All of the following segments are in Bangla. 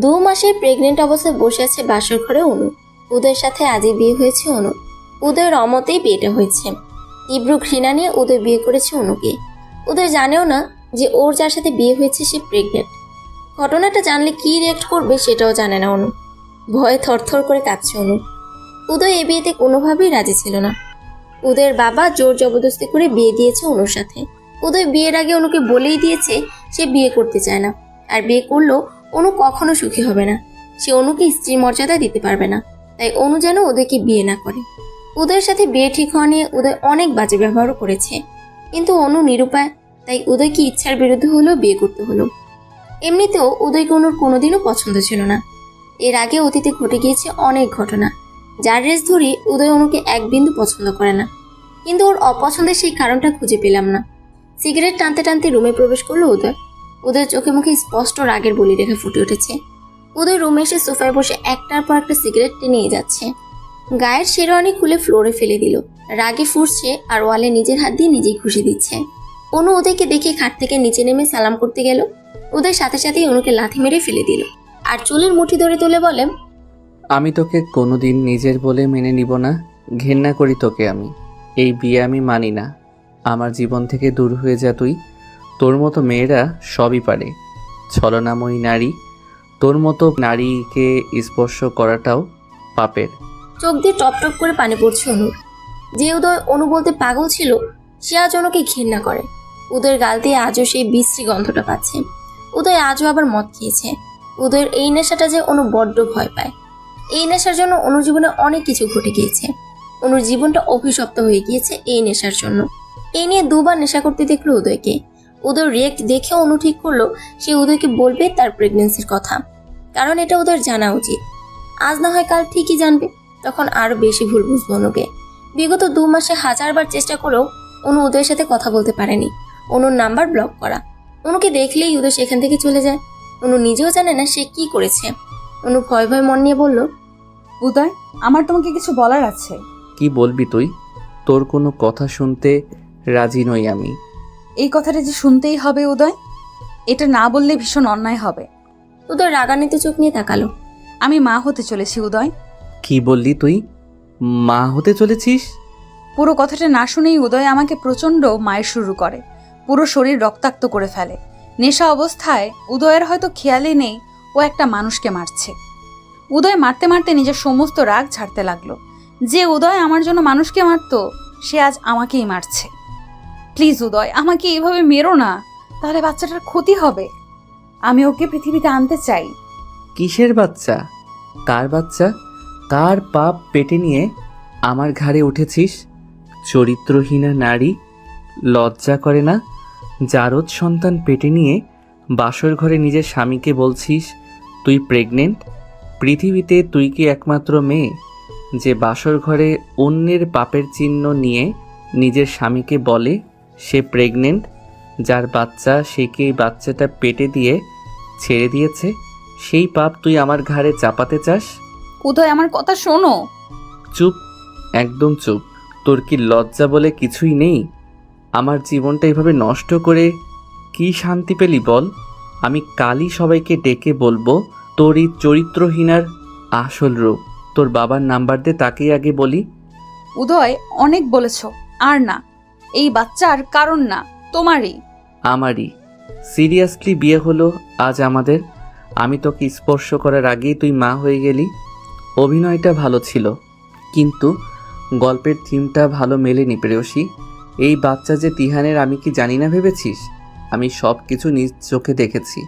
2 মাসের প্রেগনেন্ট অবস্থায় বসে আছে বাসর ঘরে অনু। উদয়ের সাথে আজই বিয়ে হয়েছে অনু। উদয়ের অমতেই বিয়েটা হয়েছে। তীব্র ঘৃণা নিয়ে উদয় বিয়ে করেছে অনুকে। উদয় জানেও না যে ওর যার সাথে বিয়ে হয়েছে সে প্রেগনেন্ট। ঘটনাটা জানলে কি রিয়েক্ট করবে সেটাও জানে না অনু। ভয়ে থরথর করে কাঁপছে অনু। উদয় এ বিয়েতে কোনোভাবেই রাজি ছিল না। উদয়ের বাবা জোর জবরদস্তি করে বিয়ে দিয়েছে অনুর সাথে। উদয় বিয়ের আগে অনুকে বলেই দিয়েছে সে বিয়ে করতে চায় না, আর বিয়ে করলেও অনু কখনো সুখী হবে না। সে অনুকে স্ত্রীর মর্যাদা দিতে পারবে না, তাই অনু যেন উদয়কে বিয়ে না করে। উদয়ের সাথে বিয়ে ঠিক হওয়া নিয়ে উদয় অনেক বাজে ব্যবহারও করেছে, কিন্তু অনু নিরুপায়, তাই উদয়কে ইচ্ছার বিরুদ্ধে হলেও বিয়ে করতে হলো। এমনিতেও উদয়কে অনুর কোনোদিনও পছন্দ ছিল না। এর আগে অতীতে ঘটে গিয়েছে অনেক ঘটনা, যার রেস ধরে উদয় অনুকে এক বিন্দু পছন্দ করে না। কিন্তু ওর অপছন্দের সেই কারণটা খুঁজে পেলাম না। সিগারেট টানতে টানতে রুমে প্রবেশ করলো উদয়। উদয়ের চোখে মুখে স্পষ্ট রাগের বলি রেখা ফুটে উঠেছে। উদয় রুমে এসে সোফায় বসে একটার পর একটা সিগারেট টেনে যাচ্ছে। গায়ের শেরওয়ানি খুলে ফ্লোরে ফেলে দিল। রাগে ফুঁসছে আর ওয়ালে নিজের হাত দিয়ে নিজেই ঘুষি দিচ্ছে। অনু উদয়কে দেখে খাট থেকে নিচে নেমে সালাম করতে গেল। উদয় সাথে সাথেই অনুকে লাথি মেরে ফেলে দিল আর চুলের মুঠি ধরে তুলে বলে, আমি তোকে কোনোদিন নিজের বলে মেনে নিব না। ঘেন্না করি তোকে আমি। এই বিয়ে আমি মানি না। আমার জীবন থেকে দূর হয়ে যা তুই। তোর মতো মেয়েরা সবই পারে। ছলনাময়ী নারী, তোর মতো নারীকে স্পর্শ করাটাও পাপের। চোখ দিয়ে টপ টপ করে পানি পড়ছে অনুর। যে উদয় অনু বলতে পাগল ছিল, সে আজ অনুকে ঘৃণা করে। উদয়ের গাল দিয়ে আজও সেই বিশ্রী গন্ধটা পাচ্ছে। উদয় আজও আবার মদ খেয়েছে। উদয়ের এই নেশাটা যে অনু বড্ড ভয় পায়। এই নেশার জন্য অনুর জীবনে অনেক কিছু ঘটে গিয়েছে। অনুর জীবনটা অভিশপ্ত হয়ে গিয়েছে এই নেশার জন্য। এই নিয়ে 2বার নেশা করতে দেখলো উদয়কে। উদয় রিয়েক্ট দেখে অনু ঠিক করলো সে উদয়কে বলবে তার প্রেগনেন্সির কথা, কারণ এটা উদয়ের জানা উচিত। আজ না হয় কাল ঠিকই জানবে, তখন আরো বেশি ভুল বুঝবো অনুকে। বিগত 2 মাসে 1000বার চেষ্টা করেও অনু উদয়ের সাথে কথা বলতে পারেনি। অনুর নাম্বার ব্লক করা। অনুকে দেখলেই উদয় সেখান থেকে চলে যায়। অনু নিজেও জানে না সে কি করেছে। অনু ভয় ভয় মন নিয়ে বলল, উদয়, আমার তোমাকে কিছু বলার আছে। কি বলবি তুই? তোর কোনো কথা শুনতে রাজি নই আমি। এই কথাটা যে শুনতেই হবে উদয়, এটা না বললে ভীষণ অন্যায় হবে। উদয় রাগান্বিত চোখ নিয়ে তাকালো। আমি মা হতে চলেছি উদয়। কি বললি তুই? মা হতে চলেছিস? পুরো কথাটা না শুনেই উদয় আমাকে প্রচণ্ড মায়ের শুরু করে। পুরো শরীর রক্তাক্ত করে ফেলে। নেশা অবস্থায় উদয়ের হয়তো খেয়ালই নেই ও একটা মানুষকে মারছে। উদয় মারতে মারতে নিজের সমস্ত রাগ ছাড়তে লাগলো। যে উদয় আমার জন্য মানুষকে মারতো, সে আজ আমাকেই মারছে। প্লিজ উদয়, আমাকে এইভাবে মেরো না, তাহলে বাচ্চাটার ক্ষতি হবে। আমি ওকে পৃথিবীতে আনতে চাই। কিসের বাচ্চা? কার বাচ্চা? কার পাপ পেটে নিয়ে আমার ঘাড়ে উঠেছিস? চরিত্রহীনা নারী, লজ্জা করে না? জারদ সন্তান পেটে নিয়ে বাসর ঘরে নিজের স্বামীকে বলছিস তুই প্রেগনেন্ট? পৃথিবীতে তুই কি একমাত্র মেয়ে যে বাসর ঘরে অন্যের পাপের চিহ্ন নিয়ে নিজের স্বামীকে বলে সে প্রেগনেন্ট? যার বাচ্চা সে কি বাচ্চাটা পেটে দিয়ে ছেড়ে দিয়েছে? সেই পাপ তুই আমার ঘাড়ে চাপাতে চাস? উদয়, আমার কথা শোনো। চুপ, একদম চুপ। তোর কি লজ্জা বলে কিছুই নেই? আমার জীবনটা এভাবে নষ্ট করে কি শান্তি পেলি বল? আমি কালই সবাইকে ডেকে বলবো তোর এই চরিত্রহীনার আসল রূপ। তোর বাবার নাম্বার দে, তাকেই আগে বলি। উদয়, অনেক বলেছ, আর না। এই বাচ্চার কারণ না, তোমারই। আমারই। সিরিয়াসলি বিয়ে হলো আজ আমাদের। আমি তোকে স্পর্শ করার আগেই তুই মা হয়ে গেলি। অভিনয়টা ভালো ছিল, কিন্তু গল্পের থিমটা ভালো মেলেনি প্রেয়সী। এই বাচ্চা যে তিহানের, আমি কি জানি না ভেবেছিস? আমি সব কিছু নিজ চোখে দেখেছি।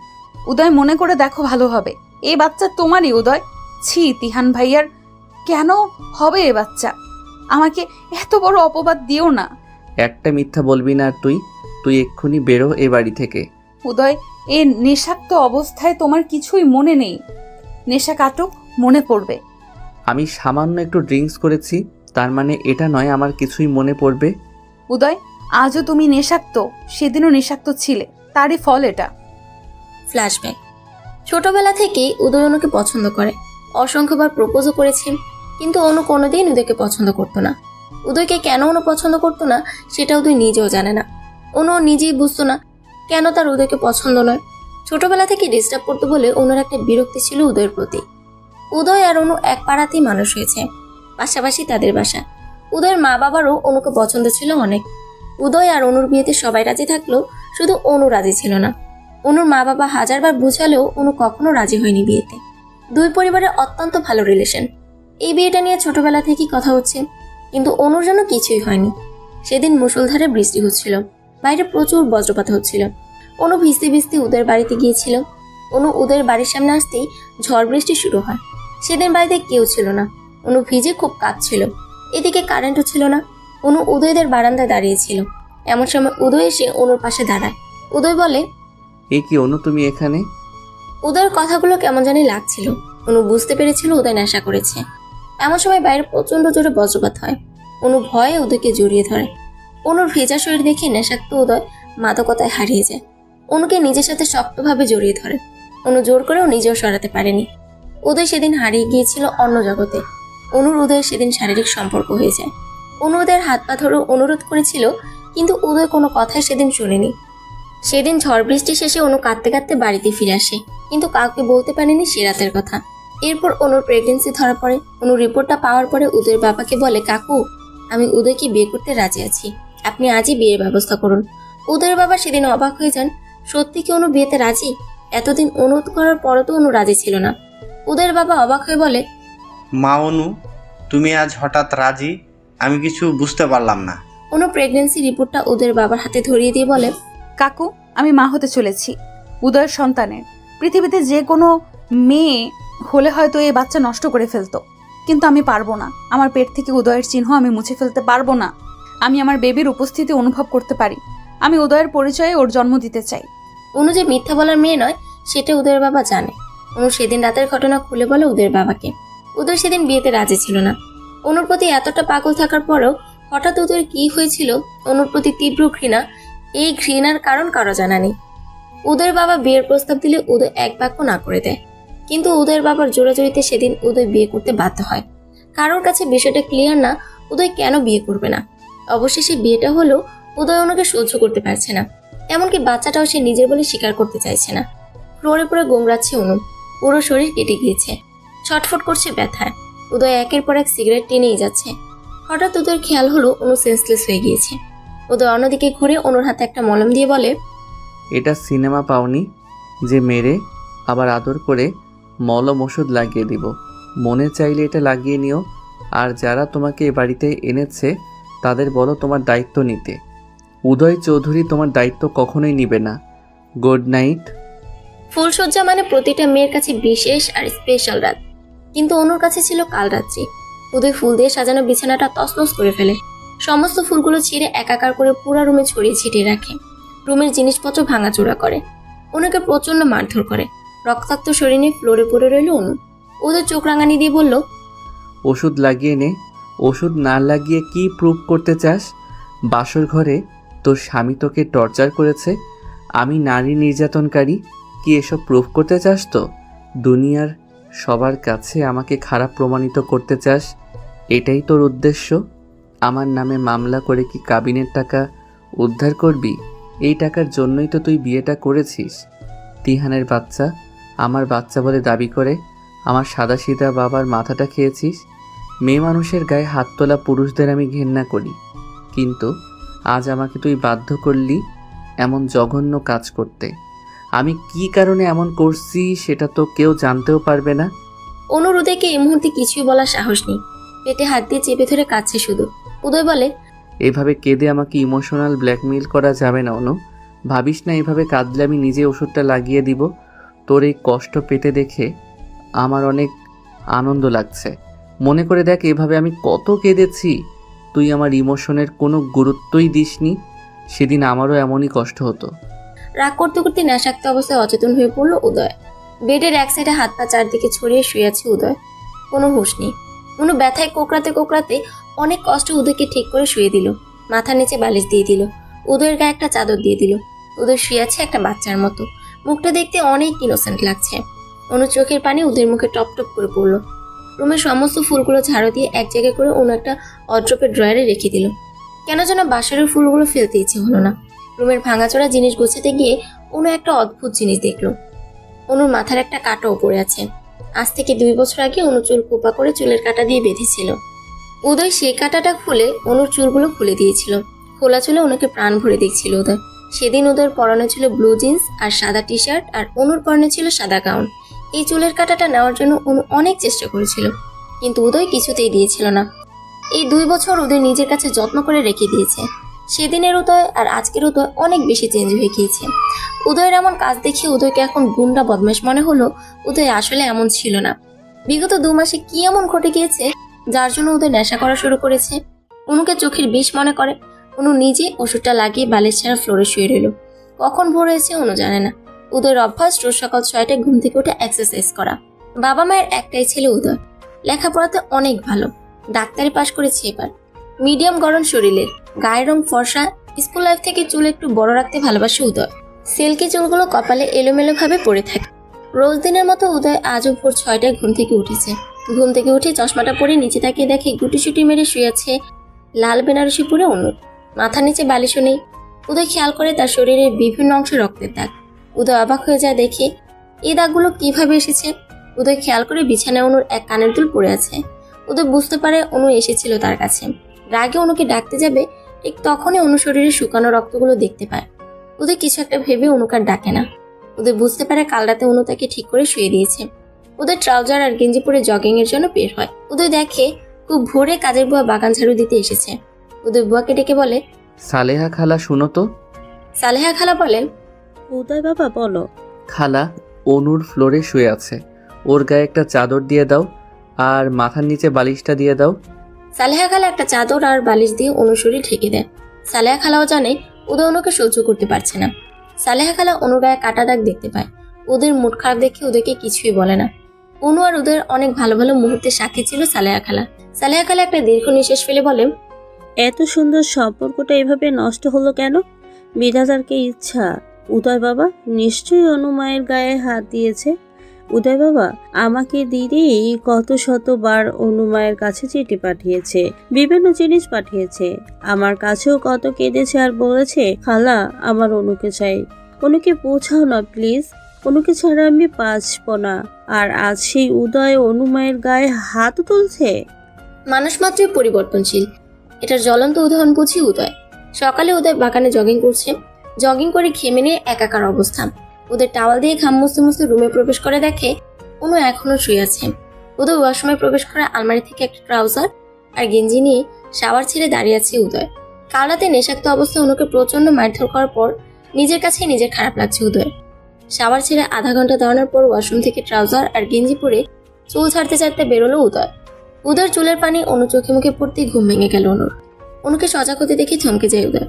উদয়, মনে করে দেখো, ভালো হবে। এই বাচ্চা তোমারই উদয়। ছি, তিহান ভাইয়ার কেন হবে এ বাচ্চা? আমাকে এত বড় অপবাদ দিও না। একটা মিথ্যা বলবি না আর তুই। তুই এক্ষুনি বেরো এ বাড়ি থেকে। উদয়, এ নেশাক্ত অবস্থায় তোমার কিছুই মনে নেই। নেশা কাটুক, মনে পড়বে। আমি সামান্য একটু ড্রিঙ্কস করেছি, তার মানে এটা নয় আমার কিছুই মনে পড়বে। উদয়, আজও তুমি নেশাক্ত, সেদিনও নেশাক্ত ছিলে, তারই ফল এটা। ফ্ল্যাশব্যাক। ছোটবেলা থেকেই উদয় অনুকে পছন্দ করে। অসংখ্যবার প্রপোজও করেছে, কিন্তু অনু কোনোদিন উদয়কে পছন্দ করতো না। উদয়কে কেন অনু পছন্দ করতো না সেটা উদয় নিজেও জানে না। অনু নিজেই বুঝতো না কেন তার উদয়কে পছন্দ নয়। ছোটবেলা থেকে ডিস্টার্ব করতে বলে অনুর একটা বিরক্তি ছিল উদয়ের প্রতি। উদয় আর অনু এক পাড়াতেই মানুষ হয়েছে, পাশাপাশি তাদের বাসা। উদয়ের মা বাবারও অনুকে পছন্দ ছিল অনেক। উদয় আর অনুর বিয়েতে সবাই রাজি থাকলেও শুধু অনু রাজি ছিল না। অনুর মা বাবা হাজারবার বুঝালেও অনু কখনো রাজি হয়নি বিয়েতে। দুই পরিবারের অত্যন্ত ভালো রিলেশন। এই বিয়েটা নিয়ে ছোটবেলা থেকেই কথা হচ্ছে, কিন্তু অনুর জন্য কিছুই হয়নি। সেদিন মুষলধারে বৃষ্টি হচ্ছিল, বাইরে প্রচুর বজ্রপাত হচ্ছিল। অনু ভিজতে ভিজতে উদয়ের বাড়িতে গিয়েছিল। অনু উদয়ের বাড়ির সামনে আসতেই ঝড় বৃষ্টি শুরু হয়। সেদিন বাড়িতে কেউ ছিল না। অনু ভিজে খুব কাঁদছিল। এদিকে কারেন্টও ছিল না। অনু উদয়দের বারান্দায় দাঁড়িয়েছিল। এমন সময় উদয় এসে অনুর পাশে দাঁড়ায়। উদয় বলে, এ কি অনু, তুমি এখানে? উদয়ের কথাগুলো কেমন জানি লাগছিল। অনু বুঝতে পেরেছিল উদয় নেশা করেছে। এমন সময় বাইরে প্রচন্ড জোরে বজ্রপাত হয়। অনু ভয়ে উদয়কে জড়িয়ে ধরে। অনুর ভেজা শরীর দেখে নেশাক্ত উদয় মাদকতায় হারিয়ে যায়। অনুকে নিজের সাথে শক্তভাবে জড়িয়ে ধরে। অনু জোর করেও নিজেও সরাতে পারেনি। উদয় সেদিন হারিয়ে গিয়েছিল অন্য জগতে। অনুর উদয়ের সেদিন শারীরিক সম্পর্ক হয়ে যায়। অনু উদয়ের হাত পা ধরে অনুরোধ করেছিল, কিন্তু উদয় কোনো কথাই সেদিন শোনেনি। সেদিন ঝড় বৃষ্টি শেষে অনু কাঁদতে কাঁদতে বাড়িতে ফিরে আসে, কিন্তু কাউকে বলতে পারেনি সে রাতের কথা। এরপর অনুর প্রেগনেন্সি ধরা পড়ে। অনুর রিপোর্টটা পাওয়ার পরে উদয়ের বাবাকে বলে, কাকু, আমি উদয়কে বিয়ে করতে রাজি আছি, আপনি আজই বিয়ের ব্যবস্থা করুন। উদয়ের বাবা সেদিন অবাক হয়ে যান। সত্যি কি অনু বিয়েতে রাজি? এতদিন অনুরোধ করার পরও তো অনু রাজি ছিল না। উদয়ের বাবা অবাক হয়ে বলে, মা অনু, তুমি আজ হঠাৎ রাজি? আমি কিছু বুঝতে পারলাম না। অনু প্রেগনেন্সি রিপোর্টটা উদয়ের বাবার হাতে ধরিয়ে দিয়ে বলে, কাকু, আমি মা হতে চলেছি উদয়ের সন্তানের। পৃথিবীতে যে কোনো মেয়ে হলে হয়তো এই বাচ্চা নষ্ট করে ফেলতো, কিন্তু আমি পারবো না। আমার পেট থেকে উদয়ের চিহ্ন আমি মুছে ফেলতে পারবো না। আমি আমার বেবির উপস্থিতি অনুভব করতে পারি। আমি উদয়ের পরিচয়ে ওর জন্ম দিতে চাই। অনু যে মিথ্যা বলার মেয়ে নয় সেটা উদয়ের বাবা জানে। অনু সেদিন রাতের ঘটনা খুলে বলে উদয়ের বাবাকে। উদয় সেদিন বিয়েতে রাজি ছিল না। অনুর প্রতি এতটা পাগল থাকার পরেও হঠাৎ উদয়ের কি হয়েছিল, অনুর প্রতি তীব্র ঘৃণা। এই ঘৃণার কারণ কারো জানা নেই। উদয়ের বাবা বিয়ের প্রস্তাব দিলে উদয় এক বাক্য না করে দেয়, কিন্তু উদয়ের বাবার জোরাজোরিতে সেদিন উদয় বিয়ে করতে বাধ্য হয়। কারোর কাছে বিষয়টা ক্লিয়ার না উদয় কেন বিয়ে করবে না। অবশেষে বিয়েটা হলেও উদয় অনুকে সহ্য করতে পারছে না। এমনকি বাচ্চাটাও সে নিজের বলে স্বীকার করতে চাইছে না। ফ্লোরে পড়ে গোংরাচ্ছে অনু, পুরো শরীর কেটে গিয়েছে, ছটফট করছে ব্যথায়। উদয় একের পর এক সিগারেট টেনেই যাচ্ছে। হঠাৎ উদয়ের খেয়াল হলো অনু সেন্সলেস হয়ে গিয়েছে। উদয় অন্যদিকে ঘুরে অনুর হাতে একটা মলম দিয়ে বলে, এটা সিনেমা পাওনি যে মেরে আবার আদর করে মলম ওষুধ লাগিয়ে দিব? মনে চাইলে এটা লাগিয়ে নিও। আর যারা তোমাকে এ বাড়িতে এনেছে তাদের বলো তোমার দায়িত্ব নিতে। উদয় চৌধুরী তোমার দায়িত্ব কখনোই নিবে না। Good night. ফুলসজ্জা মানে প্রতিটা মেয়ের কাছে বিশেষ আর স্পেশাল রাত, কিন্তু অনুর কাছে ছিল কাল রাত্রি। উদয় ফুল দিয়ে সাজানো বিছানাটা তছনছ করে ফেলে। সমস্ত ফুলগুলো ছিঁড়ে একাকার করে পুরো রুমে ছড়িয়ে ছিটিয়ে রাখে। রুমের জিনিসপত্র ভাঙাচোরা করে। অনুকে প্রচন্ড মারধর করে। রক্তাক্ত শরীর নিয়ে ফ্লোরে পড়ে রইল অনু। উদয় চোখ রাঙানি দিয়ে বলল, ওষুধ লাগিয়ে নে। ওষুধ না লাগিয়ে কি প্রুভ করতে চাস? বাসর ঘরে তোর স্বামী তোকে টর্চার করেছে, আমি নারী নির্যাতনকারী, কি এসব প্রুভ করতে চাস? তো দুনিয়ার সবার কাছে আমাকে খারাপ প্রমাণিত করতে চাস? এটাই তোর উদ্দেশ্য? আমার নামে মামলা করে কি কাবিনের টাকা উদ্ধার করবি? এই টাকার জন্যই তো তুই বিয়েটা করেছিস। তিহানের বাচ্চা আমার বাচ্চা বলে দাবি করে আমার সাদাসিধা বাবার মাথাটা খেয়েছিস। মেয়ে মানুষের গায়ে হাত তোলা পুরুষদের আমি ঘেন্না করি, কিন্তু আজ আমাকে তুই বাধ্য করলি এমন জঘন্য কাজ করতে। আমি কি কারণে এমন করছি সেটা তো কেউ জানতেও পারবে না। অনুর উদয়কে এই মুহূর্তে কিছুই বলার সাহস নেই। পেটে হাত দিয়ে চেপে ধরে কাঁদছে শুধু। উদয় বলে, এভাবে কেঁদে আমাকে ইমোশনাল ব্ল্যাকমেইল করা যাবে না অনু। ভাবিস না এভাবে কাঁদলে আমি নিজে ওষুধটা লাগিয়ে দিব। তোর এই কষ্ট পেতে দেখে আমার অনেক আনন্দ লাগছে। মনে করে দেখ এভাবে আমি কত কেঁদেছি। তুই আমার ইমোশনের কোনো গুরুত্বই দিসনি। সেদিন আমারও এমনই কষ্ট হতো। রাগ করতে করতে নেশাক্ত অবস্থায় অচেতন হয়ে পড়ল উদয়। বেডের এক সাইডে হাত পা চারদিকে ছড়িয়ে শুয়ে আছে উদয়। কোনো হুঁশ নেই। অনু ব্যথায় কোকড়াতে কোকড়াতে অনেক কষ্ট উদয়কে ঠিক করে শুয়ে দিল। মাথার নিচে বালিশ দিয়ে দিল। উদয়ের গায়ে একটা চাদর দিয়ে দিল। উদয় শুয়ে আছে একটা বাচ্চার মতো। মুখটা দেখতে অনেক ইনোসেন্ট লাগছে। অনু চোখের পানি উদয়ের মুখে টপ টপ করে পড়লো। রুমের সমস্ত ফুলগুলো ঝাড়ু দিয়ে এক জায়গায় করে অনু একটা অড্রপের ড্রয়ারে রেখে দিল। কেন যেন বাসরের ফুলগুলো ফেলতে ইচ্ছে হলো না। রুমের ভাঙাচোরা জিনিস গোছাতে গিয়ে অনু একটা অদ্ভুত জিনিস দেখলো। অনুর মাথার একটা কাঁটাও পড়ে আছে। আজ থেকে 2 বছর আগে অনু চুল কোপা করে চুলের কাঁটা দিয়ে বেঁধেছিল। উদয় সেই কাঁটাটা খুলে অনুর চুলগুলো খুলে দিয়েছিল। খোলা চুলে অনুকে প্রাণ ভরে দেখছিল উদয়। সেদিন উদয়ের পরনে ছিল ব্লু জিন্স আর সাদা টি শার্ট, আর অনুর পরনে ছিল সাদা গাউন। এই চুলের কাঁটাটা নেওয়ার জন্য অনু অনেক চেষ্টা করেছিল, কিন্তু উদয় কিছুতেই দিয়েছিল না। এই 2 বছর উদয় নিজের কাছে যত্ন করে রেখে দিয়েছে। সেদিনের উদয় আর আজকের উদয় অনেক বেশি চেঞ্জ হয়ে গিয়েছে। উদয়ের এমন কাজ দেখে উদয়কে এখন গুন্ডা বদমাশ মনে হলো। উদয় আসলে এমন ছিল না। বিগত 2 মাসে কি এমন ঘটে গিয়েছে যার জন্য উদয় নেশা করা শুরু করেছে? অনুকে চোখের বিষ মনে করে। অনু নিজে ওষুধটা লাগিয়ে বালিশ ছাড়া ফ্লোরে শুয়ে রইল। কখন ভোর হয়েছে অনু জানে না। উদয়ের অভ্যাস রোজ সকাল 6টায় ঘুম থেকে উঠে এক্সারসাইজ করা। বাবা মায়ের একটাই ছেলে উদয়, লেখাপড়াতে অনেক ভালো, ডাক্তারি পাশ করেছে এবার। মিডিয়াম গড়ন শরীরের, গায়ের রং ফর্সা। স্কুল লাইফ থেকে চুল একটু বড় রাখতে ভালোবাসে উদয়। সিল্কি চুলগুলো কপালে এলোমেলো ভাবে পড়ে থাকে। রোজ দিনের মতো উদয় আজও ভোর 6টায় ঘুম থেকে উঠেছে। ঘুম থেকে উঠে চশমাটা পরে নিচে তাকিয়ে দেখে গুটিসুটি মেরে শুয়ে আছে লাল বেনারসি পরে অনু। মাথার নিচে বালিশও নেই। উদয় খেয়াল করে তার শরীরের বিভিন্ন অংশে রক্তের দাগ। উদয় অবাক হয়ে যায় দেখে এই দাগগুলো কিভাবে এসেছে। উদয় খেয়াল করে বিছানায় অনুর এক কানের দুল পড়ে আছে। উদয় বুঝতে পারে অনু এসেছিল তার কাছে। রাগে অনুকে ডাকতে যাবে, ঠিক তখনই অনু শরীরে শুকানো রক্তগুলো দেখতে পায়। উদয় কিছু একটা ভেবে অনুকে আর ডাকে না। উদয় বুঝতে পারে কাল রাতে অনু তাকে ঠিক করে শুয়ে দিয়েছে। উদয় ট্রাউজার আর গেঞ্জি পরে জগিং এর জন্য বের হয়। উদয় দেখে খুব ভোরে কাজের বুয়া বাগান ঝাড়ু দিতে এসেছে। উদয় বুয়াকে ডেকে বলে, সালেহা খালা শুনো তো। সালেহা খালা বলেন, উদয় বাবা বলো। খালা, অনুর ফ্লোরে শুয়ে আছে, ওর গায়ে একটা চাদর দিয়ে দাও আর মাথার নিচে বালিশটা দিয়ে দাও। সালেহা খালা একটা চাদর আর বালিশ দিয়ে অনুর শরীর ঢেকে দেয়। সালেহা খালাও জানে উদয় অনুকে সহ্য করতে পারছে না। সালেহা খালা অনুর গায়ে কাটা দাগ দেখতে পায়। উদয়ের মুড খারাপ দেখে উদয়কে কিছুই বলে না। অনু আর উদয়ের অনেক ভালো ভালো মুহূর্তে সাক্ষী ছিল সালেহা খালা। সালেহা খালা একটা দীর্ঘ নিঃশ্বাস ফেলে বলে, এত সুন্দর সম্পর্কটা এভাবে নষ্ট হলো কেন? বিধাতার কি ইচ্ছা? উদয় বাবা নিশ্চয়ই অনুমায়ের গায়ে হাত দিয়েছে। উদয় বাবা আমাকে দিদি কত শতবার অনুমায়ের কাছে চিঠি পাঠিয়েছে, বিভিন্ন জিনিস পাঠিয়েছে, আমার কাছেও কত কেঁদেছে আর বলেছে খালা আমার অনুকে চাই। অনুকে বোঝাও না প্লিজ, অনুকে ছাড়া আমি বাঁচব না। আর আজ সেই উদয় অনুমায়ের গায়ে হাত তুলছে। মানুষ মাত্রই পরিবর্তনশীল, এটার জ্বলন্ত উদাহরণ বুঝি উদয়। সকালে উদয় বাগানে জগিং করছে। জগিং করে ঘেমে নিয়ে একাকার অবস্থা। উদয় টাওয়াল দিয়ে ঘাম মুছতে মুছতে রুমে প্রবেশ করে দেখে অনু এখনো শুয়ে আছে। উদয় ওয়াশরুমে প্রবেশ করে আলমারি থেকে একটা ট্রাউজার আর গেঞ্জি নিয়ে শাওয়ার ছেড়ে দাঁড়িয়ে আছে উদয়। কাল রাতে নেশাক্ত অবস্থায় অনুকে প্রচন্ড মারধর করার পর নিজের কাছে নিজের খারাপ লাগছে উদয়। শাওয়ার ছেড়ে আধা ঘন্টা দাঁড়ানোর পর ওয়াশরুম থেকে ট্রাউজার আর গেঞ্জি পরে চুল ছাড়তে ছাড়তে বেরোলো উদয়। উদয়ের চুলের পানি অনু চোখে মুখে পড়তেই ঘুম ভেঙে গেল অনুর। অনুকে সজাগ হতে দেখে থমকে যায় উদয়।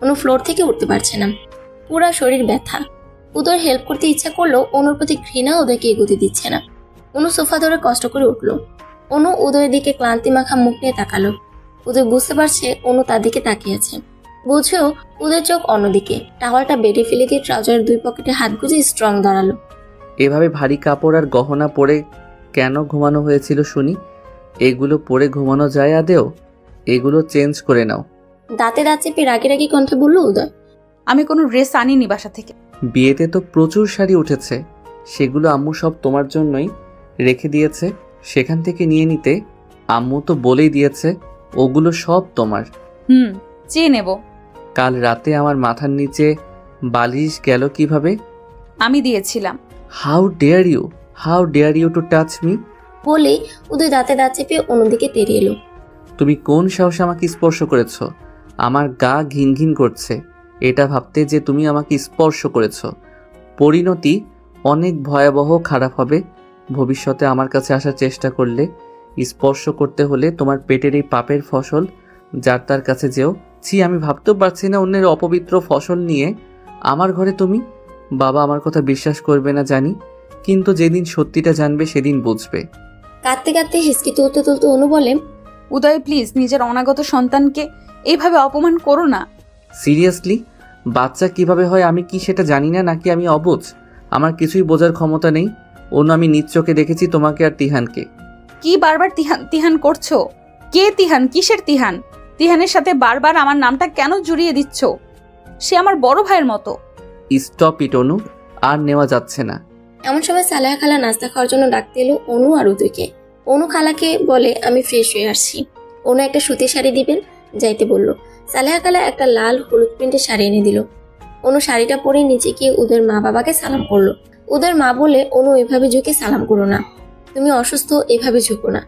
অনু ফ্লোর থেকে উঠতে পারছে না, পুরা শরীর ব্যথা। উদয়ের হেল্প করতে ইচ্ছা করলেও অনুর প্রতি ঘৃণা উদয়কে এগোতে দিচ্ছে না। অনু সোফা ধরে কষ্ট করে উঠল। অনু উদয়ের দিকে ক্লান্তি মাখা মুখ নিয়ে তাকালো। উদয় বুঝতে পারছে অনু তার দিকে তাকিয়ে আছে। বুঝেও উদয়ের চোখ অন্যদিকে। টাওয়ালটা বেডে ফেলে দিয়ে ট্রাউজারের 2 পকেটে হাত গুজে স্ট্রং দাঁড়ালো। এভাবে ভারী কাপড় আর গহনা পরে কেন ঘুমানো হয়েছিল শুনি? এগুলো পরে ঘুমানো যায় আদেও? এগুলো চেঞ্জ করে নাও। দাঁতে দাঁত চেপে রাগে রাগে কণ্ঠে বলল উদয়। আমি কোনো ড্রেস আনিনি বাসা থেকে। বিয়েতে তো প্রচুর শাড়ি উঠেছে, সেগুলো আম্মু সব তোমার জন্যই রেখে দিয়েছে। সেখান থেকে নিয়ে নিতে। আম্মু তো বলেই দিয়েছে ওগুলো সব তোমার। চেয়ে নেব। কাল রাতে আমার মাথার নিচে বালিশ গেল কিভাবে? আমি দিয়েছিলাম। How dare you to touch me? বলে উদয় দাঁতে দাঁত চেপে অন্যদিকে তেড়ে এলো। তুমি কোন সাহসে আমাকে স্পর্শ করেছ? আমার গা ঘিন ঘিন করছে এটা ভাবতে যে তুমি আমাকে স্পর্শ করেছ। পরিণতি অনেক ভয়াবহ খারাপ হবে ভবিষ্যতে। আমার কাছে আসার চেষ্টা করলে, স্পর্শ করতে হলে তোমার পেটের এই পাপের ফসল যার তার কাছে যেও। ছি, আমি ভাবতেও পারছি না অন্যের অপবিত্র ফসল নিয়ে আমার ঘরে তুমি। বাবা আমার কথা বিশ্বাস করবে না জানি, কিন্তু যেদিন সত্যিটা জানবে সেদিন বুঝবে। কাঁদতে কাঁদতে হিসকি তুলতে তুলতে অনু বলে, উদয় প্লিজ নিজের অনাগত সন্তানকে এইভাবে অপমান করো না। সিরিয়াসলি? বাচ্চা কিভাবে হয় আমি কি সেটা জানি না নাকি আমি অবুঝ? আমার কিছুই বোঝার ক্ষমতা নেই। অন্য আমি নিজ চোখে দেখেছি তোমাকে আর তিহানকে। কি বারবার তিহান তিহান করছো? কে তিহান? কিসের তিহান? তিহানের সাথে বারবার আমার নামটা কেন জড়িয়ে দিচ্ছ? সে আমার বড় ভাইয়ের মতো। স্টপ ইট অনু, আর নেওয়া যাচ্ছে না। এমন সময় সালেহা খালা নাস্তা খাওয়ার জন্য ডাকতে এলো অনু আর উদয়কে। অনু খালাকে বলে আমি ফ্রেশ হয়ে আসছি। অনু একটা সুতির শাড়ি দিবেন, যাইতে বলল। সালেহা খালা একটা লাল হলুদ প্রিন্টের শাড়ি এনে দিল। অনু শাড়িটা পরে নিচে গিয়ে উদয়ের মা বাবাকে সালাম করলো। উদয়ের মা বলে, অনু এভাবে ঝুঁকে সালাম করো না, তুমি অসুস্থ, এভাবে ঝুঁকো না।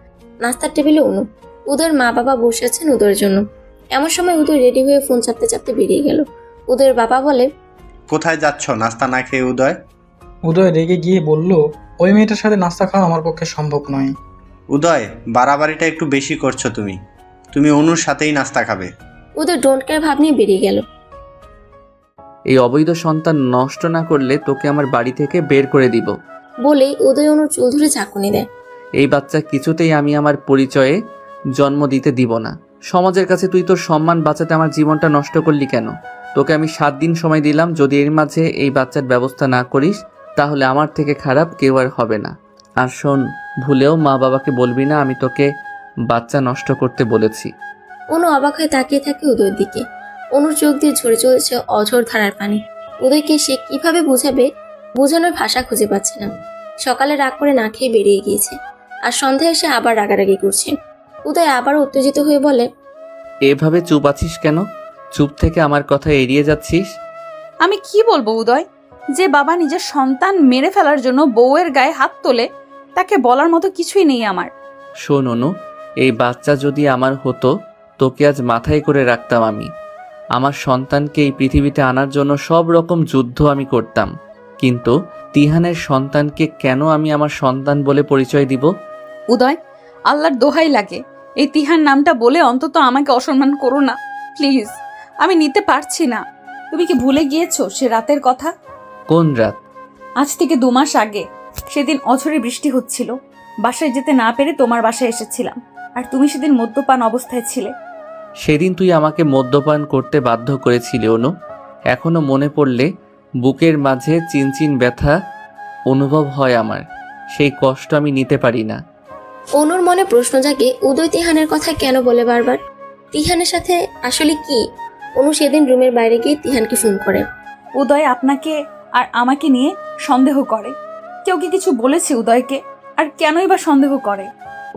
নাস্তার টেবিলে অনু, উদয়ের মা বাবা বসে আছেন উদয়ের জন্য। এমন সময় উদয় রেডি হয়ে ফোন চাপতে চাপতে বেরিয়ে গেল। উদয়ের বাবা বলে, কোথায় যাচ্ছ নাস্তা না খেয়ে উদয়? উদয় রেগে গিয়ে বলল, ওই মেয়েটার সাথে নাস্তা খাওয়া আমার পক্ষে সম্ভব নয়। উদয়, বাড়াবাড়িটা একটু বেশি করছো তুমি। তুমি অনুর সাথেই নাস্তা খাবে। উদয় ডোন্ট কেয়ার ভাব নিয়ে বেরিয়ে গেল। এই অবৈধ সন্তান নষ্ট না করলে তোকে আমার বাড়ি থেকে বের করে দিব। বলেই উদয় অনুর চুল ধরে ঝাঁকুনি দেয়। এই বাচ্চা কিছুতেই আমি আমার পরিচয়ে জন্ম দিতে দিব না। সমাজের কাছে তুই তোর সম্মান বাঁচাতে আমার জীবনটা নষ্ট করলি কেন? তোকে আমি 7 দিন সময় দিলাম, যদি এর মাঝে এই বাচ্চার ব্যবস্থা না করিস তাহলে আমার থেকে খারাপ কেউ আর হবে না। আর শোন, ভুলেও মা বাবাকে বলবি না আমি তোকে বাচ্চা নষ্ট করতে বলেছি। অনু অবাক হয়ে তাকিয়ে থাকে উদয়ের দিকে। অনুর চোখ দিয়ে ঝরে চলেছে অঝোর ধারার পানি। উদয়কে সে কিভাবে বোঝাবে, বোঝানোর ভাষা খুঁজে পাচ্ছে না। সকালে রাগ করে না খেয়ে বেরিয়ে গিয়েছে, আর সন্ধ্যায় এসে আবার রাগারাগি করছে। উদয় আবার উত্তেজিত হয়ে বলে, এভাবে চুপ আছিস কেন? চুপ থেকে আমার কথা এড়িয়ে যাচ্ছিস। আমি কি বলবো উদয়? যে বাবা নিজের সন্তান মেরে ফেলার জন্য বউয়ের গায়ে হাত তোলে, তাকে বলার মতো কিছুই নেই আমার। শোন অনু, এই বাচ্চা যদি আমার হতো তোকে আজ মাথায় করে রাখতাম আমি। আমার সন্তানকে এই পৃথিবীতে আনার জন্য সব রকম যুদ্ধ আমি করতাম, কিন্তু তিহানের সন্তানকে কেন আমি আমার সন্তান বলে পরিচয় দিব? উদয়, আল্লাহর দোহাই লাগে, এই তিহার নামটা বলে অন্তত আমাকে অসম্মান করো না প্লিজ। আমি নিতে পারছি না। তুমি কি ভুলে গিয়েছো সে রাতের কথা? কোন রাত? আজ থেকে 2 মাস আগে। সেদিন অঝরে বৃষ্টি হচ্ছিল, বাসায় যেতে না পেরে তোমার বাসায় এসেছিলাম, আর তুমি সেদিন মদ্যপান অবস্থায় ছিলে। সেদিন তুই আমাকে মদ্যপান করতে বাধ্য করেছিলি অনু। এখনো মনে পড়লে বুকের মাঝে চিনচিন ব্যথা অনুভব হয় আমার। সেই কষ্ট আমি নিতে পারি না। অনুর মনে প্রশ্ন জাগে, উদয় তিহানের কথা কেন বলে বারবার? তিহানের সাথে আসলে কি? অনু সেদিন রুমের বাইরে গিয়ে তিহানকে ফোন করে। উদয় আপনাকে আর আমাকে নিয়ে সন্দেহ করে। কেউ কি কিছু বলেছে উদয়কে? আর কেনই বা সন্দেহ করে?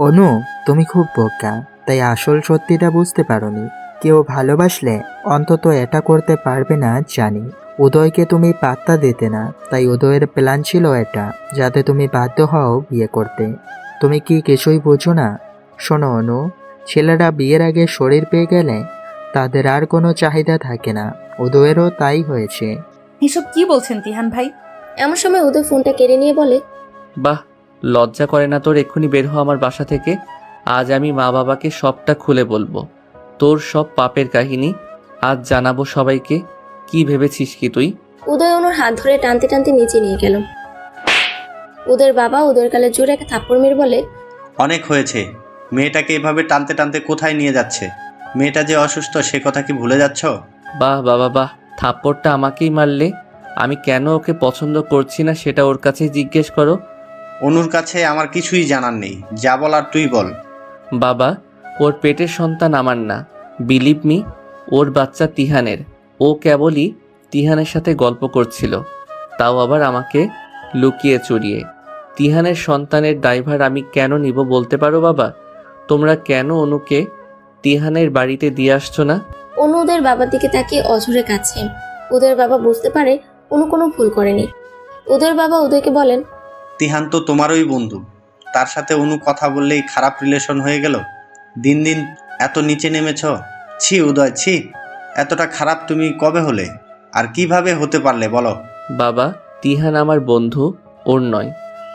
অনু, তুমি খুব বোকা, তাই আসল সত্যিটা বুঝতে পারোনি। কেউ ভালোবাসলে অন্তত এটা করতে পারবে না জানি। উদয়কে তুমি পাত্তা দিতে না, তাই উদয়ের প্ল্যান ছিল এটা, যাতে তুমি বাধ্য হও বিয়ে করতে। তুমি কি কিছুই বোঝো না? শোনো অনু, ছেলেরা বিয়ের আগে শরীর পেয়ে গেলে তাদের আর কোনো চাহিদা থাকে না। উদয়েরও তাই হয়েছে। এসব কি বলছেন তিহান ভাই? এমন সময় উদয় ফোনটা কেড়ে নিয়ে বলে, বাহ, লজ্জা করে না তোর? এক্ষুনি বের হ আমার বাসা থেকে। আজ আমি মা বাবাকে সবটা খুলে বলবো, তোর সব পাপের কাহিনী আজ জানাবো সবাইকে। কি ভেবেছিস কি তুই? উদয় অনুর হাত ধরে টানতে টানতে নিচে নিয়ে গেল। উদয়ের বাবা উদয়ের গালে জোরে একটা থাপ্পড় মেরে বলে, অনেক হয়েছে। মেয়েটাকে এভাবে টানতে টানতে কোথায় নিয়ে যাচ্ছে? মেয়েটা যে অসুস্থ সে কথা কি ভুলে যাচ্ছ? বাহ বাবা বাহ, থাপ্পড়টা আমাকেই মারলে। আমি কেন ওকে পছন্দ করছি না সেটা ওর কাছেই জিজ্ঞেস করো। অনুর কাছে আমার কিছুই জানার নেই, যা বলার তুই বল। বাবা, ওর পেটের সন্তান আমার না, বিলিভ মি, ওর বাচ্চা তিহানের। ও কেবলই তিহানের সাথে গল্প করছিল, তাও আবার আমাকে লুকিয়ে চুরিয়ে। তিহানের সন্তানের ড্রাইভার আমি কেন নিব বলতে পারো বাবা? তোমরা কেন অনুকে তিহানের বাড়িতে দিয়ে আসছো না? অনু উদয়ের বাবার দিকে তাকিয়ে অঝরে কাছে। উদয়ের বাবা বুঝতে পারে অনু কোনো ভুল করেনি। উদয়ের বাবা উদয়কে বলেন, তিহান তো তোমারই বন্ধু, তার সাথে অনু কথা বললেই খারাপ রিলেশন হয়ে গেল। দিন দিন এত নিচে নেমেছ। ছি উদয়, ছি। এতটা খারাপ তুমি কবে হলে, আর কিভাবে হতে পারলে বলো? বাবা, তিহান আমার বন্ধু, ওর নয়।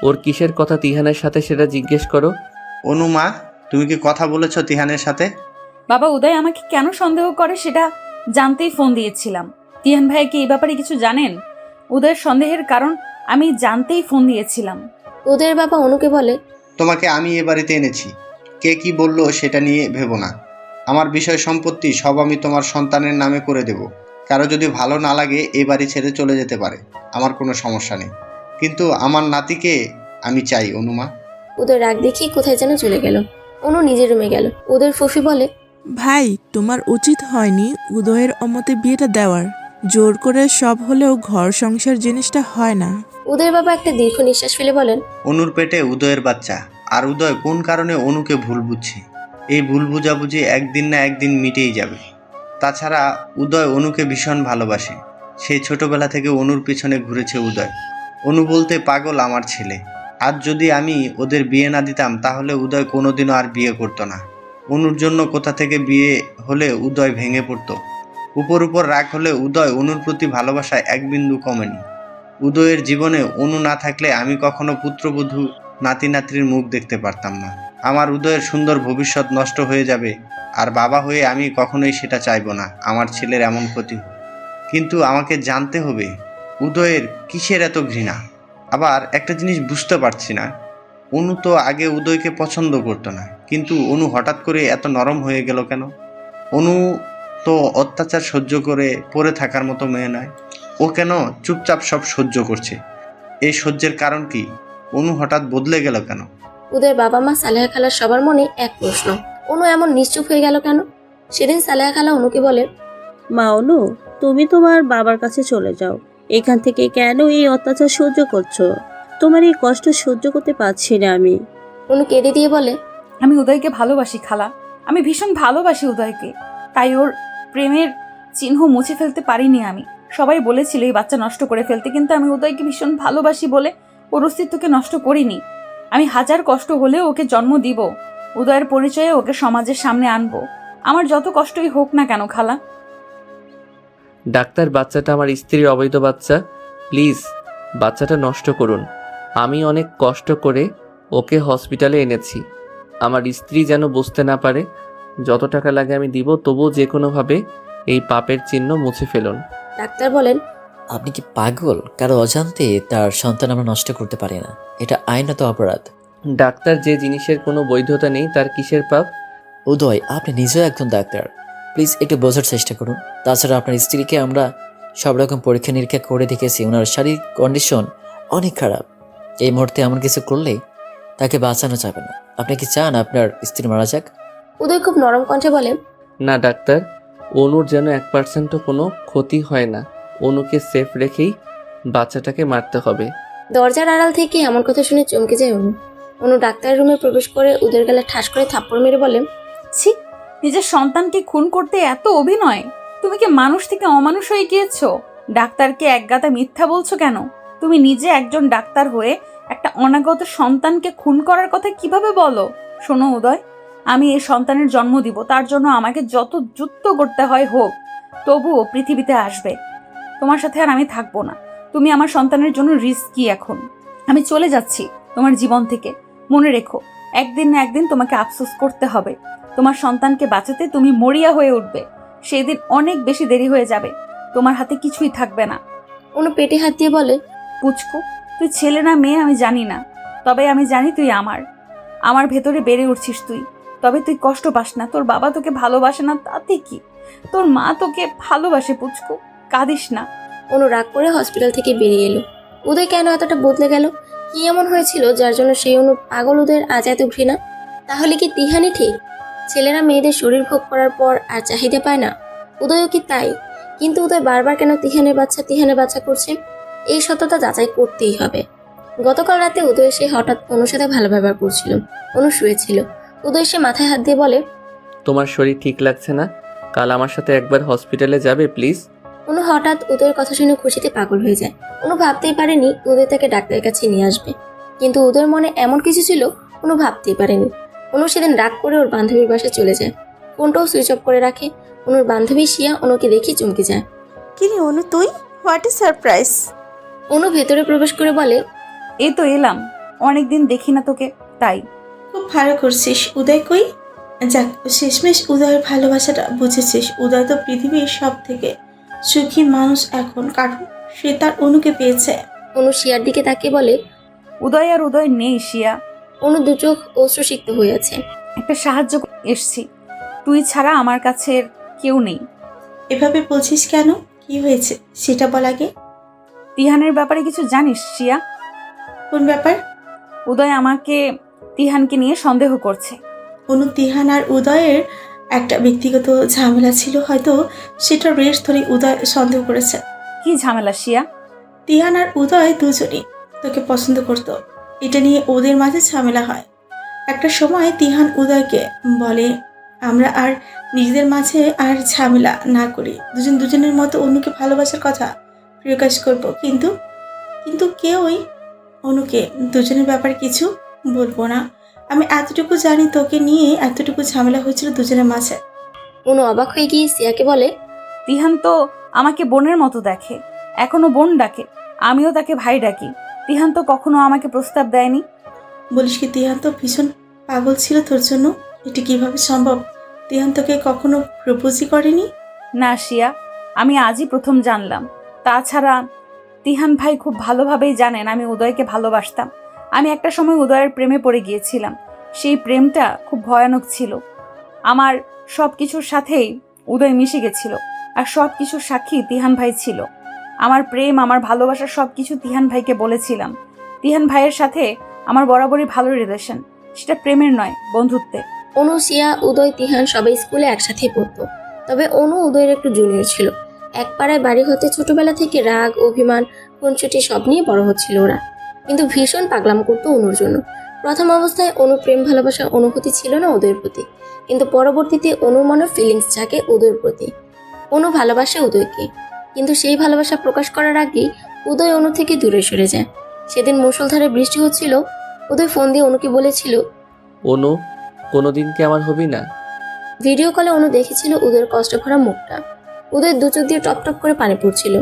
ওর কিসের কথা তিহানের সাথে সেটা জিজ্ঞেস করো। অনু মা, তুমি কি কথা বলেছ তিহানের সাথে? বাবা, উদয় আমাকে কেন সন্দেহ করে সেটা জানতেই ফোন দিয়েছিলাম। তিহান ভাই কি এই ব্যাপারে কিছু জানেন? উদয়ের সন্দেহের কারণ আমি জানতেই ফোন দিয়েছিলাম। উদয়ের বাবা অনুকে বলে, তোমাকে আমি এ বাড়িতে এনেছি, কে কি বললো সেটা নিয়ে ভেবো না। আমার বিষয় সম্পত্তি সব আমি তোমার সন্তানের নামে করে দেব। কারো যদি ভালো না লাগে এই বাড়ি ছেড়ে চলে যেতে পারে, আমার কোনো সমস্যা নেই, কিন্তু আমার নাতিকে আমি চাই অনুমা। উদয় রাগ দেখিয়ে কোথায় যেন চলে গেল। অনু নিজের রুমে গেল। উদয়ের ফুফি বলে, ভাই, তোমার উচিত হয়নি উদয়ের অমতে বিয়েটা দেওয়ার। জোর করে সব হলেও ঘর সংসার জিনিসটা হয় না। উদয়ের বাবা একটা দীর্ঘ নিঃশ্বাস ফেলে বলেন, অনুর পেটে উদয়ের বাচ্চা, আর উদয় কোন কারণে অনুকে ভুল বুঝছে। এই ভুল বুঝাবুঝি একদিন না একদিন মিটেই যাবে। তাছাড়া উদয় অনুকে ভীষণ ভালোবাসে। সেই ছোটবেলা থেকে অনুর পিছনে ঘুরেছে উদয়। অনু বলতে পাগল আমার ছেলে। আজ যদি আমি ওদের বিয়ে না দিতাম তাহলে উদয় কোনোদিনও আর বিয়ে করতো না। অনুর জন্য কোথা থেকে বিয়ে হলে উদয় ভেঙে পড়তো। উপর উপর রাগ হলে উদয় অনুর প্রতি ভালোবাসায় এক বিন্দু কমেনি। উদয়ের জীবনে অনু না থাকলে আমি কখনো পুত্রবধূ নাতি নাতনির মুখ দেখতে পারতাম না। আমার উদয়ের সুন্দর ভবিষ্যৎ নষ্ট হয়ে যাবে, আর বাবা হয়ে আমি কখনোই সেটা চাইবো না আমার ছেলের এমন ক্ষতি হোক। কিন্তু আমাকে জানতে হবে উদয়ের কিসের এত ঘৃণা। আবার একটা জিনিস বুঝতে পারছি না, অনু তো আগে উদয়কে পছন্দ করতো না, কিন্তু অনু হঠাৎ করে এত নরম হয়ে গেল কেন? অনু তো অত্যাচার সহ্য করে পড়ে থাকার মতো মেয়ে নয়। ও কেন চুপচাপ সব সহ্য করছে? এই সহ্যের কারণ কি? অনু হঠাৎ বদলে গেল কেন? উদয়ের বাবা মা সালেহা খালার সবার মনে এক প্রশ্ন, অনু এমন নিশ্চুপ হয়ে গেল কেন? সেদিন সালেহা খালা অনুকে বলে, মা অনু, তুমি তোমার বাবার কাছে চলে যাও। এখান থেকে কেন এই অত্যাচার সহ্য করছো? তোমার এই কষ্ট সহ্য করতে পারছি না আমি। অনু কেঁদে দিয়ে বলে, আমি উদয়কে ভালোবাসি খালা, আমি ভীষণ ভালোবাসি উদয়কে, তাই ওর প্রেমের চিহ্ন মুছে ফেলতে পারিনি আমি। সবাই বলেছিল এই বাচ্চা নষ্ট করে ফেলতে, কিন্তু আমি উদয়কে ভীষণ ভালোবাসি বলে ওর অস্তিত্বকে নষ্ট করিনি। আমি হাজার কষ্ট হলেও ওকে জন্ম দিব, উদয়ের পরিচয়ে ওকে সমাজের সামনে আনবো, আমার যত কষ্টই হোক না কেন খালা। ডাক্তার, বাচ্চাটা আমার স্ত্রীর অবৈধ বাচ্চা, প্লিজ বাচ্চাটা নষ্ট করুন। আমি অনেক কষ্ট করে ওকে হসপিটালে এনেছি। আমার স্ত্রী যেন বুঝতে না পারে। যত টাকা লাগে আমি দিব, তবুও যে কোনোভাবে এই পাপের চিহ্ন মুছে ফেলুন। ডাক্তার বলেন, আপনি কি পাগল? কারো অজান্তে তার সন্তান আমরা নষ্ট করতে পারি না, এটা আইনত অপরাধ। ডাক্তার, যে জিনিসের কোনো বৈধতা নেই তার কিসের পাপ? উদয়, আপনি নিজেও একজন ডাক্তার, প্লিজ একটু বোঝার চেষ্টা করুন। তাছাড়া আপনার স্ত্রীকে আমরা সব রকম পরীক্ষা নিরীক্ষা করে দেখেছি, ওনার শারীরিক কন্ডিশন অনেক খারাপ। এই মুহূর্তে এমন কিছু করলে তাকে বাঁচানো যাবে না। আপনি কি চান আপনার স্ত্রী মারা যাক? উদয় খুব নরম কণ্ঠে বলে, না ডাক্তার, অনুর যেন 1%ও কোনো ক্ষতি হয় না। অনুকে সেফ রেখেই বাচ্চাটাকে মারতে হবে। দরজার আড়াল থেকে এমন কথা শুনে চমকে যায় অনু। অনু ডাক্তারের রুমে প্রবেশ করে উদয়ের গালে ঠাস করে থাপ্পড় মেরে বলে, ছি, নিজের সন্তানকে খুন করতে এত অভিনয়! তুমি কি মানুষ থেকে অমানুষ হয়ে গিয়েছো? ডাক্তারকে একগাদা মিথ্যা বলছো কেন? তুমি নিজে একজন ডাক্তার হয়ে একটা অনাগত সন্তানকে খুন করার কথা কিভাবে বলো? শোনো উদয়, আমি এই সন্তানের জন্ম দিব, তার জন্য আমাকে যত যুদ্ধ করতে হয় হোক, তবুও পৃথিবীতে আসবে। তোমার সাথে আর আমি থাকবো না। তুমি আমার সন্তানের জন্য রিস্কি। এখন আমি চলে যাচ্ছি তোমার জীবন থেকে। মনে রেখো, একদিন না একদিন তোমাকে আফসোস করতে হবে। তোমার সন্তানকে বাঁচাতে তুমি মরিয়া হয়ে উঠবে। সেদিন অনেক বেশি দেরি হয়ে যাবে, তোমার হাতে কিছুই থাকবে না। অনু পেটে হাত দিয়ে বলে, পুচকু, তুই ছেলে না মেয়ে আমি জানি না, তবে আমি জানি তুই আমার ভেতরে বেড়ে উঠছিস তুই। তবে তুই কষ্ট পাস না, তোর বাবা তোকে ভালোবাসে না তাতে কি, তোর মা তোকে ভালোবাসে পুচকু, কাঁদিস না। অনু রাগ করে হসপিটাল থেকে বেরিয়ে এলো। উদয় কেন এতটা বদলে গেল? কি এমন হয়েছিল যার জন্য সেই অনু পাগল উদয়ের আজ এত ঘৃণা? তাহলে কি তিহানি ঠিক? ছেলেরা মেয়েদের শরীর ভোগ করার পর আর চাহিদা পায় না? উদয়ও কি তাই? কিন্তু উদয় বারবার কেন তিহানের বাচ্চা করছে? এই সত্যতা যাচাই করতেই হবে। গতকাল রাতে উদয় এসে হঠাৎ অনুর সাথে ভালো ব্যবহার করছিল। অনু শুয়েছিল। উদয় এসে মাথায় হাত দিয়ে বলে, তোমার শরীর ঠিক লাগছে না? কাল আমার সাথে একবার হসপিটালে যাবে প্লিজ? অনু হঠাৎ উদয়ের কথা শুনে খুশিতে পাগল হয়ে যায়। অনু ভাবতেই পারেনি উদয় তাকে ডাক্তারের কাছে নিয়ে আসবে, কিন্তু উদয়ের মনে এমন কিছু ছিল অনু ভাবতেই পারেনি। অনু সেদিন রাগ করে ওর বান্ধবীর বাসায় চলে যায়, ফোনটাও সুইচ অফ করে রাখে। অনুর বান্ধবী শিয়া অনুকে দেখে চমকে যায়। কিরে অনু, তুই? What a surprise! অনু ভেতরে প্রবেশ করে বলে, এই তো এলাম, অনেকদিন দেখি না তোকে, তাই। খুব ভালো করছিস। উদয় কই? যাক, শেষমেশ উদয়ের ভালোবাসাটা বুঝেছিস। উদয় তো পৃথিবীর সব থেকে সুখী মানুষ এখন, কারণ সে তার অনুকে পেয়েছে। অনু শিয়ার দিকে তাকিয়ে বলে, উদয় আর উদয় নেই শিয়া। অনু দু চোখ অশ্রুসিক্ত হয়ে আছে। একটা সাহায্য এসছি, তুই ছাড়া আমার কাছে কেউ নেই। এভাবে বলছিস কেন? কি হয়েছে সেটা বল আগে। তিহানের ব্যাপারে কিছু জানিস শিয়া? কোন ব্যাপার? উদয় আমাকে তিহানকে নিয়ে সন্দেহ করছে। অনু তিহান আর উদয়ের একটা ব্যক্তিগত ঝামেলা ছিল, হয়তো সেটা রেশ ধরে উদয় সন্দেহ করেছে। কি ঝামেলা শিয়া? তিহান আর উদয় দুজনই তোকে পছন্দ করত, এটা নিয়ে ওদের মাঝে ঝামেলা হয়। একটা সময় তিহান উদয়কে বলে, আমরা আর নিজেদের মাঝে আর ঝামেলা না করি, দুজন দুজনের মতো অন্যকে ভালোবাসার কথা প্রকাশ করব, কিন্তু কিন্তু কেউই অনুকে দুজনের ব্যাপারে কিছু বলবো না। আমি এতটুকু জানি তোকে নিয়ে এতটুকু ঝামেলা হয়েছিল দুজনের মাঝে। অনু অবাক হয়ে গিয়ে সিয়াকে বলে, তিহান তো আমাকে বোনের মতো দেখে, এখনো বোন ডাকে, আমিও তাকে ভাই ডাকি। তিহান তো কখনো আমাকে প্রস্তাব দেয়নি। বলিস কি, তিহান তো ভীষণ পাগল ছিল তোর জন্য। এটা কিভাবে সম্ভব? তিহান তোকে কখনো প্রপোজই করেনি? না শিয়া, আমি আজই প্রথম জানলাম। তাছাড়া তিহান ভাই খুব ভালোভাবেই জানেন আমি উদয়কে ভালোবাসতাম। আমি একটা সময় উদয়ের প্রেমে পড়ে গিয়েছিলাম। সেই প্রেমটা খুব ভয়ানক ছিল। আমার সব কিছুর সাথেই উদয় মিশে গেছিল, আর সব কিছুর সাক্ষী তিহান ভাই ছিল। আমার প্রেম, আমার ভালোবাসার সব কিছু তিহান ভাইকে বলেছিলাম। তিহান ভাইয়ের সাথে আমার বরাবরই ভালো রিলেশন, সেটা প্রেমের নয়, বন্ধুত্বের। অনু, সিয়া, উদয়, তিহান সবাই স্কুলে একসাথেই পড়তো। তবে অনু উদয়ের একটু জুনিয়র ছিল। এক পাড়ায় বাড়ি হতে ছোটবেলা থেকে রাগ, অভিমান, খুনসুটি সব নিয়ে বড় হচ্ছিল ওরা। কিন্তু ভীষণ পাগলাম করতো অনুর জন্য। প্রথম অবস্থায় অনুর প্রেম ভালোবাসার অনুভূতি ছিল না উদয়ের প্রতি, কিন্তু পরবর্তীতে অনুর মনে ফিলিংস জাগে উদয়ের প্রতি। অনু ভালোবাসে উদয়কে, কিন্তু সেই ভালোবাসা প্রকাশ করার আগেই উদয় অনু থেকে দূরে সরে যায়। সেদিন মুষলধারে বৃষ্টি হচ্ছিল। উদয় ফোন দিয়ে অনুকে বলেছিল, অনু, কোনোদিন কি আমার হবি না? ভিডিও কলে অনু দেখেছিল উদয়ের কষ্ট ভরা মুখটা। উদয় দু চোখ দিয়ে টপ টপ করে পানি পড়ছিল।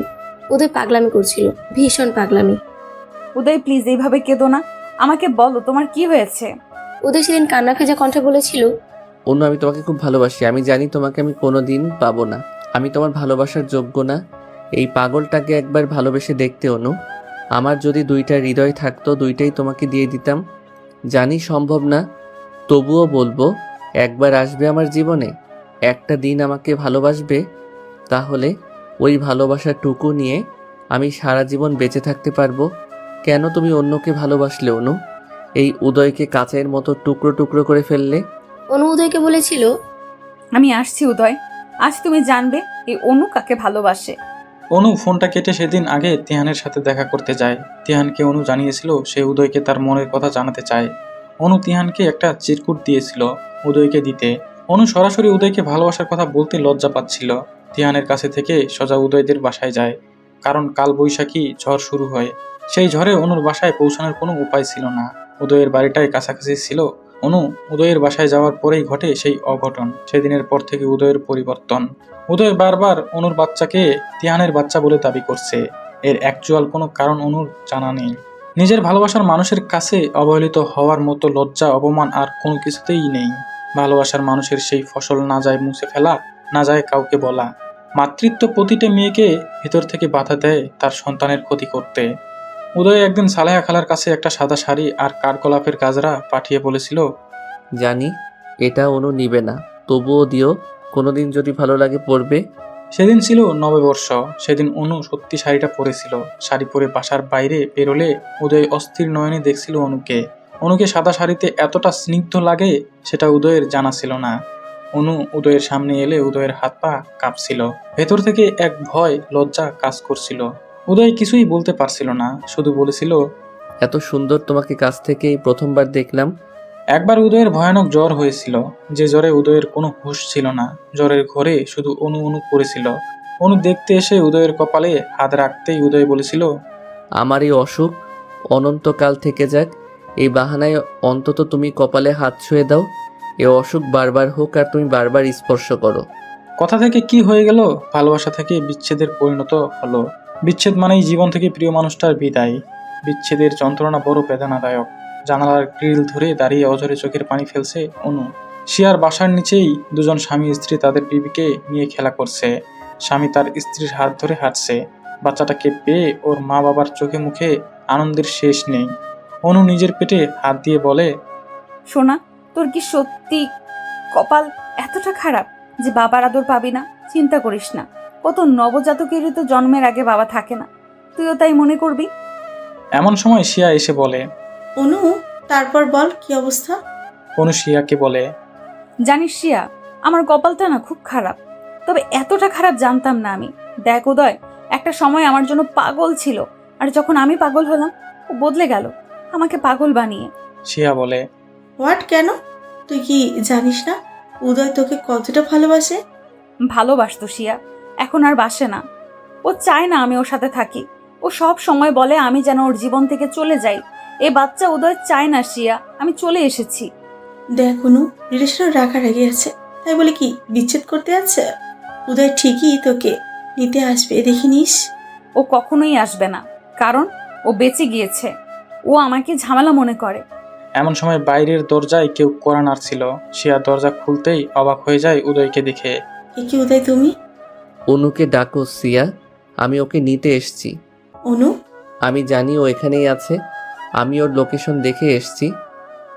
উদয় পাগলামি করছিল, ভীষণ পাগলামি। উদয় প্লিজ এইভাবে কেঁদো না, আমাকে বলো তোমার কি হয়েছে। উদয় সেদিন কান্না ভেজা কণ্ঠে বলেছিল, অনু, আমি তোমাকে খুব ভালোবাসি। আমি জানি তোমাকে আমি কোনোদিন পাবো না। আমি তোমার ভালোবাসার যোগ্য না। এই পাগলটাকে একবার ভালোবেসে দেখতে অনু। আমার যদি দুইটা হৃদয় থাকতো, দুইটাই তোমাকে দিয়ে দিতাম। জানি সম্ভব না, তবুও বলবো, একবার আসবে আমার জীবনে, একটা দিন আমাকে ভালোবাসবে। তাহলে ওই ভালোবাসাটুকু নিয়ে আমি সারা জীবন বেঁচে থাকতে পারবো। কেন তুমি অন্যকে ভালোবাসলে অনু? এই উদয়কে কাচের মতো টুকরো টুকরো করে ফেললে। অনু উদয়কে বলেছিল, আমি আসছি উদয়, আজ তুমি জানবে এই অনু কাকে ভালোবাসে। অনু ফোনটা কেটে সেদিন আগে তিহানের সাথে দেখা করতে যায়। তিহানকে অনু জানিয়েছিল সে উদয়কে তার মনের কথা জানাতে চায়। অনু তিহানকে একটা চিরকুট দিয়েছিল উদয়কে দিতে। অনু সরাসরি উদয়কে ভালোবাসার কথা বলতে লজ্জা পাচ্ছিল। তিহানের কাছে থেকে সোজা উদয়দের বাসায় যায়, কারণ কাল বৈশাখী ঝড় শুরু হয়। সেই ঝড়ে অনুর বাসায় পৌঁছানোর কোনো উপায় ছিল না। উদয়ের বাড়িটাই কাছাকাছি ছিল। অনু উদয়ের বাসায় যাওয়ার পরেই ঘটে সেই অঘটন। সেদিনের পর থেকে উদয়ের পরিবর্তন। উদয় বারবার অনুর বাচ্চাকে তিহানের বাচ্চা বলে দাবি করছে। এর অ্যাকচুয়াল কোনো কারণ অনুর জানা নেই। নিজের ভালোবাসার মানুষের কাছে অবহেলিত হওয়ার মতো লজ্জা, অপমান আর কোনো কিছুতেই নেই। ভালোবাসার মানুষের সেই ফসল না যায় মুছে ফেলা, না যায় কাউকে বলা। মাতৃত্ব প্রতিটা মেয়েকে ভিতর থেকে বাধা দেয় তার সন্তানের ক্ষতি করতে। উদয় একদিন সালেহা খালার কাছে একটা সাদা শাড়ি আর কাঠগোলাপের গাজরা পাঠিয়ে বলেছিল, জানি এটা অনু নিবে না, তবুও দিও, কোনোদিন যদি ভালো লাগে পরবে। সেদিন ছিল নববর্ষ। সেদিন অনু সত্যি শাড়িটা পরেছিল। শাড়ি পরে বাসার বাইরে বেরোলে উদয় অস্থির নয়নে দেখছিল অনুকে। অনুকে সাদা শাড়িতে এতটা স্নিগ্ধ লাগে সেটা উদয়ের জানা ছিল না। অনু উদয়ের সামনে এলে উদয়ের হাত পা কাঁপছিল। ভেতর থেকে এক ভয়, লজ্জা কাজ করছিল। উদয় কিছুই বলতে পারছিল না, শুধু বলেছিল, এত সুন্দর তোমাকে কাছ থেকে এই প্রথমবার দেখলাম। একবার উদয়ের ভয়ানক জ্বর হয়েছিল, যে জ্বরে উদয়ের কোনো হুঁশ ছিল না। জ্বরের ঘরে শুধু অনু অনু করেছিল। অনু দেখতে এসে উদয়ের কপালে হাত রাখতেই উদয় বলেছিল, আমার এই অসুখ অনন্তকাল থেকে যাক, এই বাহানায় অন্তত তুমি কপালে হাত ছুঁয়ে দাও। এ অসুখ বারবার হোক আর তুমি বারবার স্পর্শ করো। কথা থেকে কি হয়ে গেল? ভালোবাসা থেকে বিচ্ছেদের পরিণত হলো। বিচ্ছেদ মানেই জীবন থেকে প্রিয় মানুষটার বিদায়। বিচ্ছেদের যন্ত্রণা বড় বেদনাদায়ক। জানালার গ্রিল ধরে দাঁড়িয়ে অঝরে চোখের পানি ফেলছে অনু। শিয়ার বাসার নিচেই দুজন স্বামী স্ত্রী তাদের বিবিকে নিয়ে খেলা করছে। স্বামী তার স্ত্রীর হাত ধরে হাঁটছে। বাচ্চাটাকে পেয়ে ওর মা বাবার চোখে মুখে আনন্দের শেষ নেই। অনু নিজের পেটে হাত দিয়ে বলে, সোনা, তোর কি সত্যি কপাল এতটা খারাপ যে বাবার আদর পাবি না? চিন্তা করিস না, কত নবজাতকেরই তো জন্মের আগে বাবা থাকে না, তুইও তাই মনে করবি। এমন সময় শিয়া এসে বলে, অনু, তারপর বল কি অবস্থা? অনু শিয়াকে বলে, জানিস শিয়া, আমার কপালটা না খুব খারাপ, তবে এতটা খারাপ জানতাম না আমি। দেখ উদয়, একটা সময় আমার জন্য পাগল ছিল, আর যখন আমি পাগল হলাম ও বদলে গেল আমাকে পাগল বানিয়ে। শিয়া বলে, হোয়াট, কেন? তুই কি জানিস না উদয় তোকে কতটা ভালোবাসে? ভালোবাসতো শিয়া, এখন আর বাসে না। ও চায় না আমি ওর সাথে থাকি। ও সব সময় বলে আমি যেন ওর জীবন থেকে চলে যাই। এ বাচ্চা উদয় চায় না শিয়া আমি চলে এসেছি। দেখ অনু, রিলেশন রাগারাগি আছে, তাই বলে কি বিচ্ছেদ করতে আছে? উদয় ঠিকই তোকে নিতে আসবে, দেখে নিস। ও কখনোই আসবে না, কারণ ও বেঁচে গিয়েছে। ও আমাকে ঝামেলা মনে করে। এমন সময় বাইরের দরজায় কেউ কড়া নাড়ছিল। শিয়া দরজা খুলতেই অবাক হয়ে যায় উদয়কে দেখে। এ কি উদয়, তুমি? অনুকে ডাকো সিয়া, আমি ওকে নিতে এসছি। অনু, আমি জানি ও এখানেই আছে, আমি ওর লোকেশন দেখে এসছি।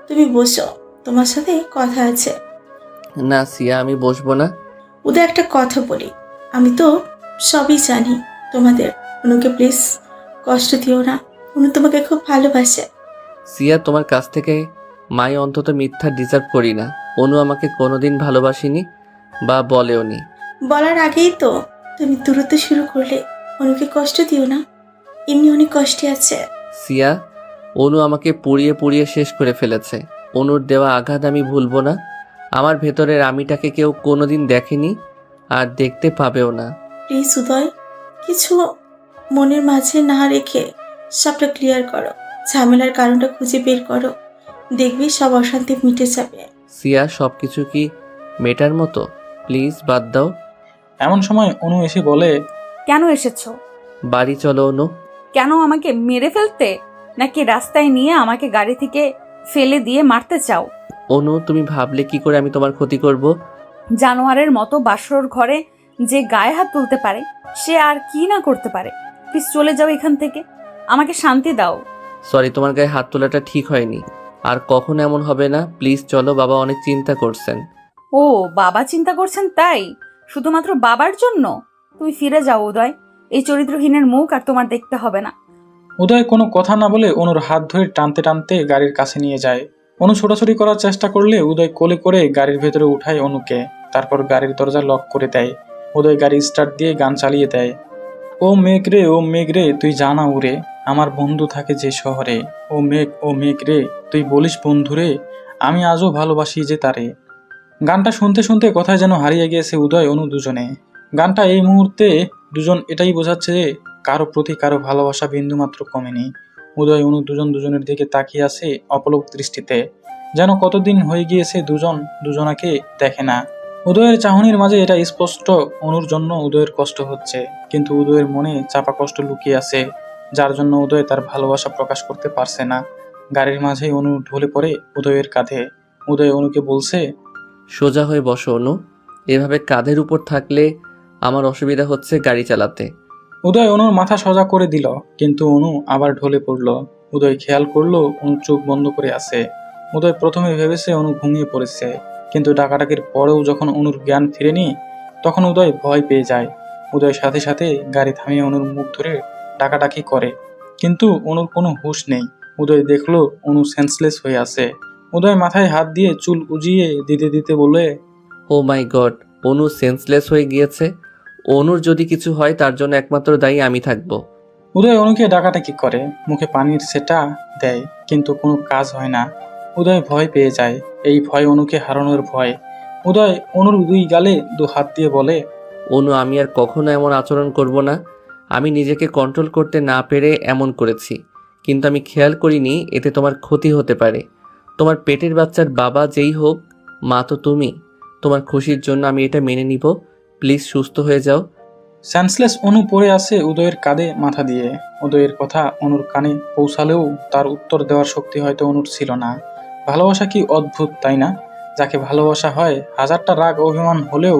তুমি বসো, তোমার সাথে কথা আছে। না সিয়া, আমি বসবো না। উদয়, একটা কথা বলি, আমি তো সবই জানি তোমাদের। অনুকে প্লিজ কষ্ট দিও না, অনু তোমাকে খুব ভালোবাসে। সিয়া, তোমার কাছ থেকে মাই অন্তত মিথ্যা ডিজার্ভ করি না। অনু আমাকে কোনোদিন ভালোবাসিনি বা বলেওনি। বলার আগেই তো তুমি দূরত্ব শুরু করলে। অনুকে কষ্ট দিও না, এমনি অনেক কষ্টে আছে। সিয়া, অনু আমাকে পুড়িয়ে পুড়িয়ে শেষ করে ফেলেছে। অনুর দেওয়া আঘাত আমি ভুলবো না। আমার ভেতরের আমিটাকে কেউ কোনোদিন দেখেনি আর দেখতে পাবেও না। প্লিজ উদয়, কিছু মনের মাঝে না রেখে সবটা ক্লিয়ার করো, ঝামেলার কারণটা খুঁজে বের করো, দেখবি সব অশান্তি মিটে যাবে। সিয়া, সব কিছু কি মেটার মতো? প্লিজ বাদ দাও। এমন সময় অনু এসে বলে, কেন এসেছো? বাড়ি চলো অনু। কেন, আমাকে মেরে ফেলতে, নাকি রাস্তায় নিয়ে আমাকে গাড়ি থেকে ফেলে দিয়ে মারতে চাও? অনু, তুমি ভাবলে কি করে আমি তোমার ক্ষতি করব? জানোয়ারের মতো বাসর ঘরে যে গায়ে হাত তুলতে পারে সে আর কি না করতে পারে। প্লিজ চলে যাও এখান থেকে, আমাকে শান্তি দাও। সরি, তোমার গায়ে হাত তোলাটা ঠিক হয়নি, আর কখনো এমন হবে না। প্লিজ চলো, বাবা অনেক চিন্তা করছেন। ও বাবা চিন্তা করছেন তাই? শুধুমাত্র বাবার জন্য? তুমি ফিরে যাও উদয়, এই চরিত্রহীনের মুখ আর তোমার দেখতে হবে না। উদয় কোনো কথা না বলে অনুর হাত ধরে টানতে টানতে গাড়ির কাছে নিয়ে যায়। অনু ছোটাছুটি করার চেষ্টা করলে উদয় কোলে করে গাড়ির ভেতরে উঠায় অনুকে। তারপর গাড়ির দরজা লক করে দেয়। উদয় গাড়ি স্টার্ট দিয়ে গান চালিয়ে দেয়। ও মেঘ রে, ও মেঘ রে, তুই জানা উড়ে, আমার বন্ধু থাকে যে শহরে। ও মেঘ রে, তুই বলিস বন্ধুরে, আমি আজও ভালোবাসি যে তারে। গানটা শুনতে শুনতে কোথায় যেন হারিয়ে গিয়েছে উদয় অনু দুজনে। গানটা এই মুহূর্তে দুজন এটাই বোঝাচ্ছে যে কারো প্রতি কারো ভালোবাসা বিন্দুমাত্র কমেনি। উদয় অনু দুজন দুজনের দিকে তাকিয়ে আছে অপলক দৃষ্টিতে, যেন কতদিন হয়ে গিয়েছে দুজন দুজনাকে দেখে না। উদয়ের চাহনির মাঝে এটা স্পষ্ট, অনুর জন্য উদয়ের কষ্ট হচ্ছে, কিন্তু উদয়ের মনে চাপা কষ্ট লুকিয়ে আছে, যার জন্য উদয় তার ভালোবাসা প্রকাশ করতে পারছে না। গাড়ির মাঝেই অনু ঢলে পড়ে উদয়ের কাঁধে। উদয় অনুকে বলছে, সোজা হয়ে বসো অনু, এভাবে কাঁধের উপর থাকলে আমার অসুবিধা হচ্ছে গাড়ি চালাতে। উদয় অনুর মাথা সোজা করে দিল, কিন্তু অনু আবার ঢলে পড়ল। উদয় খেয়াল করলো অনু চোখ বন্ধ করে আছে। উদয় প্রথমে ভেবেছে অনু ঘুমিয়ে পড়েছে, কিন্তু ডাকাডাকির পরেও যখন অনুর জ্ঞান ফিরেনি তখন উদয় ভয় পেয়ে যায়। উদয় সাথে সাথে গাড়ি থামিয়ে অনুর মুখ ধরে ডাকাডাকি করে, কিন্তু অনুর কোনো হুঁশ নেই। উদয় দেখলো অনু সেন্সলেস হয়ে আছে। উদয় মাথায় হাত দিয়ে চুল উজিয়ে দিতে দিতে বলে, ও মাই গড, অনু সেন্সলেস হয়ে গিয়েছে। অনুর যদি কিছু হয় তার জন্য একমাত্র দায়ী আমি থাকবো। উদয় অনুকে ডাকাডাকি করে, মুখে পানির সেটা দেয়, কিন্তু কোনো কাজ হয় না। উদয় ভয় পেয়ে যায়, এই ভয় অনুকে হারানোর ভয়। উদয় অনুর দুই গালে দু হাত দিয়ে বলে, অনু, আমি আর কখনো এমন আচরণ করব না। আমি নিজেকে কন্ট্রোল করতে না পেরে এমন করেছি, কিন্তু আমি খেয়াল করিনি এতে তোমার ক্ষতি হতে পারে। তোমার পেটের বাচ্চার বাবা যেই হোক, মা তো তুমি। তোমার খুশির জন্য আমি এটা মেনে নিব। প্লিজ সুস্থ হয়ে যাও। সেন্সলেস অনু পড়ে আছে উদয়ের কাঁধে মাথা দিয়ে। উদয়ের কথা অনুর কানে পৌঁছালেও তার উত্তর দেওয়ার শক্তি হয়তো অনুর ছিল না। ভালোবাসা কি অদ্ভুত, তাই না? যাকে ভালোবাসা হয়, হাজারটা রাগ অভিমান হলেও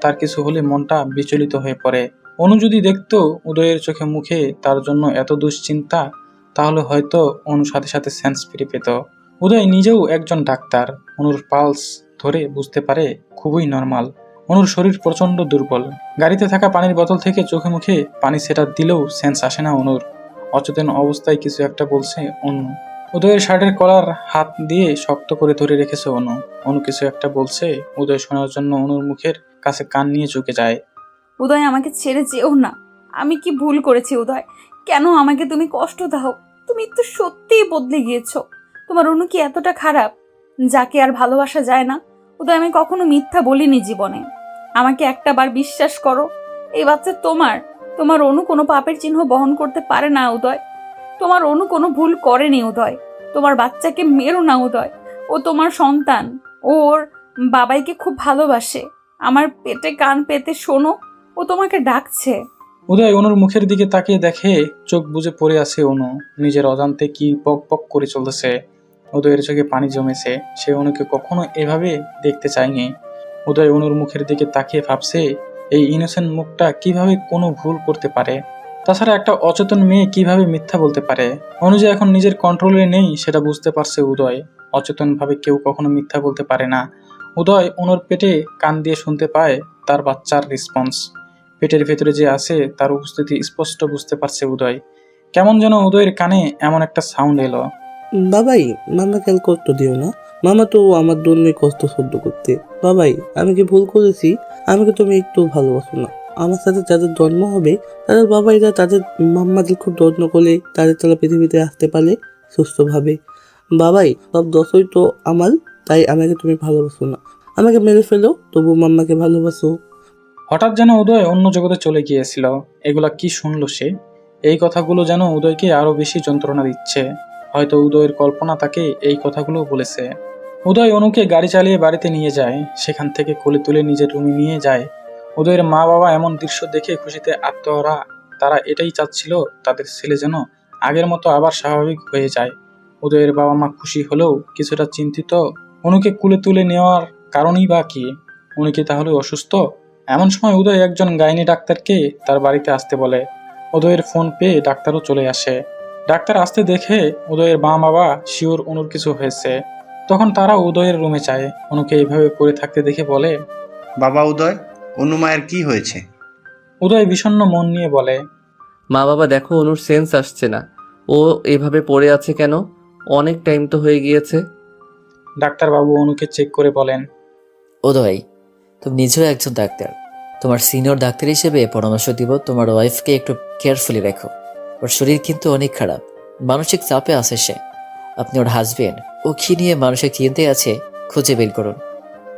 তার কিছু হলে মনটা বিচলিত হয়ে পড়ে। অনু যদি দেখতো উদয়ের চোখে মুখে তার জন্য এত দুশ্চিন্তা, তাহলে হয়তো অনুর সাথে সাথে সেন্স ফিরে পেত। উদয় নিজেও একজন ডাক্তার, অনুর পালস ধরে বুঝতে পারে খুবই নর্মাল। অনুর শরীর প্রচন্ড দুর্বল। গাড়িতে থাকা পানির বোতল থেকে চোখে মুখে পানি সেটা দিলেও সেন্স আসে না অনুর। অচেতন অবস্থায় কিছু একটা বলছে অনু। উদয়ের শার্টের কলার হাত দিয়ে শক্ত করে ধরে রেখেছে অনু। অনু কিছু একটা বলছে, উদয় শোনার জন্য অনুর মুখের কাছে কান নিয়ে ঝুঁকে যায়। উদয়, আমাকে ছেড়ে যেও না। আমি কি ভুল করেছি উদয়? কেন আমাকে তুমি কষ্ট দাও? তুমি তো সত্যিই বদলে গিয়েছো। তোমার অনু কি এতটা খারাপ যাকে আর ভালোবাসা যায় না? উদয়, আমি কখনো মিথ্যা বলিনি জীবনে। আমাকে একটা বার বিশ্বাস করো, এই বাচ্চা তোমার। তোমার অনু কোনো পাপের চিহ্ন বহন করতে পারে না উদয়। তোমার অনু কোনো ভুল করেনি উদয়। তোমার বাচ্চাকে মেরো না উদয়। ও তোমার সন্তান। ওর বাবাইকে খুব ভালোবাসে। আমার পেটে কান পেতে শোনো, ও তোমাকে ডাকছে। উদয় অনুর মুখের দিকে তাকিয়ে দেখে চোখ বুজে পড়ে আছে অনু। নিজের অজান্তে কি পক পক করে চলতেছে। উদয়ের চোখে পানি জমেছে। সে অনুকে কখনো এভাবে দেখতে চায়নি। উদয় অনুর মুখের দিকে তাকিয়ে ভাবছে, এই ইনোসেন্ট মুখটা কিভাবে কোনো ভুল করতে পারে? তাছাড়া একটা অচেতন মেয়ে কিভাবে মিথ্যা বলতে পারে? অনু যে এখন নিজের কন্ট্রোলে নেই সেটা বুঝতে পারছে উদয়। অচেতনভাবে কেউ কখনো মিথ্যা বলতে পারে না। উদয় অনুর পেটে কান দিয়ে শুনতে পায় তার বাচ্চার রেসপন্স। পেটের ভেতরে যে আছে তার উপস্থিতি স্পষ্ট বুঝতে পারছে উদয়। কেমন যেন উদয়ের কানে এমন একটা সাউন্ড এলো। বাবাই, মামাকে আর কষ্ট দিও না। মামা তো আমার জন্য কষ্ট সহ্য করতে। বাবাই, আমি কি ভুল করেছি? আমাকে তুমি একটু ভালোবাসো না? আমার সাথে যাদের জন্ম হবে তাদের বাবাইরা তাদের মাম্মাদের খুব যত্ন করে তারা পৃথিবীতে আসতে পারে সুস্থভাবে। বাবাই, সব দোষই তো আমার, তাই আমাকে তুমি ভালোবাসো না। আমাকে মেরে ফেলো, তবু মাম্মাকে ভালোবাসো। হঠাৎ যেন উদয় অন্য জগতে চলে গিয়েছিল। এগুলা কি শুনলো সে? এই কথাগুলো যেন উদয়কে আরো বেশি যন্ত্রণা দিচ্ছে। হয়তো উদয়ের কল্পনা তাকে এই কথাগুলো বলেছে। উদয় অনুকে গাড়ি চালিয়ে বাড়িতে নিয়ে যায়। সেখান থেকে কোলে তুলে নিজের রুমে নিয়ে যায়। উদয়ের মা বাবা এমন দৃশ্য দেখে খুশিতে আত্মহারা। তারা এটাই চাচ্ছিল, তাদের ছেলে যেন আগের মতো আবার স্বাভাবিক হয়ে যায়। উদয়ের বাবা মা খুশি হলেও কিছুটা চিন্তিত। অনুকে কোলে তুলে নেওয়ার কারণই বা কি? উনি কি তাহলে অসুস্থ? এমন সময় উদয় একজন গাইনি ডাক্তারকে তার বাড়িতে আসতে বলে। উদয়ের ফোন পেয়ে ডাক্তারও চলে আসে। ডাক্তার আসতে দেখে উদয়ের মা বাবা শিওর অনুর কিছু হয়েছে। তখন তারা উদয়ের রুমে যায়। অনুকে এইভাবে পড়ে থাকতে দেখে বলে, বাবা উদয়, অনু মায়ের কি হয়েছে? উদয় বিষণ্ণ মন নিয়ে বলে, মা বাবা দেখো, অনুর সেন্স আসছে না। ও এভাবে পড়ে আছে কেন? অনেক টাইম তো হয়ে গিয়েছে। ডাক্তারবাবু অনুকে চেক করে বলেন, উদয়, তুমি নিজেও একজন ডাক্তার। তোমার সিনিয়র ডাক্তার হিসেবে পরামর্শ দিব, তোমার ওয়াইফকে একটু কেয়ারফুলি রেখো। ওর শরীর কিন্তু অনেক খারাপ, মানসিক চাপে আছে সে। আপনি ওর হাজবেন্ড, ও কি নিয়ে মানসিক চিন্তায় আছে খুঁজে বের করুন।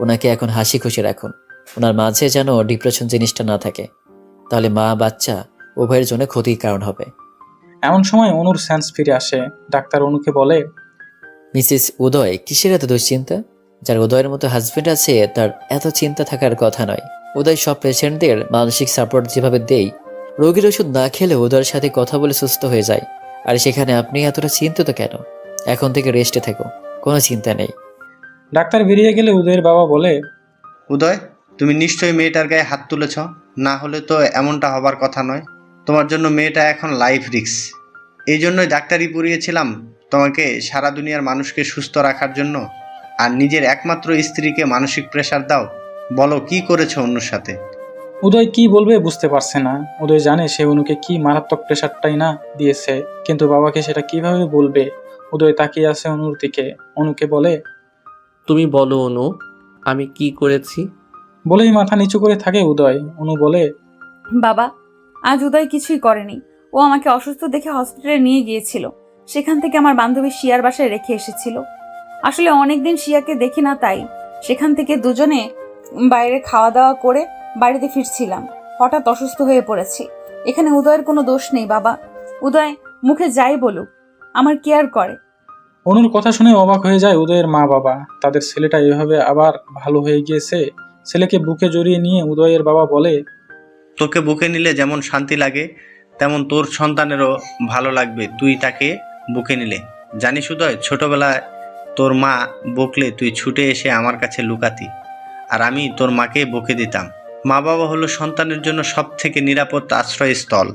ওনাকে এখন হাসি খুশি রাখুন। ওনার মাঝে যেন ডিপ্রেশন জিনিসটা না থাকে, তাহলে মা বাচ্চা উভয়ের জন্য ক্ষতির কারণ হবে। এমন সময় অনুর সেন্স ফিরে আসে। ডাক্তার অনুকে বলে, মিসেস উদয়, কিসের এত দুশ্চিন্তা? যার উদয়ের মতো হাজবেন্ড আছে তার এত চিন্তা থাকার কথা নয়। উদয় সব পেশেন্টদের মানসিক সাপোর্ট যেভাবে দেই, রোগীর ওষুধ না খেলে উদয়ের সাথে কথা বলে সুস্থ হয়ে যায়। আর সেখানে আপনি এতটা চিন্তিত কেন? এখন থেকে রেস্টে থাকো, কোনো চিন্তা নেই। ডাক্তার বেরিয়ে গেলে উদয়ের বাবা বলে, উদয়, তুমি নিশ্চয়ই মেয়েটার গায়ে হাত তুলেছ। না হলে তো এমনটা হবার কথা নয়। তোমার জন্য মেয়েটা এখন লাইফ রিস্ক। এই জন্যই ডাক্তারি পড়িয়েছিলাম, তোমাকে সারা দুনিয়ার মানুষকে সুস্থ রাখার জন্য। আর নিজের একমাত্র স্ত্রীকে মানসিক প্রেশার দাও। বলো, কি করেছো অন্যর সাথে? উদয় কি বলবে বুঝতে পারছে না। উদয় জানে সে অনুকে কি মারাত্মক প্রেশারটাই না দিয়েছে, কিন্তু বাবাকে সেটা কিভাবে বলবে। উদয় তাকিয়ে আছে অনুর দিকে। অনুকে বলে, তুমি বলো অনু, আমি কি করেছি? বলেই মাথা নিচু করে থাকে উদয়। অনু বলে, বাবা, আজ উদয় কিছুই করেনি। ও আমাকে অসুস্থ দেখে হসপিটালে নিয়ে গিয়েছিল। সেখান থেকে আমার বান্ধবী শিয়ার বাসায় রেখে এসেছিল। আসলে অনেকদিন শিয়াকে দেখি না, তাই সেখান থেকে দুজনে বাইরে খাওয়া দাওয়া করে বাড়িতে ফিরছিলাম। হঠাৎ অসুস্থ হয়ে পড়েছি। এখানে উদয়ের কোনো দোষ নেই বাবা। উদয় মুখে যাই বলুক, আমার কেয়ার করে। অনুর কথা শুনে অবাক হয়ে যায় উদয়ের মা বাবা। তাদের ছেলেটা এভাবে আবার ভালো হয়ে গিয়েছে। ছেলেকে বুকে জড়িয়ে নিয়ে উদয়ের বাবা বলে, তোকে বুকে নিলে যেমন শান্তি লাগে, তেমন তোর সন্তানেরও ভালো লাগবে তুই তাকে বুকে নিলে। জানিস উদয়, ছোটবেলায় তোর মা বকলে তুই ছুটে এসে আমার কাছে লুকাতি, আর আমি তোর মাকে বকে দিতাম। মা বাবা হলো সন্তানের জন্য সব থেকে নিরাপদ আশ্রয়স্থল।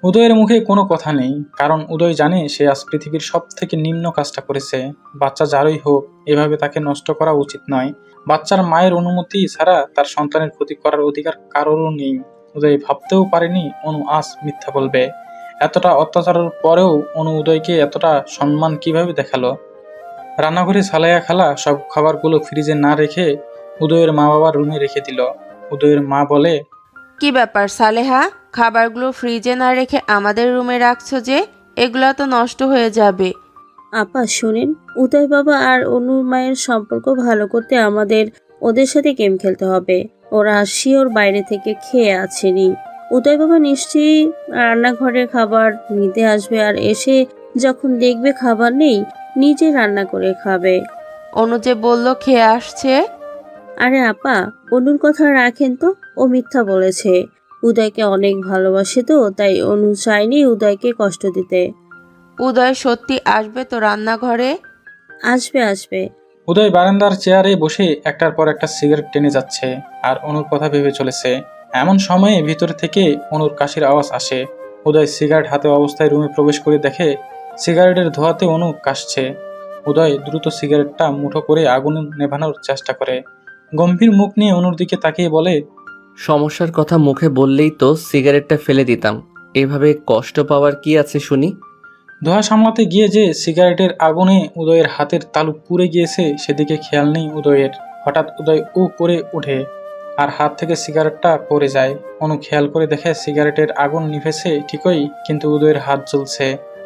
উদয়ের মুখে কোনো কথা নেই, কারণ উদয় জানে সে আজ পৃথিবীর সব থেকে নিম্ন কাজটা করেছে। বাচ্চা যারই হোক, এভাবে তাকে নষ্ট করা উচিত নয়। বাচ্চার মায়ের অনুমতি ছাড়া তার সন্তানের ক্ষতি করার অধিকার কারোরও নেই। উদয় ভাবতেও পারেনি অনু আজ মিথ্যা বলবে। এতটা অত্যাচারের পরেও অনু উদয়কে এতটা সম্মান কিভাবে দেখালো? রান্নাঘরে সালাইয়া খালা সব খাবারগুলো ফ্রিজে না রেখে উদয়ের মা বাবার রুমে রেখে দিল। উদয়ের মা বলে, কি ব্যাপার সালেহা, খাবারগুলো ফ্রিজে না রেখে আমাদের রুমে রাখছো যে? এগুলো তো নষ্ট হয়ে যাবে। আপা শোনেন, উদয় বাবা আর অনুর মায়ের সম্পর্ক ভালো করতে আমাদের ওদের সাথে গেম খেলতে হবে। ওরা শিওর বাইরে থেকে খেয়ে আসেনি। উদয় বাবা নিশ্চয়ই রান্নাঘরে খাবার নিতে আসবে, আর এসে যখন দেখবে খাবার নেই নিজে রান্না করে খাবে। অনু যে বললো খেয়ে আসছে। আরে আপা, অনুর কথা রাখেন তো, ও মিথ্যা বলেছে। উদয়কে অনেক ভালোবাসে তো, তাই অনু চায়নি উদয়কে কষ্ট দিতে। উদয় সত্যি আসবে তো রান্নাঘরে? আসবে আসবে। উদয় বারান্দার চেয়ারে বসে একটার পর একটা সিগারেট টেনে যাচ্ছে আর অনুর কথা ভেবে চলেছে। এমন সময়ে ভিতর থেকে অনুর কাশির আওয়াজ আসে। উদয় সিগারেট হাতে অবস্থায় রুমে প্রবেশ করে দেখে সিগারেটের ধোঁয়াতে অনু কাশছে। উদয় দ্রুত সিগারেটটা মুঠো করে আগুন নেভানোর চেষ্টা করে। গম্ভীর মুখ নিয়ে অনুর দিকে তাকিয়ে বলে, সমস্যার কথা মুখে বললেই তো সিগারেটটা ফেলে দিতাম। এভাবে কষ্ট পাওয়ার কি আছে শুনি? ধোঁয়া সামলাতে গিয়ে যে সিগারেটের আগুনে উদয়ের হাতের তালু পুড়ে গিয়েছে সেদিকে খেয়াল নেই উদয়ের। হঠাৎ উদয় উ করে ওঠে আর হাত থেকে সিগারেটটা পড়ে যায়। অনু খেয়াল করে দেখে সিগারেটের আগুন নিভেছে ঠিকই, কিন্তু উদয়ের হাত জ্বলছে।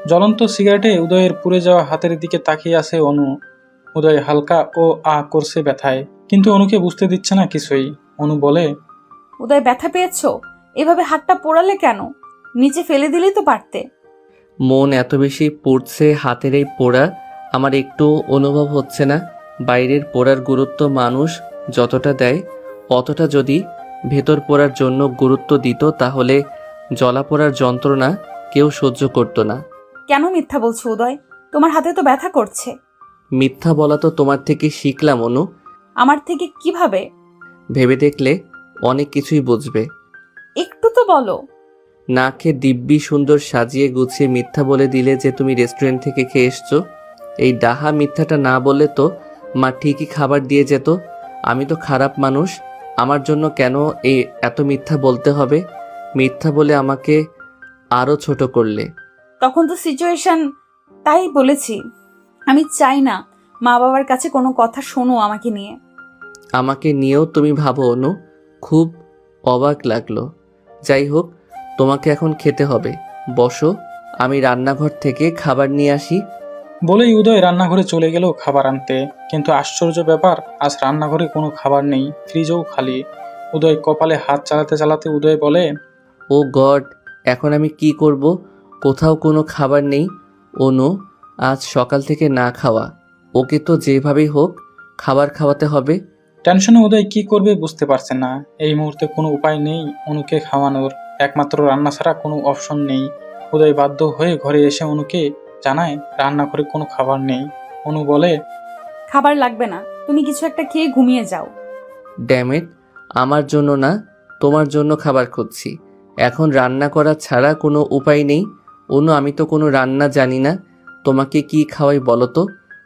জ্বলন্ত সিগারেটে উদয়ের পুড়ে যাওয়া হাতের দিকে তাকিয়ে আছে অনু। উদয় হালকা ও আ করছে ব্যথায়, কিন্তু অনুকে বুঝতে দিচ্ছে না কিছুই। অনু বলে, উদয় ব্যথা পেয়েছো? এভাবে হাতটা পোড়ালে কেন? নিচে ফেলে দিলেই তো পারতে। মন এত বেশি পড়ছে হাতের এই পোড়া আমার একটু অনুভব হচ্ছে না। বাইরের পোড়ার গুরুত্ব মানুষ যতটা দেয় অতটা যদি ভেতর পোড়ার জন্য গুরুত্ব দিত তাহলে জ্বলা পোড়ার যন্ত্রণা কেউ সহ্য করত না। কেন মিথ্যা বলছো উদয়? তোমার হাতে তো ব্যথা করছে। মিথ্যা বলা তো তোমার থেকে শিখলাম অনু। আমার থেকে কিভাবে? ভেবে দেখলে অনেক কিছুই বুঝবে। একটু তো বলো। না খেয়ে দিব্যি সুন্দর সাজিয়ে গুছিয়ে মিথ্যা বলে দিলে যে তুমি রেস্টুরেন্ট থেকে খেয়ে এসছো। এই ডাহা মিথ্যাটা না বললে তো মা ঠিকই খাবার দিয়ে যেত। আমি তো খারাপ মানুষ, আমার জন্য কেন এই এত মিথ্যা বলতে হবে? মিথ্যা বলে আমাকে আরও ছোট করলে। তখন তো সিচুয়েশন তাই বলেছি। আমি চাই না মা বাবার কাছে কোনো কথা শোনো আমাকে নিয়ে। আমাকে নিয়েও তুমি ভাবো অনু? খুব অবাক লাগলো। যাই হোক, তোমাকে এখন খেতে হবে। বসো, আমি রান্নাঘর থেকে খাবার নিয়ে আসি। বলেই উদয় রান্নাঘরে চলে গেল খাবার আনতে। কিন্তু আশ্চর্য ব্যাপার, আজ রান্নাঘরে কোনো খাবার নেই, ফ্রিজও খালি। উদয় কপালে হাত চালাতে চালাতে উদয় বলে, ও গড, এখন আমি কি করব? কোথাও কোনো খাবার নেই। অনু আজ সকাল থেকে না খাওয়া, ওকে তো যেভাবেই হোক খাবার খাওয়াতে হবে। টেনশনে উদয় কি করবে বুঝতে পারছে না। এই মুহূর্তে কোনো উপায় নেই অনুকে খাওয়ানোর, একমাত্র রান্না ছাড়া কোনো অপশন নেই। উদয় বাধ্য হয়ে ঘরে এসে অনুকে জানায় রান্নাঘরে কোনো খাবার নেই। অনু বলে, খাবার লাগবে না, তুমি কিছু একটা খেয়ে ঘুমিয়ে যাও। ড্যামেট, আমার জন্য না, তোমার জন্য খাবার খুঁজছি। এখন রান্না করা ছাড়া কোনো উপায় নেই। অনু আমি তো কোনো রান্না জানি না, তোমাকে কি খাওয়াই বলো তো?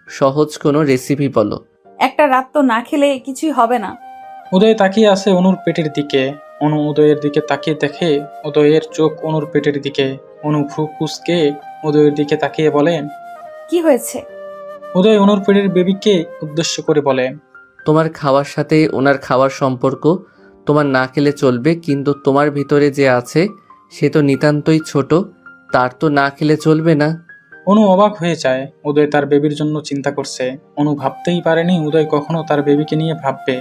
সহজ কোনো রেসিপি বলো। একটা রাত তো না খেলে কিছুই হবে না। উদয় তাকিয়ে আছে অনুর পেটের দিকে। অনু উদয়ের দিকে তাকিয়ে দেখে উদয়ের চোখ অনুর পেটের দিকে। অনু ভ্রু কুঁচকে উদয়ের দিকে তাকিয়ে বলে, কি হয়েছে? উদয় অনুর পেটের বেবিকে উদ্দেশ্য করে বলে, তোমার খাওয়ার সাথে ওনার খাওয়ার সম্পর্ক তোমার না খেলে চলবে, কিন্তু তোমার ভিতরে যে আছে সে তো নিতান্তই ছোট, তার তো না খেলে চলবে না। অনু অবাক হয়ে যায়। উদয় তার বেবির জন্য চিন্তা করছে। অনু ভাবতেই পারেনি উদয় কখনো তার বেবিকে নিয়ে ভাববে।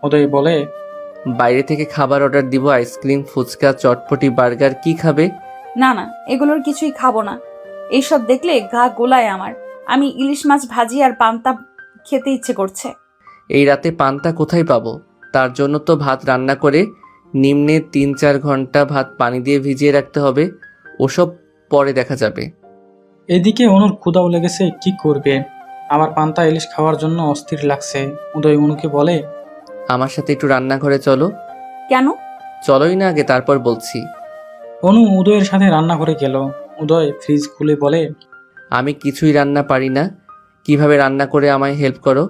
উদয় বলে, বাইরে থেকে খাবার অর্ডার দিব, আইসক্রিম, ফুচকা, চটপটি, বার্গার। কি খাবে? না না, এগুলোর কিছুই খাবো না। এইসব দেখলে গা গোলায় আমার। আমি ইলিশ মাছ ভাজি আর পান্তা খেতে ইচ্ছে করছে। এই রাতে পান্তা কোথায় পাবো? তার জন্য তো ভাত রান্না করে নিম্নে 3-4 ঘন্টা ভাত পানি দিয়ে ভিজিয়ে রাখতে হবে। ওসব পরে দেখা যাবে। এদিকে অনুর ক্ষুধাও লেগেছে, কি করবে? আবার পান্তা ইলিশ খাওয়ার জন্য অস্থির লাগছে। উদয় অনুকে বলে, আমার সাথে একটু রান্নাঘরে চলো। কেন? চলোই না আগে, তারপর বলছি। অনু উদয়ের সাথে রান্নাঘরে গেল। উদয় ফ্রিজ খুলে বলে, আমি কিছুই রান্না পারি না, কিভাবে রান্না করে আমায় হেল্প করো।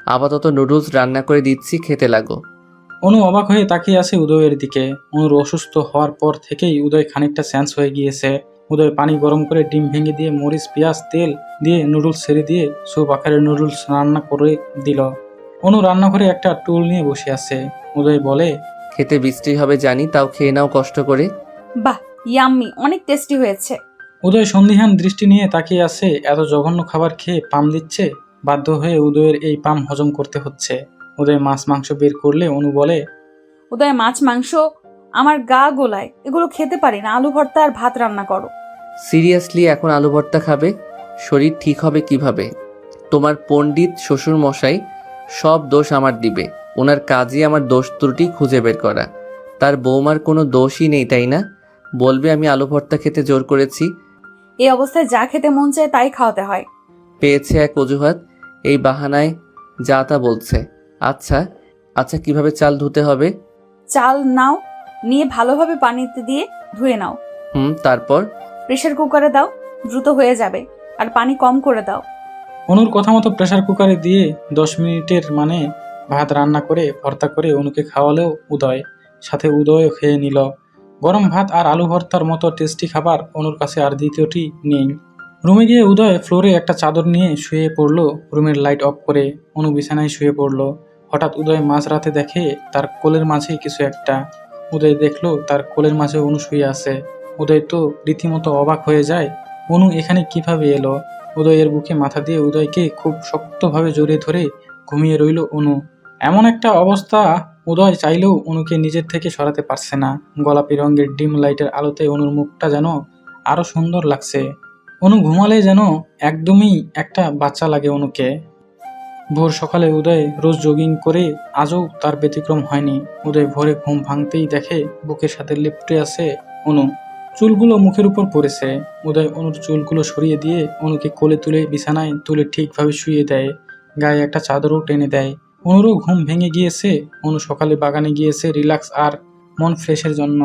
আপাতত নুডলস রান্না করে দিচ্ছি, খেতে লাগো। অনু অবাক হয়ে তাকিয়ে আছে উদয়ের দিকে। অনুর অসুস্থ হওয়ার পর থেকেই উদয় খানিকটা সেন্স হয়ে গিয়েছে। উদয় পানি গরম করে ডিম ভেঙে দিয়ে মরিচ পেঁয়াজ তেল দিয়ে নুডলস ছেড়ে দিয়ে স্যুপ আকারের নুডলস রান্না করে দিল। অনু রান্নাঘরে একটা টুল নিয়ে বসে আছে। উদয় বলে, খেতে বৃষ্টি হবে জানি, তাও খেয়ে নাও কষ্ট করে। বাহ, ইয়াম্মি, অনেক টেস্টি হয়েছে। উদয় সন্দিহান দৃষ্টি নিয়ে তাকিয়ে আছে। এত জঘন্য খাবার খেয়ে পাম দিচ্ছে। বাধ্য হয়ে উদয়ের এই পাম হজম করতে হচ্ছে। উদয় মাছ মাংস বের করলে অনু বলে, উদয় মাছ মাংস আমার গা গোলায়, এগুলো খেতে পারি না। আলু ভর্তা আর ভাত রান্না করো। সিরিয়াসলি এখন আলু ভর্তা খাবে? শরীর ঠিক হবে কিভাবে? তোমার পণ্ডিত শ্বশুর মশাই সব দোষ আমার দিবে। ওনার কাজই আমার দোষ ত্রুটি খুঁজে বের করা। তার বৌমার কোনো দোষই নেই, তাই না? বলবে আমি আলু ভর্তা খেতে জোর করেছি। এই অবস্থায় যা খেতে মন চায় তাই খাওয়াতে হয়। পেয়েছে এক অজুহাত, এই বাহানায় যা তা বলছে। আচ্ছা আচ্ছা, কিভাবে চাল ধুতে হবে? চাল নাও, নিয়ে ভালোভাবে পানিতে দিয়ে ধুয়ে নাও। তারপর? প্রেসার কুকারে দাও, দ্রুত হয়ে যাবে। আর পানি কম করে দাও। অনুর কথা মতো প্রেসার কুকারে দিয়ে 10 মিনিটের মানে ভাত রান্না করে ভর্তা করে অনুকে খাওয়ালেও উদয়, সাথে উদয়ও খেয়ে নিল। গরম ভাত আর আলু ভর্তার মতো টেস্টি খাবার অনুর কাছে আর দ্বিতীয়টি নেই। রুমে গিয়ে উদয় ফ্লোরে একটা চাদর নিয়ে শুয়ে পড়লো। রুমের লাইট অফ করে অনু বিছানায় শুয়ে পড়লো। হঠাৎ উদয় মাঝরাতে দেখে তার কোলের মাঝে কিছু একটা। উদয় দেখলো তার কোলের মাঝে অনু শুয়ে আছে। উদয় তো রীতিমতো অবাক হয়ে যায়। অনু এখানে কিভাবে এলো? উদয়ের বুকে মাথা দিয়ে উদয়কে খুব শক্তভাবে জড়িয়ে ধরে ঘুমিয়ে রইল অনু। এমন একটা অবস্থা, উদয় চাইলেও অনুকে নিজের থেকে সরাতে পারছে না। গোলাপি রঙের ডিম লাইটের আলোতে অনুর মুখটা যেন আরো সুন্দর লাগছে। অনু ঘুমালে যেন একদমই একটা বাচ্চা লাগে অনুকে। ভোর সকালে উদয় রোজ জগিং করে, আজও তার ব্যতিক্রম হয়নি। উদয় ভোরে ঘুম ভাঙতেই দেখে বুকের সাথে লিপটে আছে অনু। চুলগুলো মুখের উপর পড়েছে। উদয় অনুর চুলগুলো সরিয়ে দিয়ে অনুকে কোলে তুলে বিছানায় তুলে ঠিকভাবে শুয়ে দেয়। গায়ে একটা চাদরও টেনে দেয়। অনুরও ঘুম ভেঙে গিয়েছে। অনু সকালে বাগানে গিয়েছে রিল্যাক্স আর মন ফ্রেশের জন্য।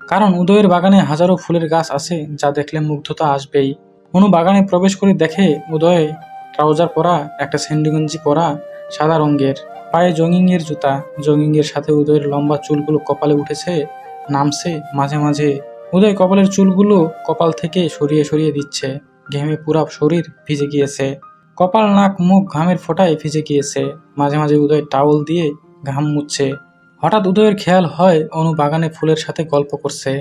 কারণ উদয়ের বাগানে হাজারো ফুলের গাছ আছে, যা দেখলে মুগ্ধতা আসবেই। অনু বাগানে প্রবেশ করে দেখে উদয় ট্রাউজার পরা, একটা স্যান্ডি পরা, সাদা রঙের, পায়ে জগিংয়ের জুতা। জগিংয়ের সাথে উদয়ের লম্বা চুলগুলো কপালে উঠেছে, নামছে মাঝে মাঝে। উদয় কপালের চুলগুলো কপাল থেকে সরিয়ে সরিয়ে দিচ্ছে। ঘেমে পুরা শরীর ভিজে গিয়েছে। কপাল, নাক, মুখ ঘামের ফোঁটায় ভিজে গিয়েছে। মাঝে মাঝে উদয় টাওয়াল দিয়ে ঘাম মুছছে। হঠাৎ উদয়ের খেয়াল হয় অনু বাগানে ফুলের সাথে গল্প করছে।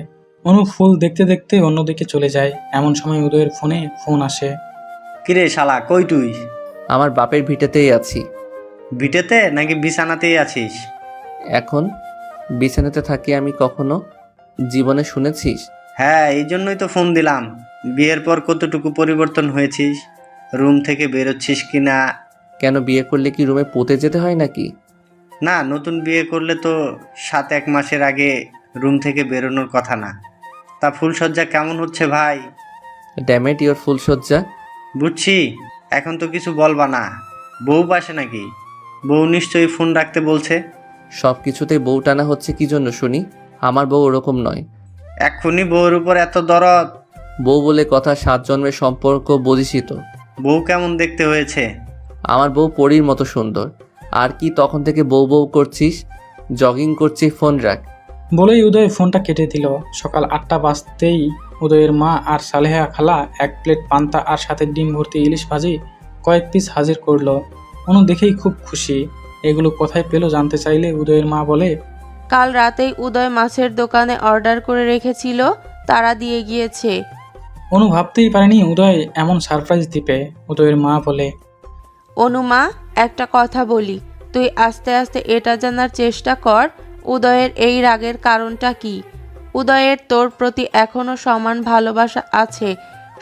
অনু ফুল দেখতে দেখতে অন্যদিকে চলে যায়। এমন সময় উদয়ের ফোনে ফোন আসে। কিরে শালা, কই তুই? আমার বাপের ভিটেতেই আছি। ভিটেতে নাকি বিছানাতেই আছিস? এখন বিছানাতে থাকি আমি, কখনো জীবনে শুনেছিস? হ্যাঁ, এই জন্যই তো ফোন দিলাম। বিয়ের পর কতটুকু পরিবর্তন হয়েছিস? রুম থেকে বেরোচ্ছিস কি না? কেন, বিয়ে করলে কি রুমে পৌঁতে যেতে হয় নাকি? না, নতুন বিয়ে করলে তো 7-1 মাসের আগে রুম থেকে বেরোনোর কথা না। তা ফুলসজ্জা কেমন হচ্ছে ভাই? ড্যামেট ইওর ফুলসজ্জা। বুঝছি, এখন তো কিছু বলবা না। বউ পাশে নাকি? বউ নিশ্চয়ই ফোন রাখতে বলছে। সব কিছুতেই বউ টানা হচ্ছে কি জন্য শুনি? আমার বউ ওরকম নয়। এক্ষুনি বউর উপর এত দরদ? বউ বলে কথা, 7 জন্মের সম্পর্ক, বুঝিসই তো। বউ কেমন দেখতে হয়েছে? আমার বউ পরীর মতো সুন্দর। আর কি তখন থেকে বউ বউ করছিস? জগিং করছি, ফোন রাখ। বলেই উদয় ফোনটা কেটে দিল। সকাল 8টা বাজতেই উদয়ের মা আর সালেহা খালা 1 প্লেট পান্তা আর সাথে ডিম ভর্তি ইলিশ ভাজি কয়েক পিস হাজির করলো। অনু দেখেই খুব খুশি। এগুলো কোথায় পেলো জানতে চাইলে উদয়ের মা বলে, কাল রাতেই উদয় মাছের দোকানে অর্ডার করে রেখেছিল, তারা দিয়ে গিয়েছে। অনু ভাবতেই পারেনি উদয় এমন সারপ্রাইজ দিবে। উদয়ের মা বলে, অনুমা, একটা কথা বলি, তুই আস্তে আস্তে এটা জানার চেষ্টা কর উদয়ের এই রাগের কারণটা কি। উদয়ের তোর প্রতি এখনো সমান ভালোবাসা আছে,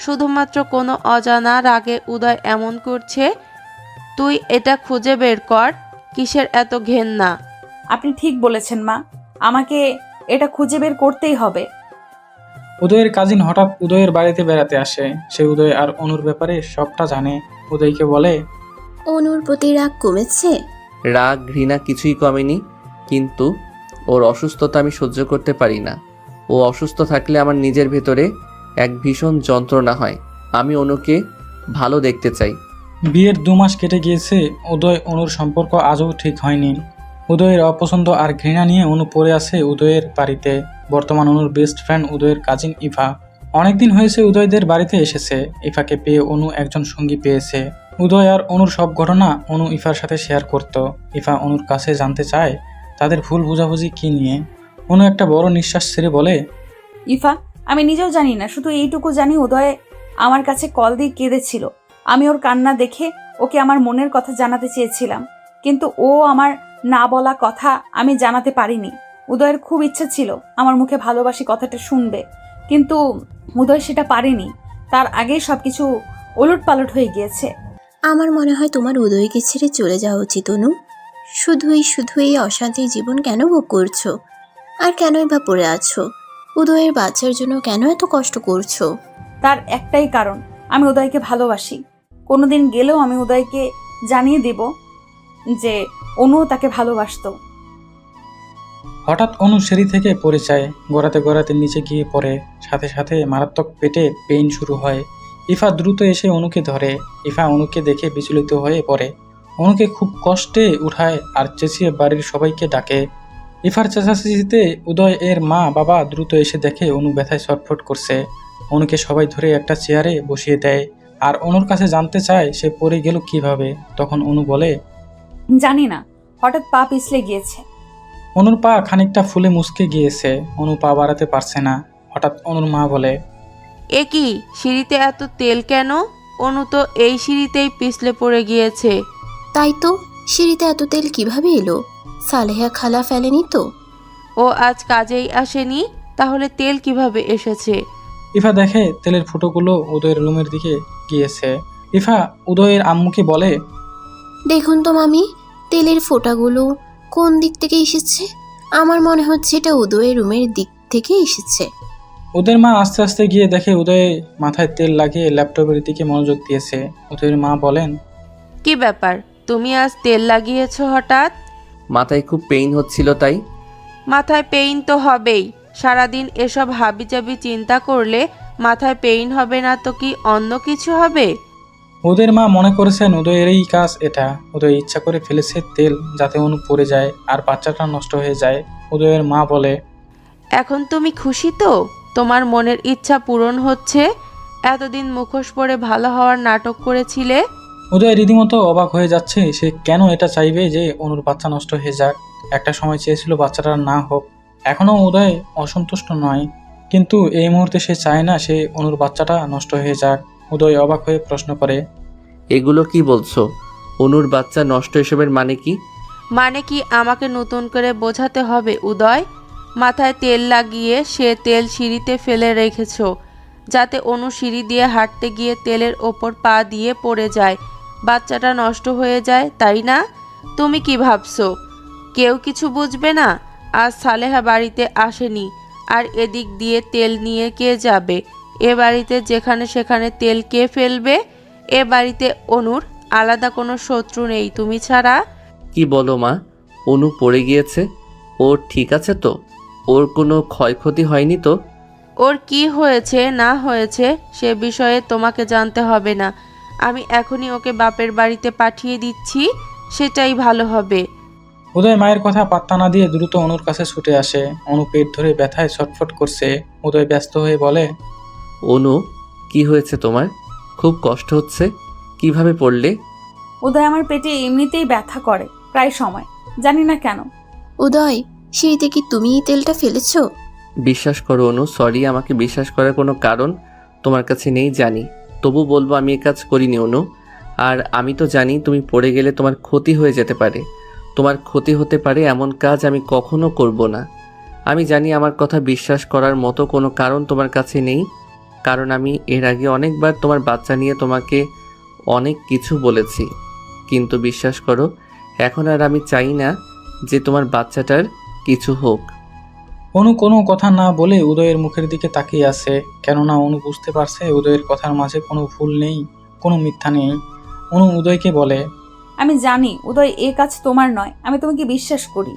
শুধুমাত্র কোনো অজানা রাগে উদয় এমন করছে। তুই এটা খুঁজে বের কর, কিসের এত ঘেন্না। আপনি ঠিক বলেছেন মা, আমাকে এটা খুঁজে বের করতেই হবে। উদয়ের কাজিন হঠাৎ উদয়ের বাড়িতে বেড়াতে আসে। সে উদয় আর অনুর ব্যাপারে সবটা জানে। উদয়কে বলে, অনুর প্রতি রাগ কমেছে? রাগ ঘৃণা কিছুই কমেনি, কিন্তু ওর অসুস্থতা আমি সহ্য করতে পারি না। ও অসুস্থ থাকলে আমার নিজের ভেতরে এক ভীষণ যন্ত্রণা হয়। আমি অনুকে ভালো দেখতে চাই। বিয়ের 2 মাস কেটে গিয়েছে। উদয় অনুর সম্পর্ক আজও ঠিক হয়নি। উদয়ের অপছন্দ আর ঘৃণা নিয়ে অনু পড়ে আছে উদয়ের বাড়িতে। বর্তমান অনুর বেস্ট ফ্রেন্ড উদয়ের কাজিন ইভা। অনেকদিন হয়েছে উদয়দের বাড়িতে এসেছে। ইফাকে পেয়ে অনু একজন সঙ্গী পেয়েছে। উদয় আর অনুর সব ঘটনা অনু ইফার সাথে শেয়ার করত। ইফা অনুর কাছে জানতে চায় তাদের ভুল বোঝাবুঝি কি নিয়ে। অনু একটা বড় নিঃশ্বাস ছেড়ে বলে, ইফা, আমি নিজেও জানি না, শুধু এইটুকু জানি উদয় আমার কাছে কল দিয়ে কেঁদেছিল। আমি ওর কান্না দেখে ওকে আমার মনের কথা জানাতে চেয়েছিলাম, কিন্তু ও আমার না বলা কথা আমি জানাতে পারিনি। উদয়ের খুব ইচ্ছা ছিল আমার মুখে ভালোবাসি কথাটা শুনবে, কিন্তু উদয় সেটা পারেনি। তার আগেই সবকিছু ওলটপালট হয়ে গিয়েছে। আমার মনে হয় তোমার উদয়কে ছেড়ে চলে যাওয়া উচিত অনু। শুধু এই অশান্তির জীবন কেন ভোগ করছো? আর কেনই বা পড়ে আছো? উদয়ের বাচ্চার জন্য কেন এত কষ্ট করছো? তার একটাই কারণ, আমি উদয়কে ভালোবাসি। কোনোদিন গেলেও আমি উদয়কে জানিয়ে দেব যে অনুও তাকে ভালোবাসতো। হঠাৎ অনু সিঁড়ি থেকে পড়ে যায়। গড়াতে গড়াতে নিচে গিয়ে পড়ে। সাথে সাথে মারাত্মক পেটে পেইন শুরু হয়। ইফা দ্রুত এসে অনুকে ধরে। ইফা অনুকে দেখে বিচলিত হয়ে পড়ে। অনুকে খুব কষ্টে উঠায় আর চেঁচিয়ে বাড়ির সবাইকে ডাকে। ইফার চেঁচাচেঁচিতে উদয় এর মা বাবা দ্রুত এসে দেখে অনু ব্যথায় ছটফট করছে। অনুকে সবাই ধরে একটা চেয়ারে বসিয়ে দেয় আর অনুর কাছে জানতে চায় সে পড়ে গেল কিভাবে। তখন অনু বলে, জানি না, হঠাৎ পা পিছলে গিয়েছে। অনুর পা খানিকটা ফুলে মুচকে গিয়েছে। অনু পা বাড়াতে পারছে না। হঠাৎ অনুর মা বলে, এ কি, সিঁড়িতে এত তেল কেন? অনু তো এই সিঁড়িতেই পিছলে পড়ে গিয়েছে। তাই তো, সিঁড়িতে এত তেল কিভাবে এলো? সালেহা খালা ফেলেনি তো? ও আজ কাজেই আসেনি, তাহলে তেল কিভাবে এসেছে? ইফা দেখে তেলের ফুটোগুলো উদয়ের রুমের দিকে গিয়েছে। ইফা উদয়ের আম্মুকে বলে, দেখুন তো মামি, তেলের ফোঁটাগুলো কোন দিক থেকে এসেছে? আমার মনে হচ্ছে এটা উদয়ের রুমের দিক থেকে এসেছে। ওদের মা আস্তে আস্তে গিয়ে দেখে উদয় মাথায় তেল লাগিয়ে ল্যাপটপের দিকে মনোযোগ দিয়েছে। উদয়ের মা বলেন, কি ব্যাপার, তুমি আজ তেল লাগিয়েছো হঠাৎ? মাথায় খুব পেইন হচ্ছিল তাই। মাথায় পেইন তো হবেই, সারাদিন এসব হাবিজাবি চিন্তা করলে মাথায় পেইন হবে না তো কি অন্য কিছু হবে? ওদের মা মনে করেছেন উদয়েরই কাজ এটা। উদয় ইচ্ছা করে ফেলেছে তেল যাতে অনু পড়ে যায় আর বাচ্চাটা নষ্ট হয়ে যায়। উদয়ের মা বলে, এখন তুমি খুশি তো? তোমার মনের ইচ্ছা পূরণ হচ্ছে? এতদিন মুখোশ পরে ভালো হওয়ার নাটক করেছিলে। উদয় রীতিমতো অবাক হয়ে যাচ্ছে। সে কেন এটা চাইবে যে অনুর বাচ্চা নষ্ট হয়ে যাক? একটা সময় চেয়েছিল বাচ্চাটা না হোক। এখনও উদয় অসন্তুষ্ট নয়, কিন্তু এই মুহূর্তে সে চায় না সে অনুর বাচ্চাটা নষ্ট হয়ে যাক। উদয় অবাক হয়ে প্রশ্ন করে, এগুলো কি বলছো? অনুর বাচ্চা নষ্ট এসবের মানে কি? মানে কি আমাকে নতুন করে বোঝাতে হবে উদয়? মাথায় তেল লাগিয়ে সে তেল সিঁড়িতে ফেলে রেখেছো যাতে অনু সিঁড়ি দিয়ে হাঁটতে গিয়ে তেলের ওপর পা দিয়ে পড়ে যায়, বাচ্চাটা নষ্ট হয়ে যায়, তাই না? তুমি কি ভাবছো কেউ কিছু বুঝবে না? আজ সালেহা বাড়িতে আসেনি, আর এদিক দিয়ে তেল নিয়ে কে যাবে? এ বাড়িতে যেখানে সেখানে তেল কে ফেলবে? এ বাড়িতে অনুর আলাদা কোনো শত্রু নেই তুমি ছাড়া। কি বলো মা? অনু পড়ে গিয়েছে, ওর ঠিক আছে তো? ওর কোনো ক্ষয়ক্ষতি হয়নি তো? ওর কি হয়েছে না হয়েছে সে বিষয়ে তোমাকে জানতে হবে না। আমি এখনই ওকে বাপের বাড়িতে পাঠিয়ে দিচ্ছি, সেটাই ভালো হবে। উদয় মায়ের কথা পাত্তা না দিয়ে দ্রুত অনুর কাছে ছুটে আসে। অনু পেট ধরে ব্যথায় ছটফট করছে। উদয় ব্যস্ত হয়ে বলে, অনু, কি হয়েছে তোমার? খুব কষ্ট হচ্ছে? কিভাবে পড়লে? উদয় আমার পেটে এমনিতেই ব্যথা করে প্রায় সময়, জানি না কেন। উদয়, সিঁড়িতে কি তুমি এই তেলটা ফেলেছো? বিশ্বাস করো অনু, সরি, আমাকে বিশ্বাস করার কোনো কারণ তোমার কাছে নেই জানি, তবু বলবো আমি এই কাজ করিনি অনু। আর আমি তো জানি তুমি পড়ে গেলে তোমার ক্ষতি হয়ে যেতে পারে। তোমার ক্ষতি হতে পারে এমন কাজ আমি কখনো করব না। আমি জানি আমার কথা বিশ্বাস করার মতো কোনো কারণ তোমার কাছে নেই, কারণ আমি এর আগে অনেকবার তোমার বাচ্চা নিয়ে তোমাকে অনেক কিছু বলেছি। কিন্তু বিশ্বাস করো, এখন আর আমি চাই না যে তোমার বাচ্চাটার কিছু হোক। অনু কোনো কথা না বলে উদয়ের মুখের দিকে তাকিয়ে আছে, কেননা অনু বুঝতে পারছে উদয়ের কথার মাঝে কোনো ভুল নেই, কোনো মিথ্যা নেই। অনু উদয়কে বলে, আমি জানি উদয় এ কাজ তোমার নয়, আমি তোমাকে বিশ্বাস করি।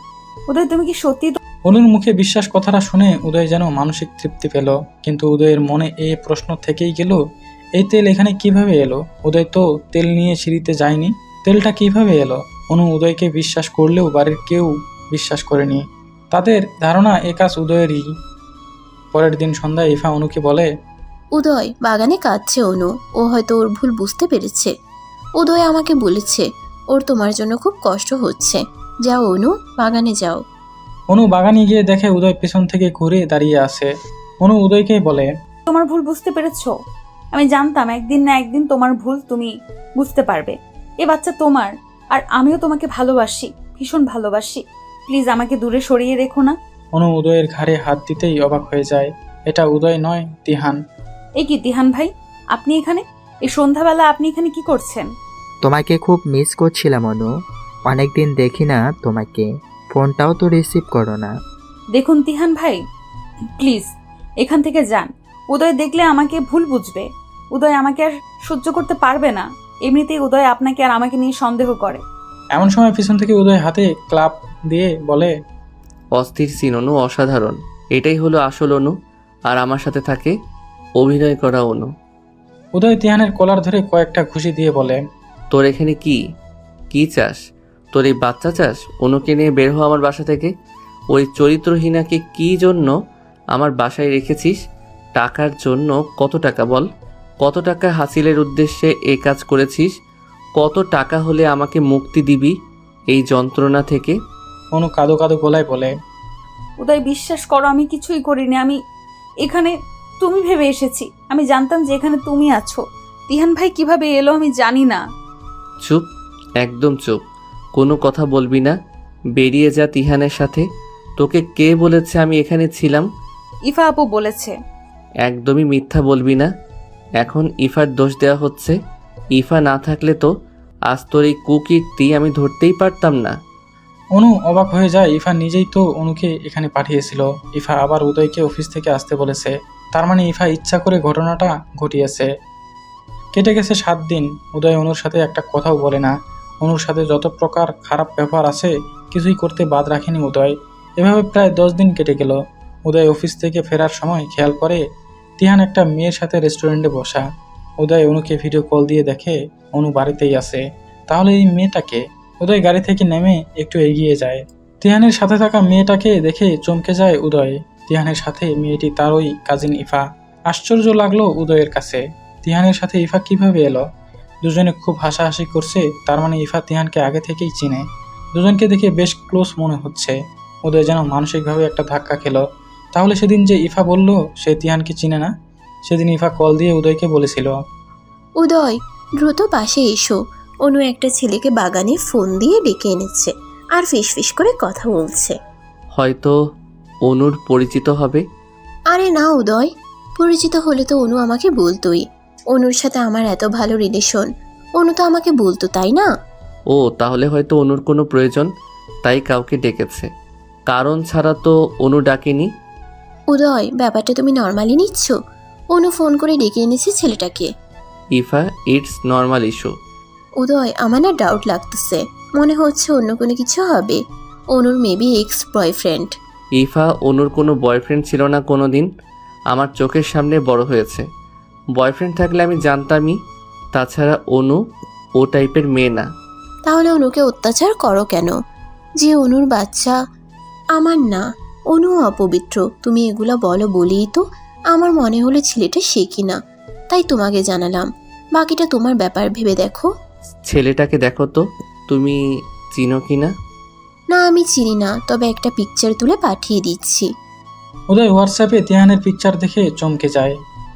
উদয়, তুমি কি সত্যি? অনুর মুখে বিশ্বাস কথাটা শুনে উদয় যেন মানসিক তৃপ্তি পেল, কিন্তু উদয়ের মনে এই প্রশ্ন থেকেই গেল, এই তেল এখানে কিভাবে এলো? উদয় তো তেল নিয়ে সিঁড়িতে যায়নি, তেলটা কিভাবে এলো? অনু উদয়কে বিশ্বাস করলেও বাড়ির কেউ বিশ্বাস করেনি। তাদের ধারণা এ কাজ উদয়েরই। পরের দিন সন্ধ্যায় ইফা অনুকে বলে, উদয় বাগানে কাঁদছে অনু, ও হয়তো ওর ভুল বুঝতে পেরেছে। উদয় আমাকে বলেছে ওর তোমার জন্য খুব কষ্ট হচ্ছে। যাও অনু, বাগানে যাও। অনু বাগানে গিয়ে দেখে উদয় পেছন থেকে ঘুরে দাঁড়িয়ে আছে। অনু উদয়কে বলে, তোমার ভুল বুঝতে পেরেছো? আমি জানতাম একদিন না একদিন তোমার ভুল তুমি বুঝতে পারবে। এ বাচ্চা তোমার, আর আমিও তোমাকে ভালোবাসি, ভীষণ ভালোবাসি। প্লিজ আমাকে দূরে সরিয়ে রেখো না। অনু উদয়ের ঘাড়ে হাত দিতেই অবাক হয়ে যায়। এটা উদয় নয়, তিহান। এই কি তিহান ভাই, আপনি এখানে? এই সন্ধ্যাবেলা আপনি এখানে কি করছেন? তোমাকে খুব মিস করছিলাম অনু, অনেকদিন দেখি না তোমাকে, ফোনটাও তো রিসিভ করো না। দেখুন তিহান ভাই, প্লিজ এখান থেকে যান। উদয় দেখলে আমাকে ভুল বুঝবে। উদয় আমাকে আর সহ্য করতে পারবে না। এমনিতেই উদয় আপনাকে আর আমাকে নিয়ে সন্দেহ করে। এমন সময় পিছন থেকে উদয় হাতে ক্লাব দিয়ে বলে, অস্থির সিন অনু, অসাধারণ। এটাই হলো আসল অনু, আর আমার সাথে থাকে অভিনয় করা অনু। উদয় তিহানের কলার ধরে কয়েকটা ঘুষি দিয়ে বলে, তোর এখানে কি চাস? তোর এই বাচ্চা চাস? অনুকে নিয়ে বের হ আমার বাসা থেকে। ওই চরিত্রহীনাকে কি জন্য আমার বাসায় রেখেছিস? টাকার জন্য? কত টাকা বল? কত টাকা হাসিলের উদ্দেশ্যে এই কাজ করেছিস? কত টাকা হলে আমাকে মুক্তি দিবি এই যন্ত্রণা থেকে? অনু কাঁদো কাঁদো গলায় বলে, উদয় বিশ্বাস করো, আমি কিছুই করিনি। আমি এখানে তুমি ভেবে এসেছি। আমি জানতাম যে এখানে তুমি আছো। তিহান ভাই কিভাবে এলো আমি জানি না। চুপ, একদম চুপ। কোনো কথা বলবি না। বেরিয়ে যা তিহানের সাথে। তোকে কে বলেছে আমি এখানে ছিলাম? ইফা আপু বলেছে। একদমই মিথ্যা বলবি না। এখন ইফার দোষ দেওয়া হচ্ছে। ইফা না থাকলে তো আজ তোর এই কুকীর্তি আমি ধরতেই পারতাম না। অনু অবাক হয়ে যায়। ইফা নিজেই তো অনুকে এখানে পাঠিয়েছিল। ইফা আবার উদয়কে অফিস থেকে আসতে বলেছে। তার মানে ইফা ইচ্ছা করে ঘটনাটা ঘটিয়েছে। কেটে গেছে 7 দিন। উদয় অনুর সাথে একটা কথাও বলে না। অনুর সাথে যত প্রকার খারাপ ব্যবহার আছে কিছুই করতে বাদ রাখেনি উদয়। এভাবে প্রায় 10 দিন কেটে গেল। উদয় অফিস থেকে ফেরার সময় খেয়াল করে তিহান একটা মেয়ের সাথে রেস্টুরেন্টে বসা। উদয় অনুকে ভিডিও কল দিয়ে দেখে অনু বাড়িতেই আছে। তাহলে এই মেয়েটাকে? উদয় গাড়ি থেকে নেমে একটু এগিয়ে যায়। তিহানের সাথে থাকা মেয়েটাকে দেখে চমকে যায় উদয়। তিহানের সাথে মেয়েটি তারই কাজিন ইফা। আশ্চর্য লাগলো উদয়ের কাছে, তিহানের সাথে ইফা কিভাবে এলো? দুজনে খুব হাসাহাসি করছে। তার মানে ইফা তিহানকে আগে থেকেই চিনে। দুজনকে দেখে বেশ ক্লোজ মনে হচ্ছে। উদয় যেন মানসিকভাবে একটা ধাক্কা খেলো। তাহলে সেদিন যে ইফা বলল সে তিহানকে চিনে না, সেদিন ইফা কল দিয়ে উদয়কে বলেছিল, উদয় দ্রুত পাশে এসো। অনু একটা ছেলেকে বাগানে ফোন দিয়ে ডেকে এনেছে, আর ফিস করে কথা বলছে। হয়তো অনুর পরিচিত হবে। আরে না উদয়, পরিচিত হলে তো অনু আমাকে বলতোই। অনুর সাথে আমার এত ভালো রিলেশন, অনু তো আমাকে বলতো, তাই না? ও, তাহলে হয়তো অনুর কোনো প্রয়োজন, তাই কাউকে ডেকেছে। কারণ ছাড়া তো অনু ডাকেনি। উদয়, ব্যাপারটা তুমি নর্মালি নিচ্ছ? অনু ফোন করে ডেকে এনেছে ছেলেটাকে। Ifa, it's normal issue. Uday, আমার না ডাউট লাগতেছে, মনে হচ্ছে অন্য কোনো কিছু হবে। অনুর মেবি এক্স বয়ফ্রেন্ড। ইফা, অনুর কোনো বয়ফ্রেন্ড ছিল না কোনো দিন। আমার চোখের সামনে বড় হয়েছে। বয়ফ্রেন্ড থাকলে আমি জানতামই। তাছাড়া অনু ও টাইপের মেয়ে না। তাহলে অনুকে অত্যাচার করো কেন? যে অনুর বাচ্চা আমার না, অনু অপবিত্র। তুমি এগুলা বলো বলেই তো আমার মনে হলো ছেলেটা সে কিনা, তাই তোমাকে জানালাম। বাকিটা তোমার ব্যাপার, ভেবে দেখো। ছেলেটাকে দেখো তো, তুমি চিনো কিনা? না, আমি চিনি না, তবে একটা পিকচার তুলে পাঠিয়ে দিচ্ছি। উদয় হোয়াটসঅ্যাপে তিহানের পিকচার দেখে চমকে যায়।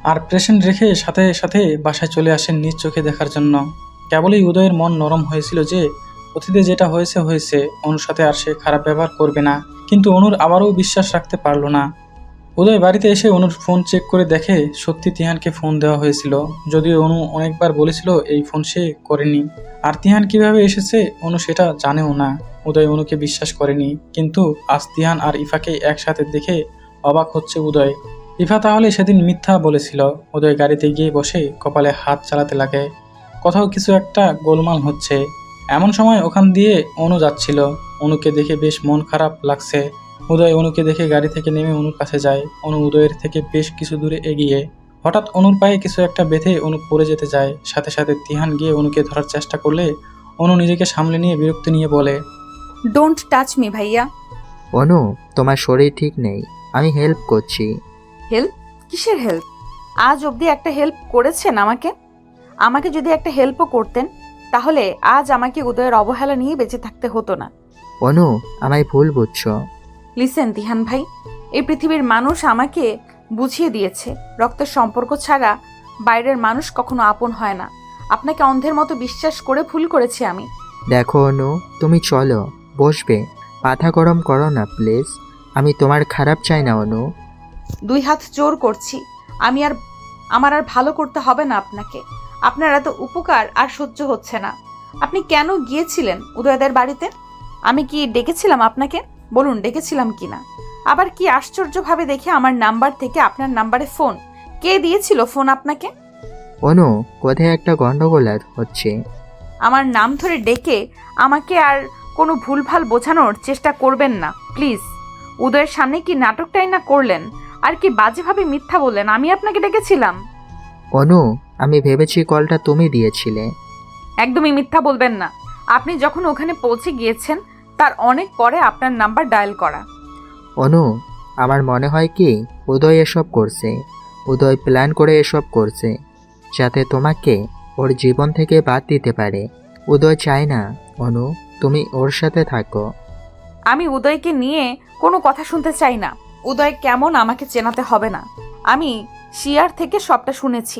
আর প্রেশেন্ট রেখে সাথে সাথে বাসায় চলে আসেন নিজ চোখে দেখার জন্য। কেবলই উদয়ের মন নরম হয়েছিল যে অতীতে যেটা হয়েছে হয়েছে, অনুর সাথে আর সে খারাপ ব্যবহার করবে না। কিন্তু অনুর আবারও বিশ্বাস রাখতে পারল না। উদয় বাড়িতে এসে অনুর ফোন চেক করে দেখে সত্যি তিহানকে ফোন দেওয়া হয়েছিল। যদিও অনু অনেকবার বলেছিল এই ফোন সে করেনি। আর তিহান কিভাবে এসেছে অনু সেটা জানেও না। উদয় অনুকে বিশ্বাস করেনি। কিন্তু আজ তিহান আর ইফাকে একসাথে দেখে অবাক হচ্ছে উদয়। ইফা তাহলে সেদিন মিথ্যা বলেছিল। উদয় গাড়িতে গিয়ে বসে কপালে হাত চালাতে লাগে। কোথাও কিছু একটা গোলমাল হচ্ছে। এমন সময় ওখান দিয়ে অনু যাচ্ছিল। অনুকে দেখে বেশ মন খারাপ লাগছে। উদয় অনুকে দেখে গাড়ি থেকে নেমে অনুর কাছে যায়। অনু উদয়ের থেকে বেশ কিছু দূরে এগিয়ে হঠাৎ অনুর পায়ে কিছু একটা বেঁধে অনু পড়ে যেতে যায়। সাথে সাথে তিহান গিয়ে অনুকে ধরার চেষ্টা করলে অনু নিজেকে সামলে নিয়ে বিরক্তি নিয়ে বলে, ডোন্ট টাচ মি ভাইয়া। অনু, তোমার শরীর ঠিক নেই, আমি হেল্প করছি। হেল্প? কিসের হেল্প? আজ অবধি একটা হেল্প করেছেন আমাকে? আমাকে যদি একটা হেল্পও করতেন তাহলে আজ আমাকে উদয়ের অবহেলা নিয়ে বেঁচে থাকতে হতো না। অনু, আমায় ভুল বুঝছো। লিসেন তিহান ভাই, এই পৃথিবীর মানুষ আমাকে বুঝিয়ে দিয়েছে রক্তের সম্পর্ক ছাড়া বাইরের মানুষ কখনো আপন হয় না। আপনাকে অন্ধের মতো বিশ্বাস করে ভুল করেছি আমি। দেখো অনু, তুমি চলো, বসবে। মাথা গরম করো না প্লিজ। আমি তোমার খারাপ চাই না অনু। 2 হাত জোর করছি, আমার আর ভালো করতে হবে না আপনাকে। আপনার এত উপকার আর সহ্য হচ্ছে না। আপনি কেন গিয়েছিলেন উদয়দের বাড়িতে? আমি কি ডেকেছিলাম আপনাকে? বলুন ডেকেছিলাম কিনা। আবার কি আশ্চর্যভাবে দেখে আমার নাম্বার থেকে আপনার নাম্বারে ফোন। কে দিয়েছিল ফোন আপনাকে? অনু, কোথায় একটা গন্ডগোল হচ্ছে। আমার নাম ধরে ডেকে আমাকে আর কোনো ভুলভাল বোঝানোর চেষ্টা করবেন না প্লিজ। উদয়ের সামনে কি নাটকটাই না করলেন, আর কি বাজেভাবে মিথ্যা বললেন আমি আপনাকে ডেকেছিলাম। অনু, আমি ভেবেছি কলটা তুমি দিয়েছিলে। একদমই মিথ্যা বলবেন না। আপনি যখন ওখানে পৌঁছে গিয়েছেন তার অনেক পরে আপনার নাম্বার ডায়াল করা। অনু, আমার মনে হয় কি উদয় এসব করছে। উদয় প্ল্যান করে এসব করছে যাতে তোমাকে ওর জীবন থেকে বাদ দিতে পারে। উদয় চায় না অনু তুমি ওর সাথে থাকো। আমি উদয়কে নিয়ে কোনো কথা শুনতে চাই না। উদয় কেমন আমাকে চেনাতে হবে না। আমি শিয়ার থেকে সবটা শুনেছি।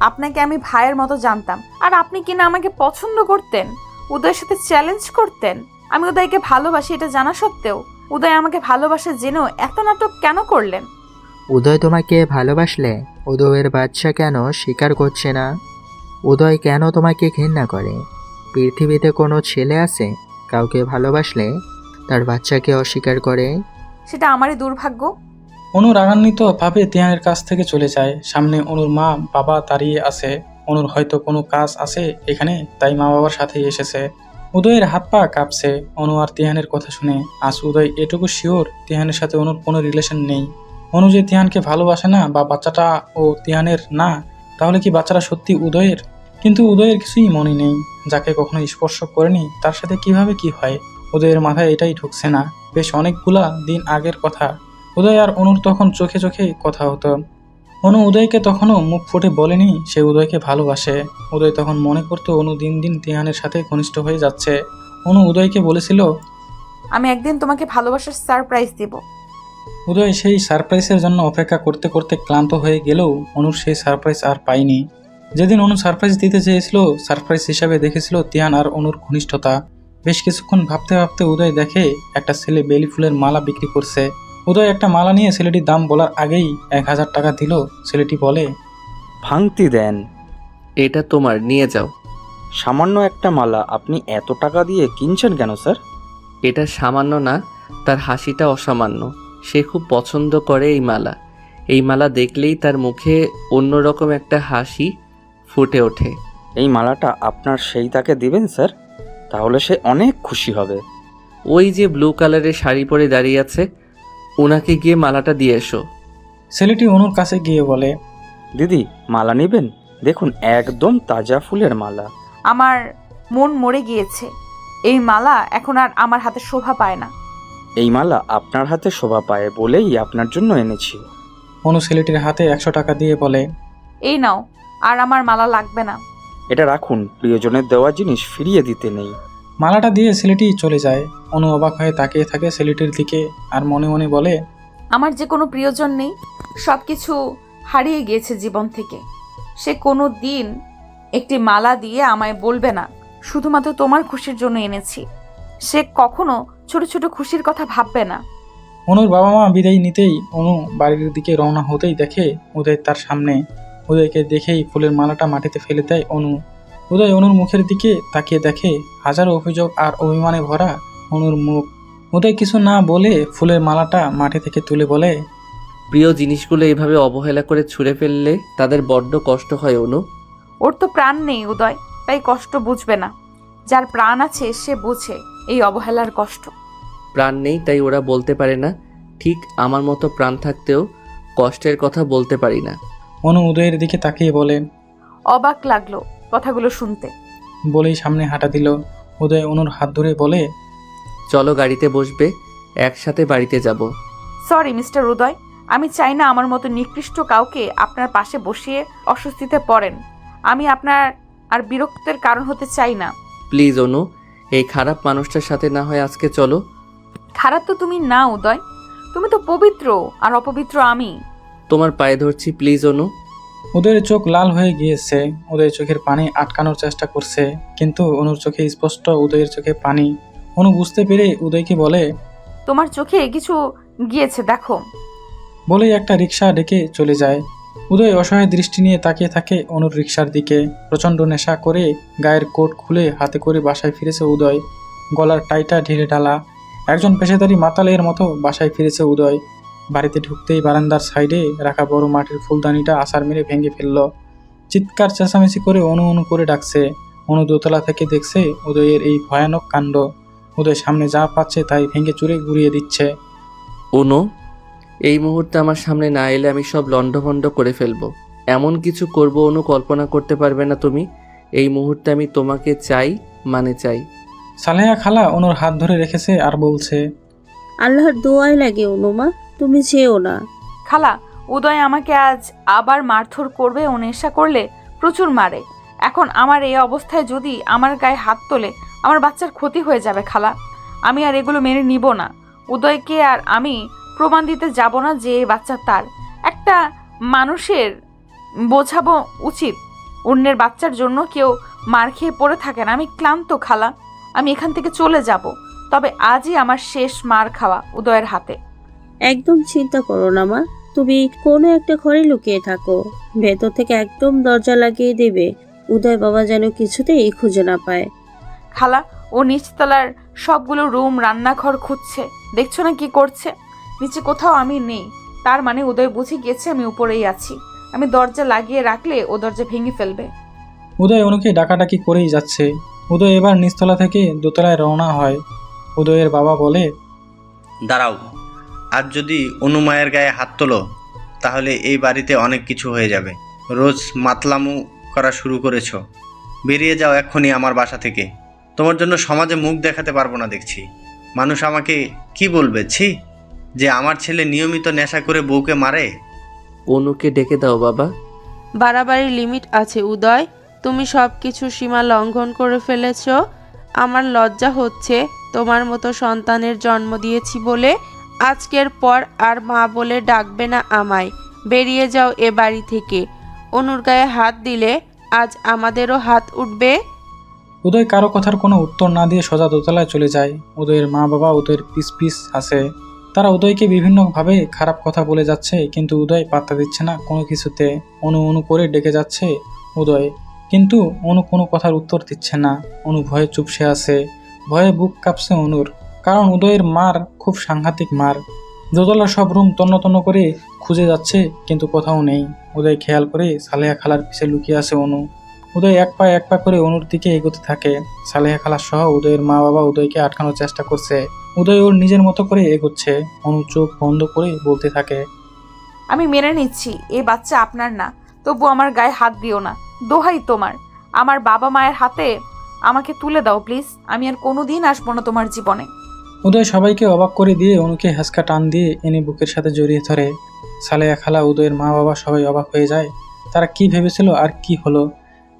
আপনাকে আমি ভাইয়ের মতো জানতাম, আর আপনি কিনা আমাকে পছন্দ করতেন, উদয়ের সাথে চ্যালেঞ্জ করতেন। আমি উদয়কে ভালোবাসি এটা জানা সত্ত্বেও উদয় আমাকে ভালোবাসে জেনেও এত নাটক কেন করলেন? উদয় তোমাকে ভালোবাসলে উদয়ের বাচ্চা কেন স্বীকার করছে না? উদয় কেন তোমাকে ঘৃণা করে? পৃথিবীতে কোনো ছেলে আছে কাউকে ভালোবাসলে তার বাচ্চাকে অস্বীকার করে? সেটা আমারই দুর্ভাগ্য। অনু রাগান্বিত ভাবে তিহানের কাছ থেকে চলে যায়। সামনে অনুর মা বাবা দাঁড়িয়ে আছে। অনুর হয়তো কোনো কাজ আছে এখানে, তাই মা বাবার সাথেই এসেছে। উদয়ের হাত পা কাঁপছে অনু আর তিহানের কথা শুনে। আজ উদয় এটুকু শিওর তিহানের সাথে অনুর কোনো রিলেশন নেই। অনু যে তিহানকে ভালোবাসে না বা বাচ্চাটা ও তিহানের না, তাহলে কি বাচ্চাটা সত্যি উদয়ের? কিন্তু উদয়ের কিছুই মনে নেই। যাকে কখনো স্পর্শ করেনি তার সাথে কিভাবে কি হয়, উদয়ের মাথায় এটাই ঢুকছে না। বেশ অনেকগুলা দিন আগের কথা। উদয় আর অনুর তখন চোখে চোখে কথা হতো। অনু উদয়কে তখনও মুখ ফুটে বলেনি সে উদয়কে ভালোবাসে। উদয় তখন মনে করতো অনু দিন দিন তিহানের সাথে ঘনিষ্ঠ হয়ে যাচ্ছে। অনু উদয়কে বলেছিল, আমি একদিন তোমাকে ভালোবাসার সারপ্রাইজ দেব। উদয় সেই সারপ্রাইজের জন্য অপেক্ষা করতে করতে ক্লান্ত হয়ে গেলেও অনুর সেই সারপ্রাইজ আর পায়নি। যেদিন অনু সারপ্রাইজ দিতে চেয়েছিল, সারপ্রাইজ হিসাবে দেখেছিল তিহান আর অনুর ঘনিষ্ঠতা। বেশ কিছুক্ষণ ভাবতে ভাবতে উদয় দেখে একটা ছেলে বেলি ফুলের মালা বিক্রি করছে। উদয় একটা মালা নিয়ে ছেলেটির দাম বলার আগেই 1000 টাকা দিল। ছেলেটি বলে, ভাঙতি দেন। এটা তোমার, নিয়ে যাও। সামান্য একটা মালা আপনি এত টাকা দিয়ে কিনছেন কেন স্যার? এটা সামান্য না, তার হাসিটা অসামান্য। সে খুব পছন্দ করে এই মালা। এই মালা দেখলেই তার মুখে অন্যরকম একটা হাসি ফুটে ওঠে। এই মালাটা আপনার সেই তাকে দিবেন স্যার? তাহলে সে অনেক খুশি হবে। ওই যে ব্লু কালারের শাড়ি পরে দাঁড়িয়ে আছে, ওনাকে গিয়ে মালাটা দিয়ে এসো। ছেলেটি অনুর কাছে গিয়ে বলে, দিদি মালা নেবেন? দেখুন একদম তাজা ফুলের মালা। আমার মন মরে গিয়েছে। এই মালা এখন আর আমার হাতে শোভা পায় না। এই মালা আপনার হাতে শোভা পায় বলেই আপনার জন্য এনেছি। অনু ছেলেটির হাতে 100 টাকা দিয়ে বলে, এই নাও, আর আমার মালা লাগবে না। এটা রাখুন, প্রিয়জনের দেওয়া জিনিস ফিরিয়ে দিতে নেই। মালাটা দিয়ে ছেলেটি চলে যায়। অনু অবাক হয়ে তাকিয়ে থাকে ছেলেটির দিকে আর মনে মনে বলে, আমার যে কোনো প্রিয়জন নেই, সব কিছু হারিয়ে গিয়েছে জীবন থেকে। সে কোনো দিন একটি মালা দিয়ে আমায় বলবে না শুধুমাত্র তোমার খুশির জন্য এনেছি। সে কখনো ছোট ছোট খুশির কথা ভাববে না। অনুর বাবা মা বিদায় নিতেই অনু বাড়ির দিকে রওনা হতেই দেখে উদয় তার সামনে। উদয়কে দেখেই ফুলের মালাটা মাটিতে ফেলে দেয় অনু। উদয় অনুর মুখের দিকে তাকিয়ে দেখে হাজারো অভিযোগ আর অভিমানে ভরা অনুর মুখ। উদয় কিছু না বলে ফুলের মালাটা মাটি থেকে তুলে বলে, প্রিয় জিনিসগুলো এইভাবে অবহেলা করে ছুঁড়ে ফেললে তাদের বড্ড কষ্ট হয় অনু। ওর তো প্রাণ নেই উদয়, তাই কষ্ট বুঝবে না। যার প্রাণ আছে সে বুঝে এই অবহেলার কষ্ট। প্রাণ নেই তাই ওরা বলতে পারে না। ঠিক আমার মতো প্রাণ থাকতেও কষ্টের কথা বলতে পারি না। অনু উদয়ের দিকে তাকিয়ে বলে, অবাক লাগলো কথাগুলো শুনতে। বলেই সামনে হাঁটা দিল। উদয় অনুর হাত ধরে বলে, চলো গাড়িতে বসবে, একসাথে বাড়িতে যাব। সরি মিস্টার উদয়, আমি চাই না আমার মতো নিকৃষ্ট কাউকে আপনার পাশে বসিয়ে অস্বস্তিতে পড়েন। আমি আপনার আর বিরক্তের কারণ হতে চাই না। প্লিজ অনু, এই খারাপ মানুষটার সাথে না হয় আজকে চলো। খারাপ তো তুমি না উদয়, তুমি তো পবিত্র, আর অপবিত্র আমি। তোমার পায়ে ধরছি, প্লিজ অনু। উদয়ের চোখ লাল হয়ে গিয়েছে। উদয়ের চোখের পানি আটকানোর চেষ্টা করছে, কিন্তু অনুর চোখে স্পষ্ট উদয়ের চোখে পানি। অনু বুঝতে পেরে উদয়কে বলে, তোমার চোখে কিছু গিয়েছে দেখো। বলেই একটা রিক্সা ডেকে চলে যায়। উদয় অসহায় দৃষ্টি নিয়ে তাকিয়ে থাকে অনুর রিক্সার দিকে। প্রচণ্ড নেশা করে গায়ের কোট খুলে হাতে করে বাসায় ফিরেছে উদয়, গলার টাইটা ঢিলে ঢালা। একজন পেশাদারি মাতালের মতো বাসায় ফিরেছে উদয়। বাড়িতে ঢুকতেই বারান্দার সাইডে রাখা বড় মাটির ফুলদানিটা আছাড় মেরে ভেঙে ফেলল। চিৎকার চেঁচামেচি করে অনু অনু করে ডাকছে। অনু দোতলা থেকে দেখছে উদয়ের এই ভয়ানক কাণ্ড। উদয় সামনে যা পাচ্ছে তাই ভেঙে চুরে গুড়িয়ে দিচ্ছে। অনু, এই মুহূর্তে আমার সামনে না এলে আমি সব লণ্ডভণ্ড করে ফেলবো। এমন কিছু করব অনু, কল্পনা করতে পারবে না তুমি। এই মুহূর্তে আমি তোমাকে চাই, মানে চাই। সালেহা খালা অনুর হাত ধরে রেখেছে আর বলছে, আল্লাহর দোয়াই লাগে অনুমা, তুমি যেও না। খালা, উদয় আমাকে আজ আবার মারধর করবে। ও নেশা করলে প্রচুর মারে। এখন আমার এই অবস্থায় যদি আমার গায়ে হাত তোলে, আমার বাচ্চার ক্ষতি হয়ে যাবে খালা। আমি আর এগুলো মেনে নিব না। উদয়কে আর আমি প্রমাণ দিতে যাব না যে এই বাচ্চা তার। একটা মানুষের বোঝাবো উচিত, অন্যের বাচ্চার জন্য কেউ মার খেয়ে পড়ে থাকে না। আমি ক্লান্ত খালা, আমি এখান থেকে চলে যাব। তবে আজই আমার শেষ মার খাওয়া উদয়ের হাতে। একদম চিন্তা করো না মা, তুমি কোনো একটা ঘরে লুকিয়ে থাকো, ভেতর থেকে একদম দরজা লাগিয়ে দেবে, উদয় বাবা যেন কিছুতেই খুঁজে না পায়। খালা, ও নিচতলার সবগুলো রুম রান্নাঘর খুঁজছে, দেখছো না কি করছে? নিচে কোথাও আমি নেই, তার মানে উদয় বুঝে গিয়েছে আমি উপরেই আছি। আমি দরজা লাগিয়ে রাখলে ও দরজা ভেঙে ফেলবে। উদয় অনুকে ডাকাডাকি করেই যাচ্ছে। উদয় এবার নিচতলা থেকে দোতলায় রওনা হয়। উদয়ের বাবা বলে, দাঁড়াও, আজ যদি অনুমায়ের গায়ে হাত তোলো তাহলে এই বাড়িতে অনেক কিছু হয়ে যাবে। রোজ মাতলামু করা শুরু করেছো, বেরিয়ে যাও এক্ষুনি আমার বাসা থেকে। তোমার জন্য সমাজে মুখ দেখাতে পারবো না দেখছি। মানুষ আমাকে কি বলবে, ছি, যে আমার ছেলে নিয়মিত নেশা করে বউকে মারে। অনুকে ডেকে দাও বাবা। বাড়াবাড়ির লিমিট আছে উদয়, তুমি সব কিছু সীমা লঙ্ঘন করে ফেলেছ। আমার লজ্জা হচ্ছে তোমার মতো সন্তানের জন্ম দিয়েছি বলে। আজকের পর আর মা বলে ডাকবে না আমায়। বেরিয়ে যাও এ বাড়ি থেকে। অনুর গায়ে হাত দিলে আজ আমাদেরও হাত উঠবে। উদয় কারো কথার কোনো উত্তর না দিয়ে সোজা দোতলায় চলে যায়। উদয়ের মা বাবা উদয়ের পিস পিস আসে। তারা উদয়কে বিভিন্নভাবে খারাপ কথা বলে যাচ্ছে, কিন্তু উদয় পাত্তা দিচ্ছে না কোনো কিছুতে। অনু অনু করে ডেকে যাচ্ছে উদয়, কিন্তু অনু কোনো কথার উত্তর দিচ্ছে না। অনু ভয়ে চুপসে আছে, ভয়ে বুক কাঁপছে অনুর, কারণ উদয়ের মার খুব সাংঘাতিক মার। দোতলার সব রুম তন্ন তন্ন করে খুঁজে যাচ্ছে, কিন্তু কোথাও নেই। উদয় খেয়াল করে সালেহা খালার পিছে লুকিয়ে আছে অনু। উদয় এক পা করে অনুর দিকে এগোতে থাকে। সালেহা খালা সহ উদয়ের মা বাবা উদয়কে আটকানোর চেষ্টা করছে। উদয় ওর নিজের মতো করে এগোচ্ছে। অনু চোখ বন্ধ করে বলতে থাকে, আমি মেনে নিচ্ছি এই বাচ্চা আপনার না, তবু আমার গায়ে হাত দিও না। দোহাই তোমার, আমার বাবা মায়ের হাতে আমাকে তুলে দাও প্লিজ। আমি আর কোনোদিন আসবো না তোমার জীবনে। উদয় সবাইকে অবাক করে দিয়ে অনুকে হাসকা টান দিয়ে এনে বুকের সাথে জড়িয়ে ধরে। সালেহা খালা, উদয়ের মা বাবা সবাই অবাক হয়ে যায়। তারা কি ভেবেছিল আর কি হলো।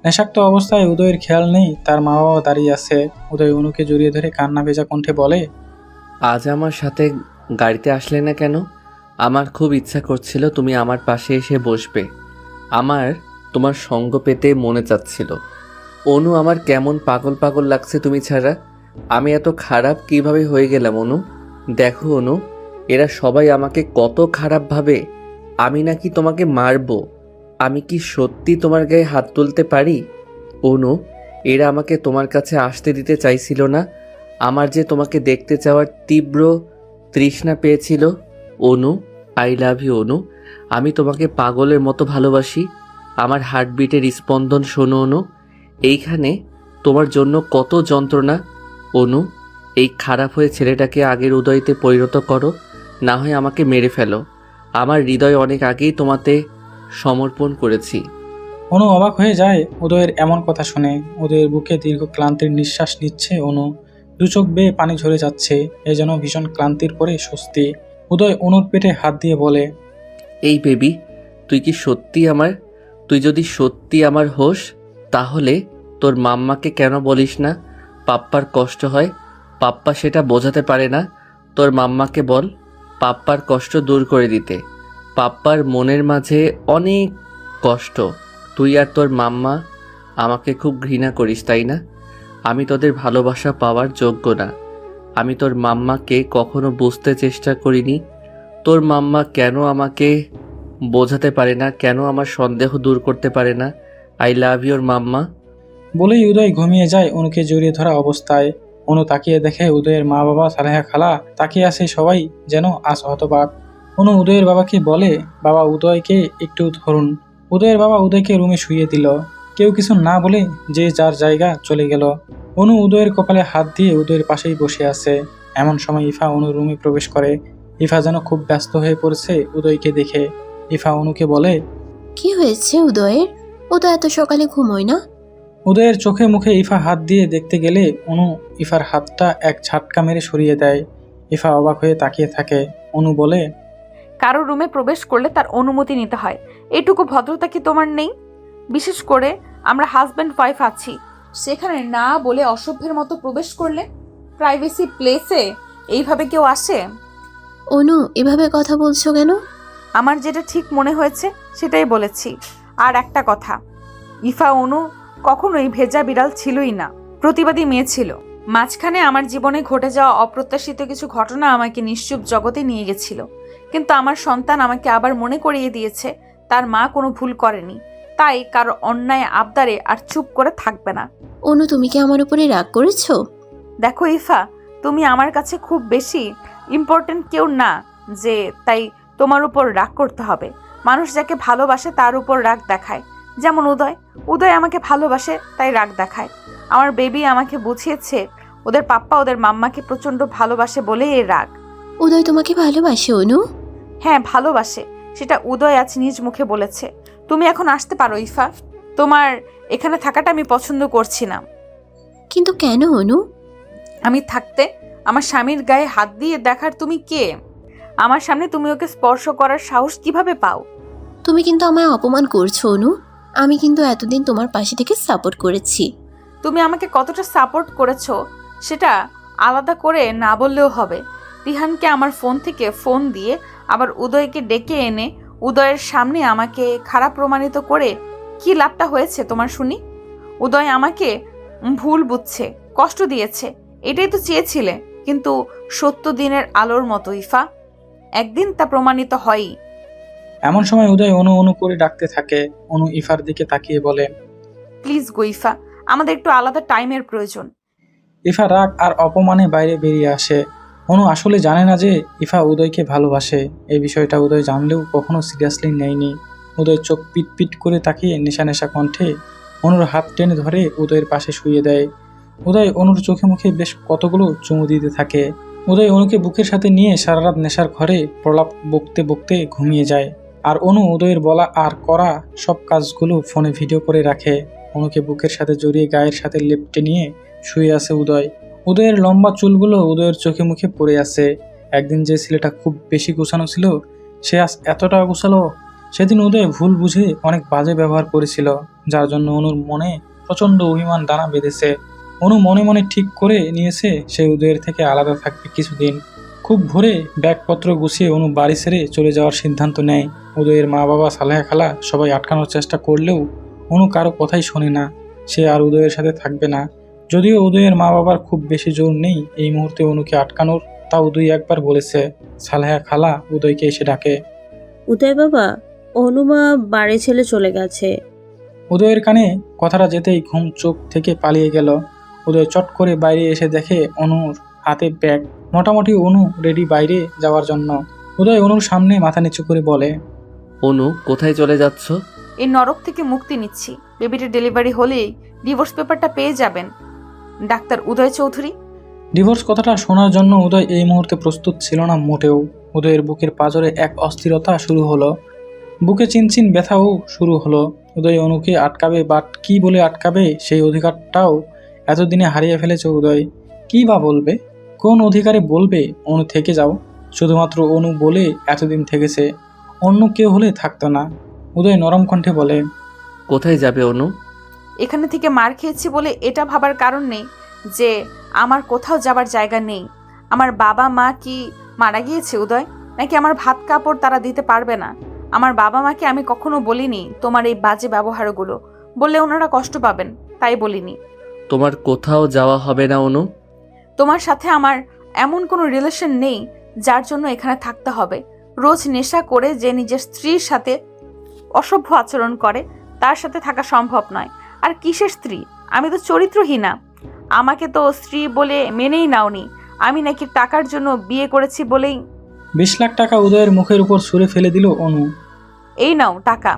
নেশাক্ত অবস্থায় উদয়ের খেয়াল নেই তার মা বাবা দাঁড়িয়ে আছে। উদয় অনুকে জড়িয়ে ধরে কান্না ভেজা কণ্ঠে বলে, আজ আমার সাথে গাড়িতে আসলে না কেন? আমার খুব ইচ্ছা করছিল তুমি আমার পাশে এসে বসবে। আমার তোমার সঙ্গ পেতে মনে চাচ্ছিল। অনু, আমার কেমন পাগল পাগল লাগছে তুমি ছাড়া। আমি এত খারাপ কিভাবে হয়ে গেলাম অনু? দেখো অনু, এরা সবাই আমাকে কত খারাপ ভাবে। আমি নাকি তোমাকে মারবো। আমি কি সত্যি তোমার গায়ে হাত তুলতে পারি? অনু, এরা আমাকে তোমার কাছে আসতে দিতে চাইছিল না। আমার যে তোমাকে দেখতে চাওয়ার তীব্র তৃষ্ণা পেয়েছিল। অনু, আই লাভ ইউ অনু। আমি তোমাকে পাগলের মতো ভালোবাসি। আমার হার্টবিটের স্পন্দন শোনো অনু। এইখানে তোমার জন্য কত যন্ত্রণা। অনু, এই খারাপ হয়ে ছেলেটাকে আগের উদয়তে পরিণত করো, না হয় আমাকে মেরে ফেলো। আমার হৃদয় অনেক আগেই তোমাতে সমর্পণ করেছি। অনু অবাক হয়ে যায় উদয়ের এমন কথা শুনে। উদয়ের বুকে দীর্ঘ ক্লান্তির নিঃশ্বাস নিচ্ছে অনু। দু চোখ বেয়ে পানি ঝরে যাচ্ছে। এ যেন ভীষণ ক্লান্তির পরে স্বস্তি। উদয় অনুর পেটে হাত দিয়ে বলে, এই বেবি, তুই যদি সত্যি আমার হোস, তাহলে তোর মাম্মাকে কেন বলিস না পাপ্পার কষ্ট হয়? পাপ্পা সেটা বোঝাতে পারে না। তোর মাম্মাকে বল পাপ্পার কষ্ট দূর করে দিতে। পাপ্পার মনের মাঝে অনেক কষ্ট। তুই আর তোর মাম্মা আমাকে খুব ঘৃণা করিস, তাই না? আমি তোদের ভালোবাসা পাওয়ার যোগ্য না। আমি তোর মাম্মাকে কখনো বুঝতে চেষ্টা করিনি। তোর মাম্মা কেন আমাকে বোঝাতে পারে না, কেন আমার সন্দেহ দূর করতে পারে না? আই লাভ ইউর মাম্মা। বলেই উদয় ঘুমিয়ে যায় অনুকে জড়িয়ে ধরা অবস্থায়। অনু তাকিয়ে দেখে উদয়ের মা বাবা, সালেহা খালা তাকিয়ে আছে, সবাই যেন আজ হতবাক। অনু উদয়ের বাবাকে বলে, বাবা উদয়কে একটু ধরুন। উদয়ের বাবা উদয়কে রুমে শুইয়ে দিল। কেউ কিছু না বলে যে যার জায়গা চলে গেল। অনু উদয়ের কপালে হাত দিয়ে উদয়ের পাশেই বসে আছে। এমন সময় ইফা অনুর রুমে প্রবেশ করে। ইফা যেন খুব ব্যস্ত হয়ে পড়েছে উদয়কে দেখে। ইফা অনুকে বলে, কি হয়েছে উদয়ের? ও তো এত সকালে ঘুমোয় না। উদয়ের চোখে মুখে ইফা হাত দিয়ে দেখতে গেলে অনু ইফার হাতটা এক ঝাটকা মেরে সরিয়ে দেয়। ইফা অবাক হয়ে তাকিয়ে থাকে। অনু বলে, কারো রুমে প্রবেশ করলে তার অনুমতি নিতে হয়, এটুকু ভদ্রতা কি তোমার নেই? বিশেষ করে আমরা হাজব্যান্ড ওয়াইফ আছি, সেখানে না বলে অসভ্যের মতো প্রবেশ করলে? প্রাইভেসি প্লেসে এইভাবে কেউ আসে? অনু, এভাবে কথা বলছো কেন? আমার যেটা ঠিক মনে হয়েছে সেটাই বলেছি। আর একটা কথা, ইফা অনু কখনোই ভেজা বিড়াল ছিলই না, প্রতিবাদী মেয়ে ছিল। মাঝখানে আমার জীবনে ঘটে যাওয়া অপ্রত্যাশিত কিছু ঘটনা আমাকে নিশ্চুপ জগতে নিয়ে গেছিল, কিন্তু আমার সন্তান আমাকে আবার মনে করিয়ে দিয়েছে তার মা কোনো ভুল করেনি, তাই কারো অন্যায় আবদারে আর চুপ করে থাকবে না। অনু, তুমি কি আমার উপরে রাগ করেছো? দেখো ইফা, তুমি আমার কাছে খুব বেশি ইম্পর্টেন্ট কেউ না যে তাই তোমার উপর রাগ করতে হবে। মানুষ যাকে ভালোবাসে তার উপর রাগ দেখায়, যেমন উদয় আমাকে ভালোবাসে তাই রাগ দেখায়। আমার বেবি আমাকে বুঝিয়েছে ওদের পাপ্পা ওদের মাম্মাকে প্রচণ্ড ভালোবাসে বলেই এই রাগ। উদয় তোমাকে ভালোবাসে অনু? হ্যাঁ, ভালোবাসে, সেটা উদয় আজ নিজ মুখে বলেছে। তুমি এখন আসতে পারো ইফা, তোমার এখানে থাকাটা আমি পছন্দ করছি না। কিন্তু কেন অনু? আমি থাকতে আমার স্বামীর গায়ে হাত দিয়ে দেখার তুমি কে? আমার সামনে তুমি ওকে স্পর্শ করার সাহস কিভাবে পাও? তুমি কিন্তু আমায় অপমান করছো অনু। আমি কিন্তু এতদিন তোমার পাশে থেকে সাপোর্ট করেছি। তুমি আমাকে কতটা সাপোর্ট করেছো সেটা আলাদা করে না বললেও হবে। তিহানকে আমার ফোন থেকে ফোন দিয়ে আবার উদয়কে ডেকে এনে উদয়ের সামনে আমাকে খারাপ প্রমাণিত করে কি লাভটা হয়েছে তোমার শুনি? উদয় আমাকে ভুল বুঝছে, কষ্ট দিয়েছে, এটাই তো চেয়েছিলে। কিন্তু সত্য দিনের আলোর মতো ইফা, একদিন তা প্রমাণিত হয়ই। এমন সময় উদয় অনু অনু করে ডাকতে থাকে। অনু ইফার দিকে তাকিয়ে বলে, প্লিজ গো ইফা, আমাদের একটু আলাদা টাইমের প্রয়োজন। ইফা রাগ আর অপমানে বাইরে বেরিয়ে আসে। অনু আসলে জানে না যে ইফা উদয়কে ভালোবাসে। এই বিষয়টা উদয় জানলেও কখনো সিরিয়াসলি নেয়নি। উদয় চোখ পিট পিট করে তাকিয়ে নেশা নেশা কণ্ঠে অনুর হাত টেনে ধরে উদয়ের পাশে শুইয়ে দেয়। উদয় অনুর চোখে মুখে বেশ কতগুলো চুমু দিতে থাকে। উদয় অনুকে বুকের সাথে নিয়ে সারা রাত নেশার ঘরে প্রলাপ বকতে বকতে ঘুমিয়ে যায়। আর অনু উদয়ের বলা আর করা সব কাজগুলো ফোনে ভিডিও করে রাখে। অনুকে বুকের সাথে জড়িয়ে গায়ের সাথে লেপটে নিয়ে শুয়ে আছে উদয়। উদয়ের লম্বা চুলগুলো উদয়ের চোখে মুখে পড়ে আছে। একদিন যে ছেলেটা খুব বেশি গোছানো ছিল, সে আজ এতটা গোছালো। সেদিন উদয় ভুল বুঝে অনেক বাজে ব্যবহার করেছিল, যার জন্য অনুর মনে প্রচণ্ড অভিমান দানা বেঁধেছে। অনু মনে মনে ঠিক করে নিয়েছে সে উদয়ের থেকে আলাদা থাকবে কিছুদিন। খুব ভোরে ব্যাগপত্র গুছিয়ে অনু বাড়ি ছেড়ে চলে যাওয়ার সিদ্ধান্ত নেয়। উদয়ের মা বাবা, সালেহা খালা সবাই আটকানোর চেষ্টা করলেও অনু কারো কথাই শোনে না। সে আর উদয়ের সাথে থাকবে না। যদিও উদয়ের মা বাবার খুব বেশি জোর নেই এই মুহূর্তে অনুকে আটকানোর, তা উদয় একবার বলেছে। সালেহা খালা উদয়কে এসে ডাকে, উদয় বাবা, অনুমা বাড়ি ছেড়ে চলে গেছে। উদয়ের কানে কথাটা যেতেই ঘুম চোখ থেকে পালিয়ে গেল। উদয় চট করে বাইরে এসে দেখে অনুর হাতে ব্যাগ। মোটামুটি অনু রেডি বাইরে যাওয়ার জন্য। উদয় অনুর সামনে মাথা নিচু করে বলে, অনু, কোথায় চলে যাচ্ছ? এই নরক থেকে মুক্তি নিচ্ছি। বেবিটা ডেলিভারি হলেই ডিভোর্স পেপারটা পেয়ে যাবেন ডাক্তার উদয় চৌধুরী। ডিভোর্স কথাটা শোনার জন্য উদয় এই মুহূর্তে প্রস্তুত ছিল না মোটেও। উদয়ের বুকের পাঁজরে এক অস্থিরতা শুরু হলো, বুকে চিনচিন ব্যথাও শুরু হলো। উদয় অনুকে আটকাবে, বাট কি বলে আটকাবে সেই অধিকারটাও এতদিনে হারিয়ে ফেলেছে উদয়। কি বা বলবে, কোন অধিকারে বলবে অনু থেকে যাও? শুধুমাত্র অনু বলে এতদিন থেকেছে। অন্য কেউ হলে থাকতো না। উদয় নরম কণ্ঠে বলে, কোথায় যাবে অনু? এখানে থেকে মার খেয়েছি বলে এটা ভাবার কারণ নেই যে আমার কোথাও যাবার জায়গা নেই। আমার বাবা মা কি মারা গিয়েছে উদয়, নাকি আমার ভাত কাপড় তারা দিতে পারবে না? আমার বাবা মাকে আমি কখনো বলিনি তোমার এই বাজে ব্যবহারগুলো, বললে ওনারা কষ্ট পাবেন, তাই বলিনি। তোমার কোথাও যাওয়া হবে না অনু। তোমার সাথে আমার এমন কোনো রিলেশন নেই যার জন্য এখানে থাকতে হবে। রোজ নেশা করে যে নিজের স্ত্রীর সাথে অসভ্য আচরণ করে তার সাথে থাকা সম্ভব নয়। আর কিসের স্ত্রী? আমি তো চরিত্রহীনা। আমাকে তো স্ত্রী বলে মেনেই নাওনি। আমি নাকি টাকার জন্য বিয়ে করেছি বলেই। 20 লাখ টাকা উদয়ের মুখের উপর ছুঁড়ে ফেলে দিল অনু। এই নাও টাকা।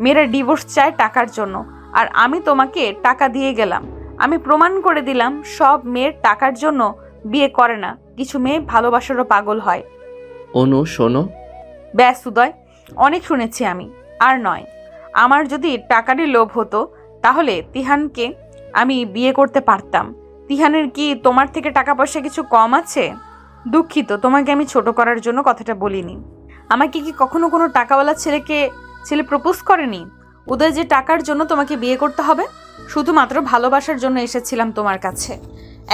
মেয়েরা ডিভোর্স চায় টাকার জন্য, আর আমি তোমাকে টাকা দিয়ে গেলাম। আমি প্রমাণ করে দিলাম সব মেয়ের টাকার জন্য বিয়ে করে না, কিছু মেয়ে ভালোবাসারও পাগল হয়। অনু শোনো। ব্যাস উদয়, অনেক শুনেছি আমি, আর নয়। আমার যদি টাকারই লোভ হতো তাহলে তিহানকে আমি বিয়ে করতে পারতাম। তিহানের কি তোমার থেকে টাকা পয়সা কিছু কম আছে? দুঃখিত, তোমাকে আমি ছোট করার জন্য কথাটা বলিনি। আমাকে কি কখনো কোনো টাকাওয়ালা ছেলে প্রপোজ করেনি? উদয় যে টাকার জন্য তোমাকে বিয়ে করতে হবে, শুধুমাত্র ভালোবাসার জন্য এসেছিলাম তোমার কাছে।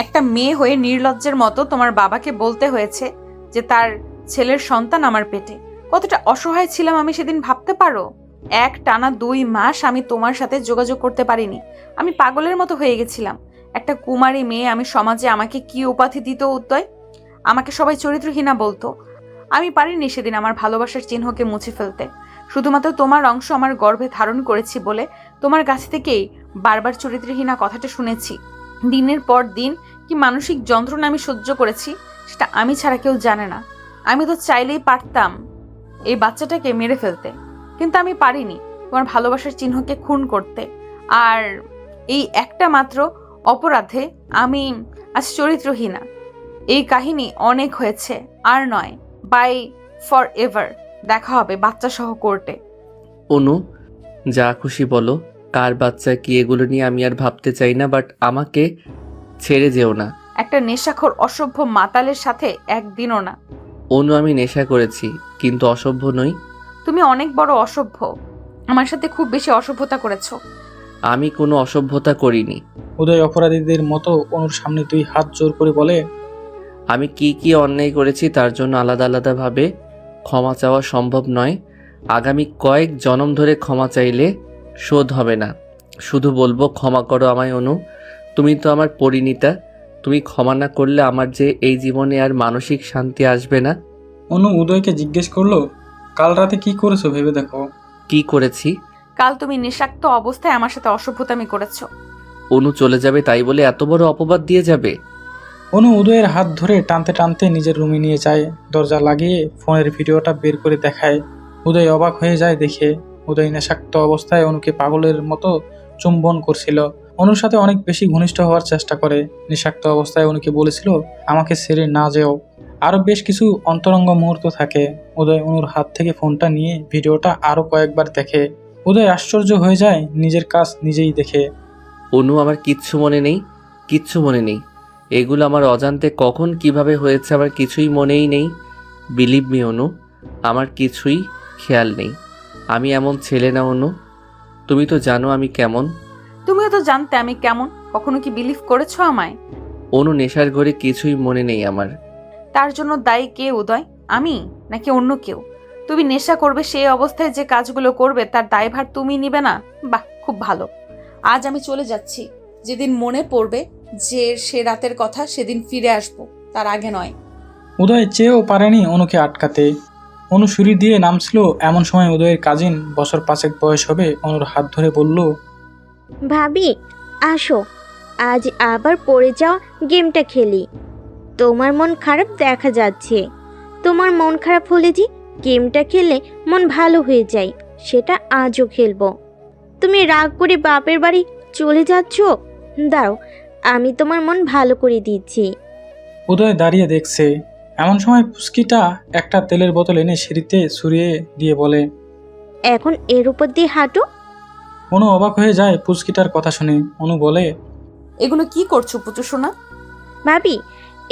একটা মেয়ে হয়ে নির্লজ্জের মতো তোমার বাবাকে বলতে হয়েছে যে তার ছেলের সন্তান আমার পেটে। কতটা অসহায় ছিলাম আমি সেদিন ভাবতে পারো? এক টানা 2 মাস আমি তোমার সাথে যোগাযোগ করতে পারিনি। আমি পাগলের মতো হয়ে গেছিলাম। একটা কুমারী মেয়ে, আমি সমাজে আমাকে কি উপাধি দিত উদয়? আমাকে সবাই চরিত্রহীনা বলতো। আমি পারিনি সেদিন আমার ভালোবাসার চিহ্নকে মুছে ফেলতে। শুধুমাত্র তোমার অংশ আমার গর্ভে ধারণ করেছি বলে তোমার কাছ থেকেই বারবার চরিত্রহীনা কথাটা শুনেছি। দিনের পর দিন কি মানসিক যন্ত্রণা আমি সহ্য করেছি সেটা আমি ছাড়া কেউ জানে না। আমি তো চাইলেই পারতাম এই বাচ্চাটাকে মেরে ফেলতে, কিন্তু আমি পারিনি তোমার ভালোবাসার চিহ্নকে খুন করতে। আর এই একটা মাত্র অপরাধে আমি আজ চরিত্রহীনা। এই কাহিনী অনেক হয়েছে, আর নয়। Bye for ever. দেখা হবে বাচ্চা সহ কোর্টে। অনু যা খুশি বলো, কার বাচ্চা কি এগুলো নিয়ে আমি আর ভাবতে চাই না, বাট আমাকে ছেড়ে যেও না। একটা নেশাখোর অসভ্য মাতালের সাথে একদিনও না। অনু আমি নেশা করেছি, কিন্তু অসভ্য নই। তুমি অনেক বড় অসভ্য। আমার সাথে খুব বেশি অসভ্যতা করেছো। আমি কোনো অসভ্যতা করিনি। উদয় অপরাধীদের মতো অনুর সামনে 2 হাত জোর করে বলে, আমি কি কি অন্যায় করেছি তার জন্য আলাদা আলাদাভাবে ক্ষমা চাওয়া সম্ভব নয়। আগামী কয়েক জনম ধরে ক্ষমা চাইলে শোধ হবে না। শুধু বলবো, ক্ষমা করো আমায় অনু। তুমি তো আমার পরিণীতা। তুমি ক্ষমা না করলে আমার যে এই জীবনে আর মানসিক শান্তি আসবে না। অনু উদয়কে জিজ্ঞেস করলো, কাল রাতে কি করেছো ভেবে দেখো। কি করেছি? কাল তুমি নেশাক্ত অবস্থায় আমার সাথে অসভ্যতামি করেছো। অনু চলে যাবে তাই বলে এত বড় অপবাদ দিয়ে যাবে? অনু উদয়ের হাত ধরে টানতে টানতে নিজের রুমে নিয়ে যায়। দরজা লাগিয়ে ফোনের ভিডিওটা বের করে দেখায়। উদয় অবাক হয়ে যায় দেখে। উদয় নেশাক্ত অবস্থায় অনুকে পাগলের মতো চুম্বন করছিল। অনুর সাথে অনেক বেশি ঘনিষ্ঠ হওয়ার চেষ্টা করে। নেশাক্ত অবস্থায় অনুকে বলেছিল, আমাকে ছেড়ে না যেও। আরও বেশ কিছু অন্তরঙ্গ মুহূর্ত থাকে। উদয় অনুর হাত থেকে ফোনটা নিয়ে ভিডিওটা আরও কয়েকবার দেখে। উদয় আশ্চর্য হয়ে যায় নিজের কাজ নিজেই দেখে। অনু আমার কিচ্ছু মনে নেই, কিচ্ছু মনে নেই। এগুলো আমার অজান্তে কখন কিভাবে হয়েছে আমার কিছুই মনেই নেই। বিলিভ মি অনু, আমার কিছুই খেয়াল নেই। আমি এমন ছেলে না অনু। তুমি তো জানো আমি কেমন। তুমিও তো জানতে আমি কেমন। কখনো কি বিলিভ করেছো আমায়? অনু নেশার ঘরে কিছুই মনে নেই আমার। তার জন্য দায়ী কে উদয়? আমি নাকি অন্য কেউ? তুমি নেশা করবে সেই অবস্থায় যে কাজগুলো করবে তার দায়ভার তুমি নিবে না? বাহ, খুব ভালো। আজ আমি চলে যাচ্ছি। যেদিন মনে পড়বে যে সে রাতের কথা সেদিন ফিরে আসবো, তার আগে নয়। উদয় চেয়েও পারেনি অনুকে আটকাতে। অনু সিঁড়ি দিয়ে নামছিল, এমন সময় উদয়ের কাজিন, বছর 5 বয়স হবে, অনুর হাত ধরে বলল, ভাবি আসো, আজ আবার পড়ে যাওয়া গেমটা খেলি। তোমার মন খারাপ দেখা যাচ্ছে। তোমার মন খারাপ হলে যে গেমটা খেললে মন ভালো হয়ে যায়, সেটা আজও খেলবো। তুমি রাগ করে বাপের বাড়ি চলে যাচ্ছ? দাঁড়াও, আমি তোমার মন ভালো করে দিচ্ছি। উদয় দাঁড়িয়ে দেখছে। এমন সময় পুস্কিটা একটা তেলের বোতল এনে সিঁড়িতে ছড়িয়ে দিয়ে বলে, এখন এর উপর দিয়ে হাঁটো। অনু অবাক হয়ে যায় পুস্কিটার কথা শুনে। অনু বলে, এগুলো কি করছো পুচু সোনা? ভাবি,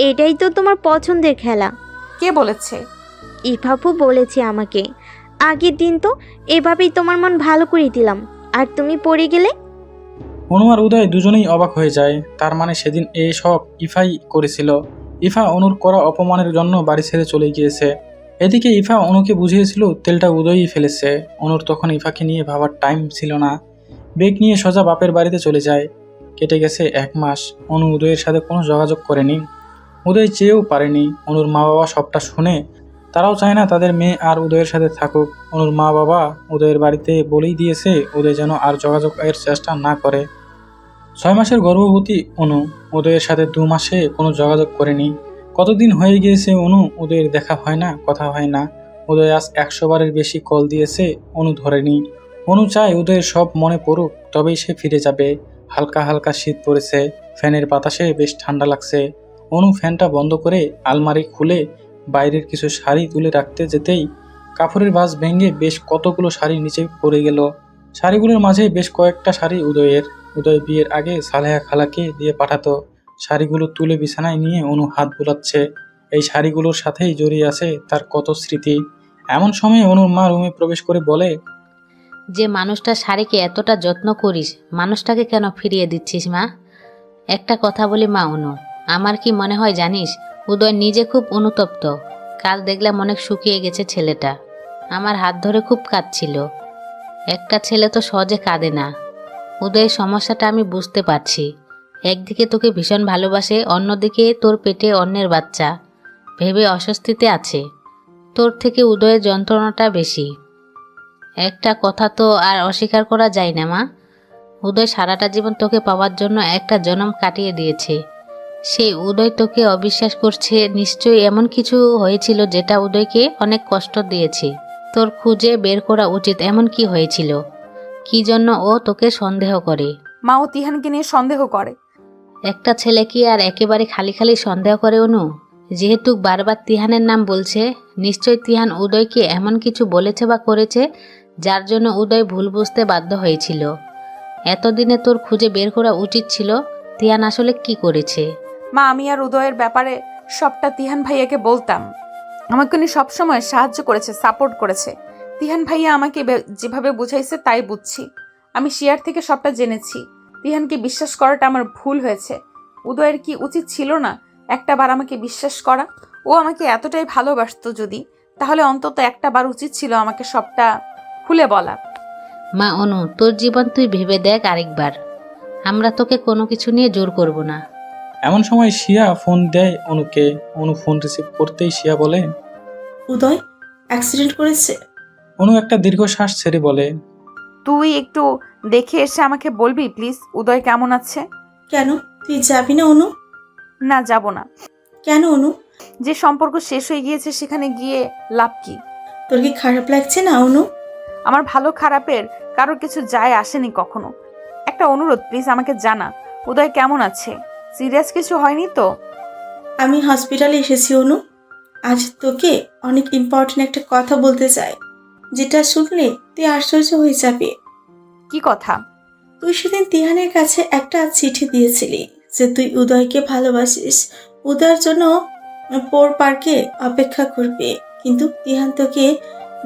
এটাই তো তোমার পছন্দের খেলা। কে বলেছে? ইফাফু বলেছে আমাকে। আগের দিন তো এভাবেই তোমার মন ভালো করে দিলাম, আর তুমি পড়ে গেলে। অনু আর উদয় দুজনেই অবাক হয়ে যায়। তার মানে সেদিন সব ইফাই করেছিল। ইফা অনুর করা অপমানের জন্য বাড়ি ছেড়ে চলে গিয়েছে। এদিকে ইফা অনুকে বুঝিয়েছিল তেলটা উদয়ই ফেলেছে। অনুর তখন ইফাকে নিয়ে ভাবার টাইম ছিল না। বেগ নিয়ে সোজা বাপের বাড়িতে চলে যায়। কেটে গেছে 1 মাস। অনু উদয়ের সাথে কোনো যোগাযোগ করেনি। উদয় চেয়েও পারেনি। অনুর মা বাবা সবটা শুনে তারাও চায় না তাদের মেয়ে আর উদয়ের সাথে থাকুক। অনুর মা বাবা উদয়ের বাড়িতে বলেই দিয়েছে উদয় যেন আর যোগাযোগের চেষ্টা না করে। 6 মাসের গর্ভবতী অনু উদয়ের সাথে 2 মাসে কোনো যোগাযোগ করেনি। কতদিন হয়ে গিয়েছে অনু উদয়ের দেখা হয় না, কথা হয় না। উদয় আজ 100 বারের বেশি কল দিয়েছে, অনু ধরেনি। অনু চায় উদয়ের সব মনে পড়ুক, তবেই সে ফিরে যাবে। হালকা হালকা শীত পড়েছে, ফ্যানের বাতাসে বেশ ঠান্ডা লাগছে। অনু ফ্যানটা বন্ধ করে আলমারি খুলে বাইরের কিছু শাড়ি তুলে রাখতে যেতেই কাপড়ের ভাঁজ ভেঙে বেশ কতগুলো শাড়ি নিচে পড়ে গেল। শাড়িগুলোর মাঝে বেশ কয়েকটা শাড়ি উদয়ের। উদয় বিয়ের আগে সালেহা খালাকে দিয়ে পাঠাতো। শাড়িগুলো তুলে বিছানায় নিয়ে অনু হাত বুলাচ্ছে। এই শাড়িগুলোর সাথেই জড়িয়ে আছে তার কত স্মৃতি। এমন সময় অনুর মা রুমে প্রবেশ করে বলে, যে মানুষটার শাড়িকে এতটা যত্ন করিস, মানুষটাকে কেন ফিরিয়ে দিচ্ছিস মা? একটা কথা বলি মা অনু, আমার কি মনে হয় জানিস, উদয় নিজে খুব অনুতপ্ত। কাল দেখলাম অনেক শুকিয়ে গেছে ছেলেটা। আমার হাত ধরে খুব কাঁদছিল। একটা ছেলে তো সহজে কাঁদে না। উদয়ের সমস্যাটা আমি বুঝতে পারছি। একদিকে তোকে ভীষণ ভালোবাসে, অন্যদিকে তোর পেটে অন্যের বাচ্চা ভেবে অস্বস্তিতে আছে। তোর থেকে উদয়ের যন্ত্রণাটা বেশি। একটা কথা তো আর অস্বীকার করা যায় না মা, উদয় সারাটা জীবন তোকে পাওয়ার জন্য একটা জনম কাটিয়ে দিয়েছে। সেই উদয় তোকে অবিশ্বাস করছে, নিশ্চয়ই এমন কিছু হয়েছিল যেটা উদয়কে অনেক কষ্ট দিয়েছে। তোর খুঁজে বের করা উচিত এমন কি হয়েছিল, কি জন্য ও তোকে সন্দেহ করে। মাও তিহানকে নিয়ে সন্দেহ করে। একটা ছেলে কি আর একেবারে খালি খালি সন্দেহ করে অনু? যেহেতু বারবার তিহানের নাম বলছে, নিশ্চয় তিহান উদয়কে এমন কিছু বলেছে বা করেছে যার জন্য উদয় ভুল বুঝতে বাধ্য হয়েছিল। এতদিনে তোর খুঁজে বের করা উচিত ছিল তিহান আসলে কি করেছে। মা, আমি আর উদয়ের ব্যাপারে সবটা তিহান ভাইয়াকে বলতাম। আমাকে উনি সবসময় সাহায্য করেছে, সাপোর্ট করেছে। তিহান ভাইয়া আমাকে যেভাবে বুঝাইছে তাই বুঝছি। আমি শিয়ার থেকে সবটা জেনেছি। তিহানকে বিশ্বাস করাটা আমার ভুল হয়েছে। উদয়ের কি উচিত ছিল না একটা বার আমাকে বিশ্বাস করা? ও আমাকে এতটাই ভালোবাসতো যদি, তাহলে অন্তত একটা বার উচিত ছিল আমাকে সবটা খুলে বলা। মা অনু, তোর জীবন তুই ভেবে দেখ আরেকবার। আমরা তোকে কোনো কিছু নিয়ে জোর করব না। এমন সময় শিয়া ফোন দেয় অনুকে। অনু ফোন রিসিভ করতেই শিয়া বলে, উদয় অ্যাক্সিডেন্ট করেছে। অনু একটা দীর্ঘশ্বাস ছেড়ে বলে, তুই একটু দেখে এসে আমাকে বলবি প্লিজ, উদয় কেমন আছে? কেন, তুই যাবি না অনু? না, যাব না। কেন অনু? যে সম্পর্ক শেষ হয়ে গিয়েছে সেখানে গিয়ে লাভ কি? তোর কি খারাপ লাগছে না অনু? আমার ভালো খারাপের কারোর কিছু যায় আসেনি কখনো। একটা অনুরোধ, প্লিজ আমাকে জানা উদয় কেমন আছে। সিরিয়াস কিছু হয়নি তো? আমি হসপিটালে এসেছি অনু। আজ তোকে অনেক ইম্পর্টেন্ট একটা কথা বলতে চাই, যেটা শুনলে তুই আশ্চর্য হয়ে যাবে। কি কথা? তুই সেদিন তিহানের কাছে একটা চিঠি দিয়েছিলি যে তুই উদয়কে ভালোবাসিস, উদয়ের জন্য পোর পার্কে অপেক্ষা করবে। কিন্তু তিহান তোকে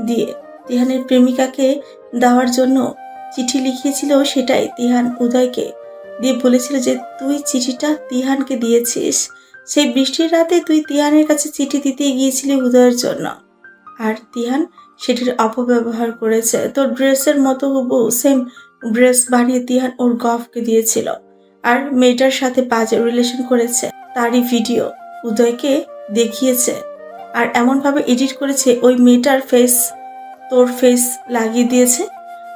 দিয়ে তিহানের প্রেমিকাকে দেওয়ার জন্য চিঠি লিখিয়েছিল, সেটাই তিহান উদয়কে দিয়ে বলেছিল যে তুই চিঠিটা তিহানকে দিয়েছিস। সেই বৃষ্টির রাতে তুই তিহানের কাছে চিঠি দিতে গিয়েছিলি উদয়ের জন্য, আর তিহান সেটির অপব্যবহার করেছে। তোর ড্রেসের মতো হুবহু সেম ড্রেস বানিয়ে তিহান ওর গফকে দিয়েছিল, আর মেয়েটার সাথে বাজে রিলেশন করেছে। তারই ভিডিও উদয়কে দেখিয়েছে, আর এমনভাবে এডিট করেছে ওই মেয়েটার ফেস তোর ফেস লাগিয়ে দিয়েছে।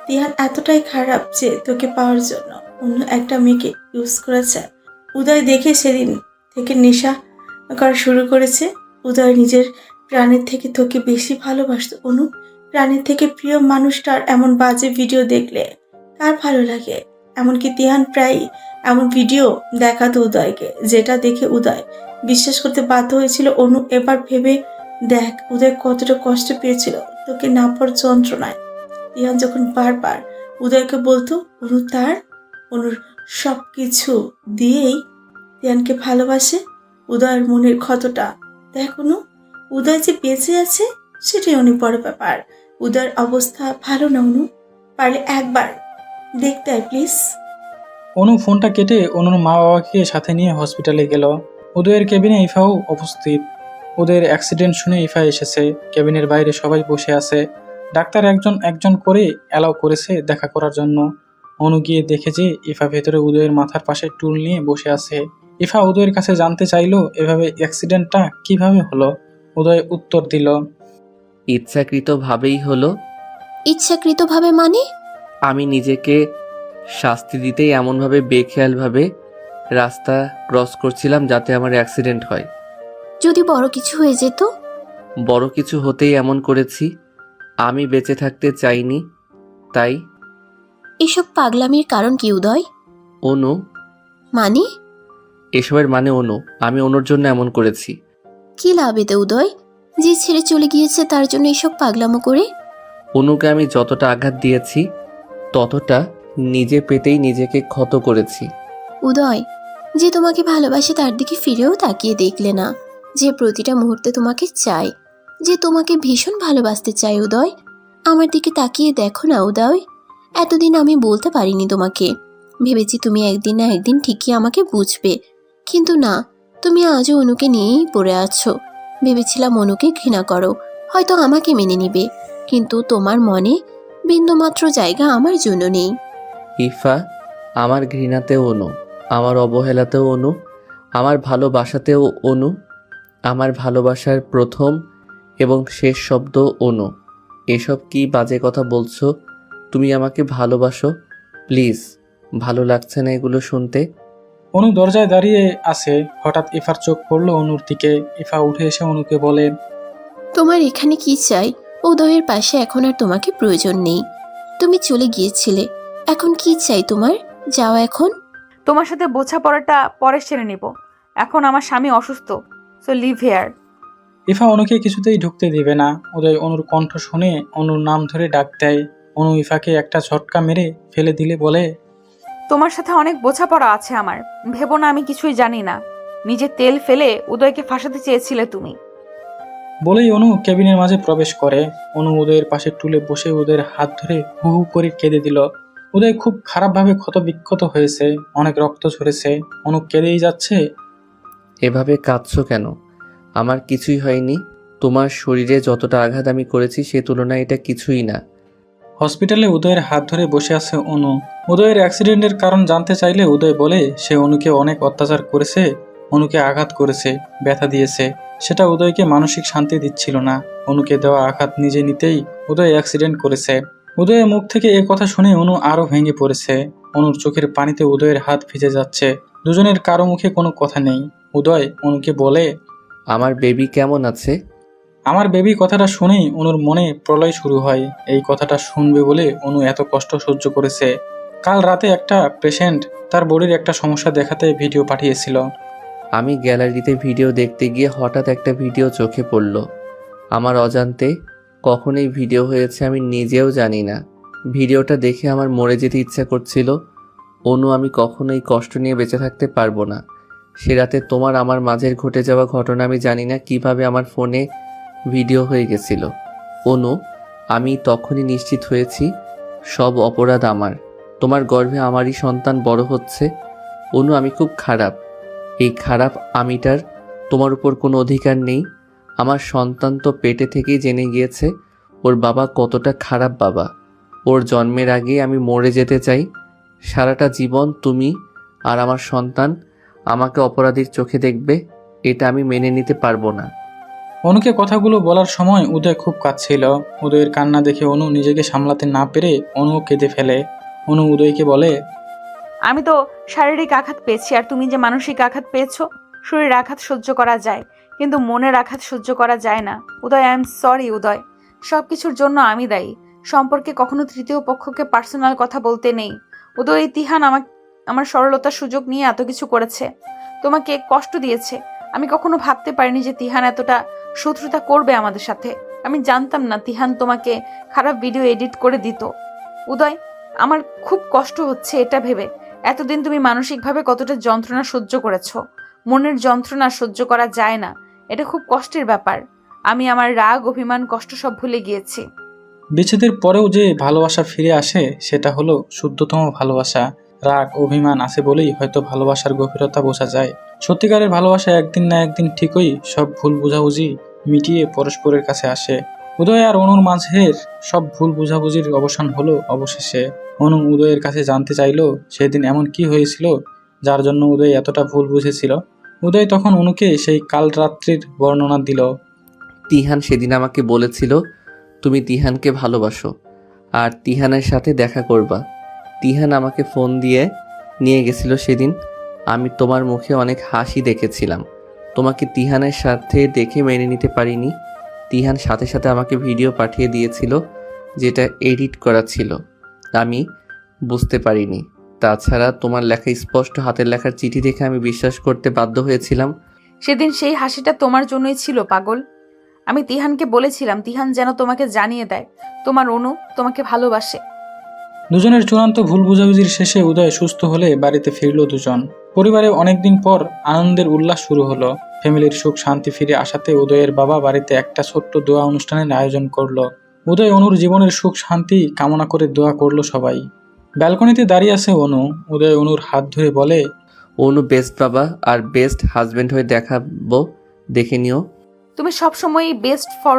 তিহান এতটাই খারাপ যে তোকে পাওয়ার জন্য অন্য একটা মেয়েকে ইউজ করেছে। উদয় দেখে সেদিন থেকে নেশা করা শুরু করেছে। উদয় নিজের প্রাণের থেকে তোকে বেশি ভালোবাসত অনু। প্রাণের থেকে প্রিয় মানুষটার এমন বাজে ভিডিও দেখলে কার ভালো লাগে? এমনকি তিহান প্রায় এমন ভিডিও দেখাতো উদয়কে, যেটা দেখে উদয় বিশ্বাস করতে বাধ্য হয়েছিল অনু। এবার ভেবে দেখ উদয় কতটা কষ্ট পেয়েছিল তোকে না পাওয়ার যন্ত্রণায়। তিহান যখন বারবার উদয়কে বলতো অনু তার, অনুর সব কিছু দিয়েই তিহানকে ভালোবাসে, উদয়ের মনের ক্ষতটা দেখ অনু। উদয় যে বেঁচে আছে সেটাই অনেক বড় ব্যাপার। উদয়ের অবস্থা ভালো না অনু, পারলে একবার দেখতে আয় প্লিজ। অনু ফোনটা কেটে অনুর মা বাবাকে সাথে নিয়ে হসপিটালে গেল। উদয়ের কেবিনে ইফাও উপস্থিত। উদয়ের অ্যাক্সিডেন্ট শুনে ইফা এসেছে। কেবিনের বাইরে সবাই বসে আছে। ডাক্তার একজন একজন করে অ্যালাউ করেছে দেখা করার জন্য। অনু গিয়ে দেখে যে ইফা ভেতরে উদয়ের মাথার পাশে টুল নিয়ে বসে আছে। ইফা উদয়ের কাছে জানতে চাইলো এভাবে অ্যাক্সিডেন্টটা কিভাবে হলো। উদয় উত্তর দিল, ইচ্ছাকৃতভাবেই হলো। ইচ্ছাকৃতভাবে মানে? আমি নিজেকে শাস্তি দিতেই এমনভাবে বেখেয়ালভাবে রাস্তা ক্রস করছিলাম যাতে আমার অ্যাক্সিডেন্ট হয়। যদি বড় কিছু হয়ে যেত? বড় কিছু হতেই এমন করেছি। আমি বেঁচে থাকতে চাইনি, তাই। এসব পাগলামির কারণ কি উদয়? অনু। মানে? এসবের মানে অনু। আমি অনুর জন্য এমন করেছি। কি লাভ এতে উদয়? যে ছেড়ে চলে গিয়েছে তার জন্য এসব পাগলামো করে? অনুকে আমি যতটা আঘাত দিয়েছি ততটা নিজে পেতেই নিজেকে ক্ষত করেছি। উদয়, যে তোমাকে ভালোবাসে তার দিকে ফিরেও তাকিয়ে দেখলে না, যে প্রতিটা মুহূর্তে তোমাকে চায়, যে তোমাকে ভীষণ ভালোবাসতে চায় উদয়, আমার দিকে তাকিয়ে দেখো না উদয়। এতদিন আমি বলতে পারিনি তোমাকে, ভেবেছি তুমি একদিন না একদিন ঠিকই আমাকে বুঝবে, কিন্তু না, তুমি আজও অনুকে নিয়েই পড়ে আছো। ভেবেছিলাম অনুকে ঘৃণা করো, হয়তো আমাকে মেনে নিবে, কিন্তু তোমার মনে বিন্দুমাত্র জায়গা আমার জন্য নেই। ইফা, আমার ঘৃণাতেও অনু, আমার অবহেলাতেও অনু, আমার ভালোবাসাতেও অনু, আমার ভালোবাসার প্রথম এবং শেষ শব্দ অনু। এসব কি বাজে কথা বলছো? তুমি আমাকে ভালোবাসো? প্লিজ, ভালো লাগছে না এগুলো শুনতে। অনু দরজায় দাঁড়িয়ে আছে। হঠাৎ ইফার চোখ পড়লো অনুর দিকে। ইফা উঠে এসে অনুকে বলে, তোমার এখানে কি চাই? উদয়ের পাশে এখন আর তোমাকে প্রয়োজন নেই, তুমি চলে গিয়েছিলে, এখন কি চাই তোমার? যাও এখন। তোমার সাথে বোঝাপড়াটা পরে সেরে নিব, এখন আমার স্বামী অসুস্থ, সো লিভ হেয়ার। ইফা অনুকে কিছুতেই ঢুকতে দিবে না। উদয় অনুর কণ্ঠ শুনে অনুর নাম ধরে ডাক দেয়। অনু ইফাকে একটা ঝটকা মেরে ফেলে দিলে বলে, তোমার সাথে অনেক বোঝাপড়া আছে আমার, ভেবো না আমি কিছুই জানি না। নিজে তেল ফেলে উদয়কে ফাঁসাতে চেয়েছিলে তুমি। বলেই অনু কেবিনের মাঝে প্রবেশ করে। অনু উদয়ের পাশে টুলে বসে উদয়ের হাত ধরে হু হু করে কেঁদে দিল। উদয় খুব খারাপভাবে ক্ষত বিক্ষত হয়েছে, অনেক রক্ত ঝরেছে। অনু কেঁদেই যাচ্ছে। এভাবে কাঁদছো কেন? আমার কিছুই হয়নি। তোমার শরীরে যতটা আঘাত আমি করেছি সে তুলনায় এটা কিছুই না। হসপিটালে উদয়ের হাত ধরে বসে আছে অনু। উদয়ের অ্যাক্সিডেন্টের কারণ জানতে চাইলে উদয় বলে সে অনুকে অনেক অত্যাচার করেছে, অনুকে আঘাত করেছে, ব্যথা দিয়েছে। সেটা উদয়কে মানসিক শান্তি দিচ্ছিল না। অনুকে দেওয়া আঘাত নিজে নিতেই উদয় অ্যাক্সিডেন্ট করেছে। উদয়ের মুখ থেকে এ কথা শুনে অনু আরও ভেঙে পড়েছে। অনুর চোখের পানিতে উদয়ের হাত ভিজে যাচ্ছে। দুজনের কারো মুখে কোনো কথা নেই। উদয় অনুকে বলে, আমার বেবি কেমন আছে? আমার বেবি কথাটা শুনেই অনুর মনে প্রলয় শুরু হয়। এই কথাটা শুনবে বলে অনু এত কষ্ট সহ্য করেছে। কাল রাতে একটা পেশেন্ট তার বডির একটা সমস্যা দেখাতে ভিডিও পাঠিয়েছিল। আমি গ্যালারিতে ভিডিও দেখতে গিয়ে হঠাৎ একটা ভিডিও চোখে পড়ল। আমার অজান্তে কখন এই ভিডিও হয়েছে আমি নিজেও জানি না। ভিডিওটা দেখে আমার মরে যেতে ইচ্ছা করছিল। অনু, আমি কখনোই কষ্ট নিয়ে বেঁচে থাকতে পারবো না। সে রাতে তোমার আমার মাঝের ঘটে যাওয়া ঘটনা আমি জানি না কিভাবে আমার ফোনে ভিডিও হয়ে গেছিল। অনু, আমি তখনই নিশ্চিত হয়েছি সব অপরাধ আমার। তোমার গর্ভে আমারই সন্তান বড় হচ্ছে। অনু, আমি খুব খারাপ। এই খারাপ আমিটার তোমার উপর কোনো অধিকার নেই। আমার সন্তান তো পেটে থেকেই জেনে গিয়েছে ওর বাবা কতটা খারাপ বাবা। ওর জন্মের আগে আমি মরে যেতে চাই। সারাটা জীবন তুমি আর আমার সন্তান আমাকে অপরাধীর চোখে দেখবে, এটা আমি মেনে নিতে পারবো না। অনুকে কথাগুলো বলার সময় উদয় খুব কাঁদছিল। উদয়ের কান্না দেখে অনু নিজেকে সামলাতে না পেরে অনুও কেঁদে ফেলে। অনু উদয়কে বলে, আমি তো শারীরিক আঘাত পেয়েছি, আর তুমি যে মানসিক আঘাত পেয়েছো। শরীরের আঘাত সহ্য করা যায়, কিন্তু মনের আঘাত সহ্য করা যায় না। উদয়, আই এম সরি উদয়, সব কিছুর জন্য আমি দায়ী। সম্পর্কে কখনো তৃতীয় পক্ষকে পার্সোনাল কথা বলতে নেই। উদয়, তিহান আমার সরলতার সুযোগ নিয়ে এত কিছু করেছে, তোমাকে কষ্ট দিয়েছে। আমি কখনো ভাবতে পারিনি যে তিহান এতটা শত্রুতা করবে আমাদের সাথে। আমি জানতাম না তিহান তোমাকে খারাপ ভিডিও এডিট করে দিত। উদয়, আমার খুব কষ্ট হচ্ছে এটা ভেবে, এতদিন তুমি মানসিকভাবে কতটা যন্ত্রণা সহ্য করেছো। মনের যন্ত্রণা সহ্য করা যায় না, এটা খুব কষ্টের ব্যাপার। আমি আমার রাগ, অভিমান, কষ্ট সব ভুলে গিয়েছি। বিচ্ছেদের পরেও যে ভালোবাসা ফিরে আসে সেটা হলো শুদ্ধতম ভালোবাসা। রাগ অভিমান আছে বলেই হয়তো ভালোবাসার গভীরতা বোঝা যায়। সত্যিকারের ভালোবাসা একদিন না একদিন ঠিকই সব ভুল বোঝাবুঝি মিটিয়ে পরস্পরের কাছে আসে। উদয় আর অনুর মাঝের সব ভুল বোঝাবুঝির অবসান হলো অবশেষে। অনু উদয়ের কাছে জানতে চাইলো সেদিন এমন কি হয়েছিল যার জন্য উদয় এতটা ভুল বুঝেছিল। উদয় তখন অনুকে সেই কাল রাত্রির বর্ণনা দিল। তিহান সেদিন আমাকে বলেছিল তুমি তিহানকে ভালোবাসো আর তিহানের সাথে দেখা করবা। তিহান আমাকে ফোন দিয়ে নিয়ে গেছিল সেদিন। আমি তোমার মুখে অনেক হাসি দেখেছিলাম। তোমাকে তিহানের সাথে দেখে মেনে নিতে পারিনি। তিহান সাথে সাথে আমাকে ভিডিও পাঠিয়ে দিয়েছিল যেটা এডিট করা ছিল, আমি বুঝতে পারিনি। তাছাড়া তোমার লেখা স্পষ্ট হাতের লেখার চিঠি দেখে আমি বিশ্বাস করতে বাধ্য হয়েছিলাম। সেদিন সেই হাসিটা তোমার জন্যই ছিল পাগল। আমি তিহানকে বলেছিলাম তিহান যেন তোমাকে জানিয়ে দেয় তোমার অনু তোমাকে ভালোবাসে। দুজনের চূড়ান্ত ভুল বুঝাবুঝির শেষে উদয় সুস্থ হলে বাড়িতে ফিরল দুজন। পরিবারে অনেকদিন পর আনন্দের উল্লাস শুরু হলো। ফ্যামিলির সুখ শান্তি ফিরে আসাতে উদয়ের বাবা বাড়িতে একটা ছোট্ট দোয়া অনুষ্ঠানের আয়োজন করলো। উদয় অনুর জীবনের সুখ শান্তি কামনা করে দোয়া করলো সবাই। ব্যালকনিতে দাঁড়িয়ে আছে অনু। উদয় অনুর হাত ধরে বলে, অনু বেস্ট বাবা আর বেস্ট হাজবেন্ড হয়ে দেখাবো, দেখে নিও। তুমি সবসময়ই বেস্ট ফর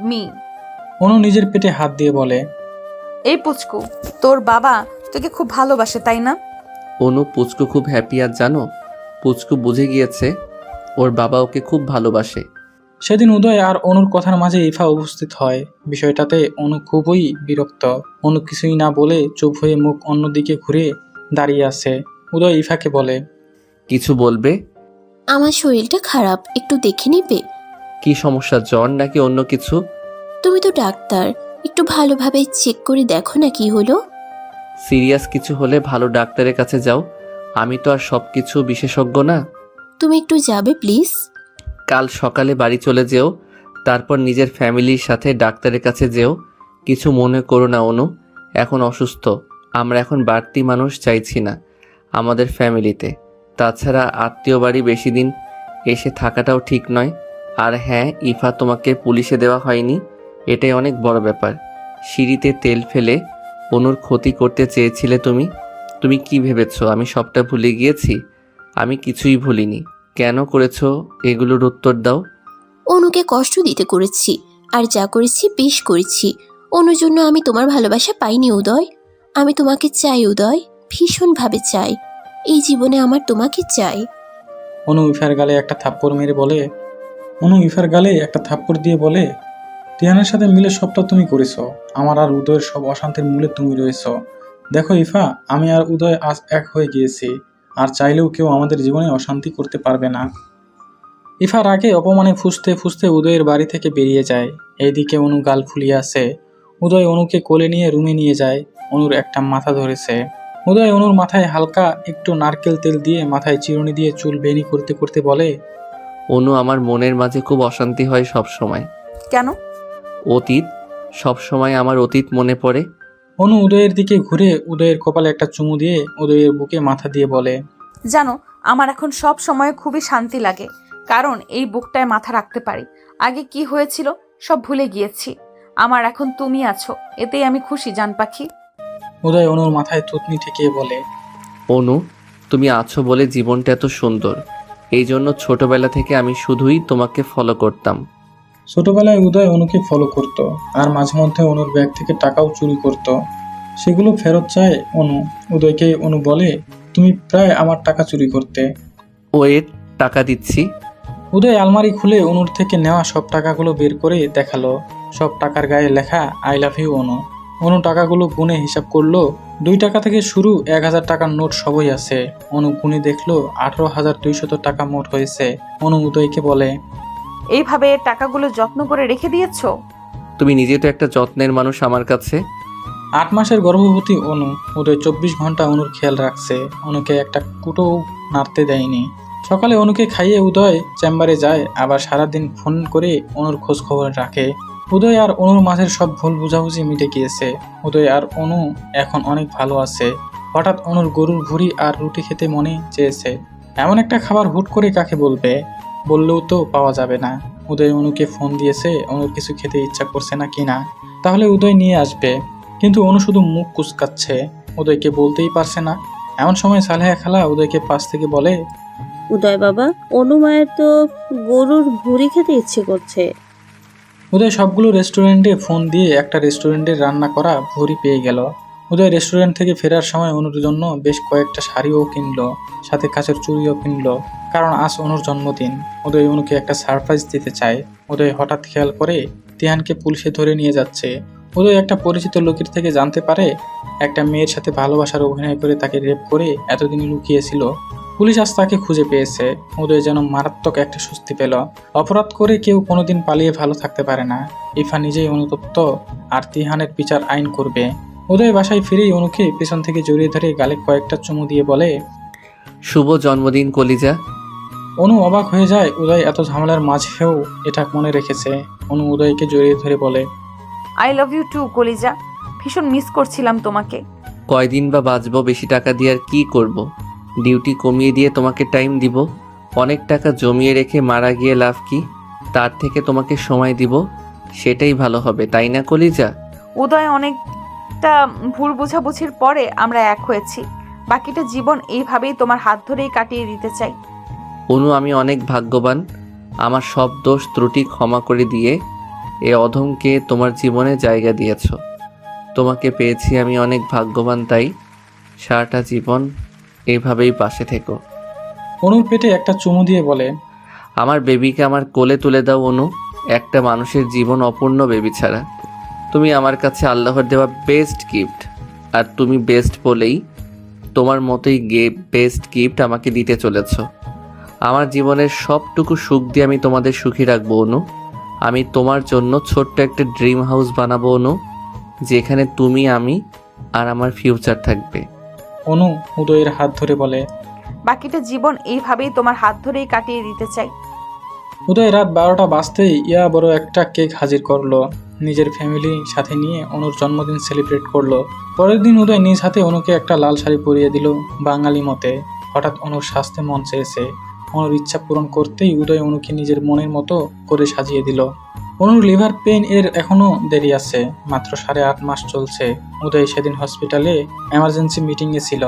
মি। অনু নিজের পেটে হাত দিয়ে বলে, এই পুচকু, তোর বাবা তোকে খুব ভালোবাসে তাই না? অনু পুচকু খুব হ্যাপি আর জানো, পুচকু বুঝে গিয়েছে ওর বাবা ওকে খুব ভালোবাসে। সেদিন উদয় আর অনুর কথার মাঝে ইফা উপস্থিত হয়। বিষয়টাতে অনু খুবই বিরক্ত। অনু কিছুই না বলে চুপ হয়ে মুখ অন্যদিকে ঘুরে দাঁড়িয়ে আছে। উদয় ইফাকে বলে, কিছু বলবে? আমার শরীরটা খারাপ, একটু দেখে নিবে? কি সমস্যা, জ্বর নাকি অন্য কিছু? তুমি তো ডাক্তার, একটু ভালোভাবে চেক করে দেখো না কি হলো। সিরিয়াস কিছু হলে ভালো ডাক্তারের কাছে যাও, আমি তো আর সব কিছু বিশেষজ্ঞ না। তুমি একটু যাবে প্লিজ? কাল সকালে বাড়ি চলে যেও, তারপর নিজের ফ্যামিলির সাথে ডাক্তারের কাছে যেও। কিছু মনে করো না অনু, এখন অসুস্থ, আমরা এখন বাড়তি মানুষ চাইছি না আমাদের ফ্যামিলিতে। তাছাড়া আত্মীয় বাড়ি বেশি দিন এসে থাকাটাও ঠিক নয়। আর হ্যাঁ, ইফা তোমাকে পুলিশে দেওয়া হয়নি, এটাই অনেক বড় ব্যাপার। সিঁড়িতে তেল ফেলে অনুর ক্ষতি করতে চেয়েছিলে তুমি। তুমি কি ভেবেছো আমি সবটা ভুলে গিয়েছি? আমি কিছুই ভুলিনি। কেন করেছো এগুলোর উত্তর দাও। অনুকে কষ্ট দিতে করেছি, আর যা করেছি বেশ করেছি। অনুর জন্য আমি তোমার ভালোবাসা পাইনি উদয়। আমি তোমাকে চাই উদয়, ভীষণভাবে চাই। এই জীবনে আমার তোমাকে চাই। অনু ইফার গালে একটা থাপ্পড় মেরে বলে, অনু ইফার গালে একটা থাপ্পড় দিয়ে বলে, টিয়ানের সাথে মিলে সবটা তুমি করেছো। আমার আর উদয়ের সব অশান্তির মূলে তুমি রয়েছো। দেখো ইফা, আমি আর উদয় আজ এক হয়ে গিয়েছি, আর চাইলেও কেউ আমাদের জীবনে অশান্তি করতে পারবে না। ইফা রাগে অপমানে ফুঁসতে ফুঁসতে উদয়ের বাড়ি থেকে বেরিয়ে যায়। এইদিকে অনু গাল ফুলিয়ে আসে। উদয় অনুকে কোলে নিয়ে রুমে নিয়ে যায়। অনুর একটা মাথা ধরেছে। উদয় অনুর মাথায় হালকা একটু নারকেল তেল দিয়ে মাথায় চিরুনি দিয়ে চুল বেনি করতে করতে বলে, অনু, আমার মনের মাঝে খুব অশান্তি হয় সব সময়। কেন? অতীত, সব সময় আমার অতীত মনে পড়ে। অনু উদয়ের দিকে ঘুরে উদয়ের কপালে একটা চুমু দিয়ে উদয়ের বুকে মাথা দিয়ে বলে, জানো, আমার এখন সব সময় খুবই শান্তি লাগে, কারণ এই বুকটায় মাথা রাখতে পারি। আগে কি হয়েছিল সব ভুলে গিয়েছি। আমার এখন তুমি আছো, এতেই আমি খুশি জান পাখি। উদয় অনুর মাথায় থুতনি ঠেকিয়ে বলে, অনু, তুমি আছো বলে জীবনটা এত সুন্দর। এই জন্য ছোটবেলা থেকে আমি শুধুই তোমাকে ফলো করতাম। ছোটবেলায় উদয় অনুকে ফলো করত, আর মাঝে মধ্যে অনুর ব্যাগ থেকে টাকাও চুরি করত। সেগুলো ফেরত চায় অনু। উদয়কে অনু বলে, তুমি প্রায় আমার টাকা চুরি করতে। ওয়েট, টাকা দিচ্ছি। উদয় আলমারি খুলে অনুর থেকে নেওয়া সব টাকাগুলো বের করে দেখালো। সব টাকার গায়ে লেখা আই লাভ ইউ অনু। অনু টাকাগুলো গুনে হিসাব করলো। 2 টাকা থেকে শুরু 1000 টাকার নোট সবই আছে। অনু গুনে দেখলো 18,200 টাকা মোট হয়েছে। অনু উদয়কে বলে, এইভাবে টাকাগুলো যত্ন করে রেখে দিয়েছো? তুমি নিজে তো একটা যত্নের মানুষ আমার কাছে। 8 মাসের গর্ভবতী অনু। উদয় 24 ঘন্টা অনুর খেয়াল রাখছে। অনুকে একটা কুটোও নাড়তে দেয়নি। সকালে অনুকে খাইয়ে উদয় চেম্বারে যায়, আবার সারাদিন ফোন করে অনুর খোঁজ খবর রাখে। উদয় আর অনুর মাঝের সব ভুল বুঝাবুঝি মিটে গিয়েছে। উদয় আর অনু এখন অনেক ভালো আছে। হঠাৎ অনুর গরুর ভুঁড়ি আর রুটি খেতে মনে চেয়েছে। এমন একটা খাবার হুট করে কাকে বলবে? বললেও তো পাওয়া যাবে না। উদয় অনুকে ফোন দিয়েছে অনুর কিছু খেতে ইচ্ছা করছে না কিনা। তাহলে উদয় নিয়ে আসবে, কিন্তু অনু শুধু মুখ কুচকাচ্ছে, উদয়কে বলতেই পারছে না। এমন সময় সালেহা খালা উদয়কে পাশ থেকে বলে, উদয় বাবা, অনুমায়ের তো গরুর ভুঁড়ি খেতে ইচ্ছে করছে। উদয় সবগুলো রেস্টুরেন্টে ফোন দিয়ে একটা রেস্টুরেন্টের রান্না করা ভুঁড়ি পেয়ে গেল। উদয় রেস্টুরেন্ট থেকে ফেরার সময় অনুর জন্য বেশ কয়েকটা শাড়িও কিনলো, সাথে কাচের চুড়িও কিনলো, কারণ আজ অনুর জন্মদিন। উদয় অনুকে একটা সারপ্রাইজ দিতে চায়। উদয় হঠাৎ খেয়াল করে তিহানকে পুলিশে ধরে নিয়ে যাচ্ছে। উদয় একটা পরিচিত লোকের থেকে জানতে পারে একটা মেয়ের সাথে ভালোবাসার অভিনয় করে তাকে রেপ করে এতদিন লুকিয়েছিল। পুলিশ আজ তাকে খুঁজে পেয়েছে। উদয় যেন মারাত্মক একটা স্বস্তি পেল। অপরাধ করে কেউ কোনোদিন পালিয়ে ভালো থাকতে পারে না। ইফা নিজেই অনুতপ্ত, আর তিহানের বিচার আইন করবে। উদয় বাসায় ফিরেই অনুকে পেছন থেকে জড়িয়ে ধরে গালে কয়েকটা চুমু দিয়ে বলে, শুভ জন্মদিন কলিজা। অনু অবাক হয়ে যায় উদয় এত ঝামেলার মাঝেও এটা মনে রেখেছে। অনু উদয়কে জড়িয়ে ধরে বলে, আই লাভ ইউ টু কলিজা, ভীষণ মিস করছিলাম তোমাকে। কয়দিন বা বাঁচবো, বেশি টাকা দিয়ে আর কি করব? ডিউটি কমিয়ে দিয়ে তোমাকে টাইম দিব। অনেক টাকা জমিয়ে রেখে মারা গিয়ে লাভ কি? তার থেকে তোমাকে সময় দিব, সেটাই ভালো হবে, তাই না কলিজা? উদয়, অনেকটা ভুল বোঝাবুঝির পরে আমরা এক হয়েছি। বাকিটা জীবন এইভাবেই তোমার হাত ধরেই কাটিয়ে দিতে চাই। অনু, আমি অনেক ভাগ্যবান। আমার সব দোষ ত্রুটি ক্ষমা করে দিয়ে এ অধমকে তোমার জীবনে জায়গা দিয়েছ। তোমাকে পেয়েছি, আমি অনেক ভাগ্যবান। তাই সারাটা জীবন এইভাবেই পাশে থেকো। অনুর পেটে একটা চুমু দিয়ে বলে, আমার বেবিকে আমার কোলে তুলে দাও অনু। একটা মানুষের জীবন অপূর্ণ বেবি ছাড়া। তুমি আমার কাছে আল্লাহর দেওয়া বেস্ট গিফট, আর তুমি বেস্ট বলেই তোমার মতোই বেস্ট গিফট আমাকে দিতে চলেছ। আমার জীবনের সবটুকু সুখ দিয়ে আমি তোমাদের সুখী রাখবো অনু। আমি তোমার জন্য ছোট্ট একটা ড্রিম হাউস বানাবো অনু, যেখানে তুমি, আমি আর আমার ফিউচার থাকবে। অনু উদয়ের হাত ধরে বলে, বাকিটা জীবন এইভাবেই তোমার হাত ধরেই কাটিয়ে দিতে চাই। উদয় রাত 12টা বাজতেই ইয়া বড় একটা কেক হাজির করলো। নিজের ফ্যামিলি সাথে নিয়ে অনুর জন্মদিন সেলিব্রেট করলো। পরের দিন উদয় নিজ হাতে অনুকে একটা লাল শাড়ি পরিয়ে দিল বাঙালি মতে। হঠাৎ অনুর সাজতে মন চেয়েছে। অনুর ইচ্ছা পূরণ করতেই উদয় অনুকে নিজের মনের মতো করে সাজিয়ে দিল। অনুর লিভার পেইন এর এখনো দেরি আছে, মাত্র 8.5 মাস চলছে। উদয় সেদিন হসপিটালে এমার্জেন্সি মিটিংয়ে ছিল।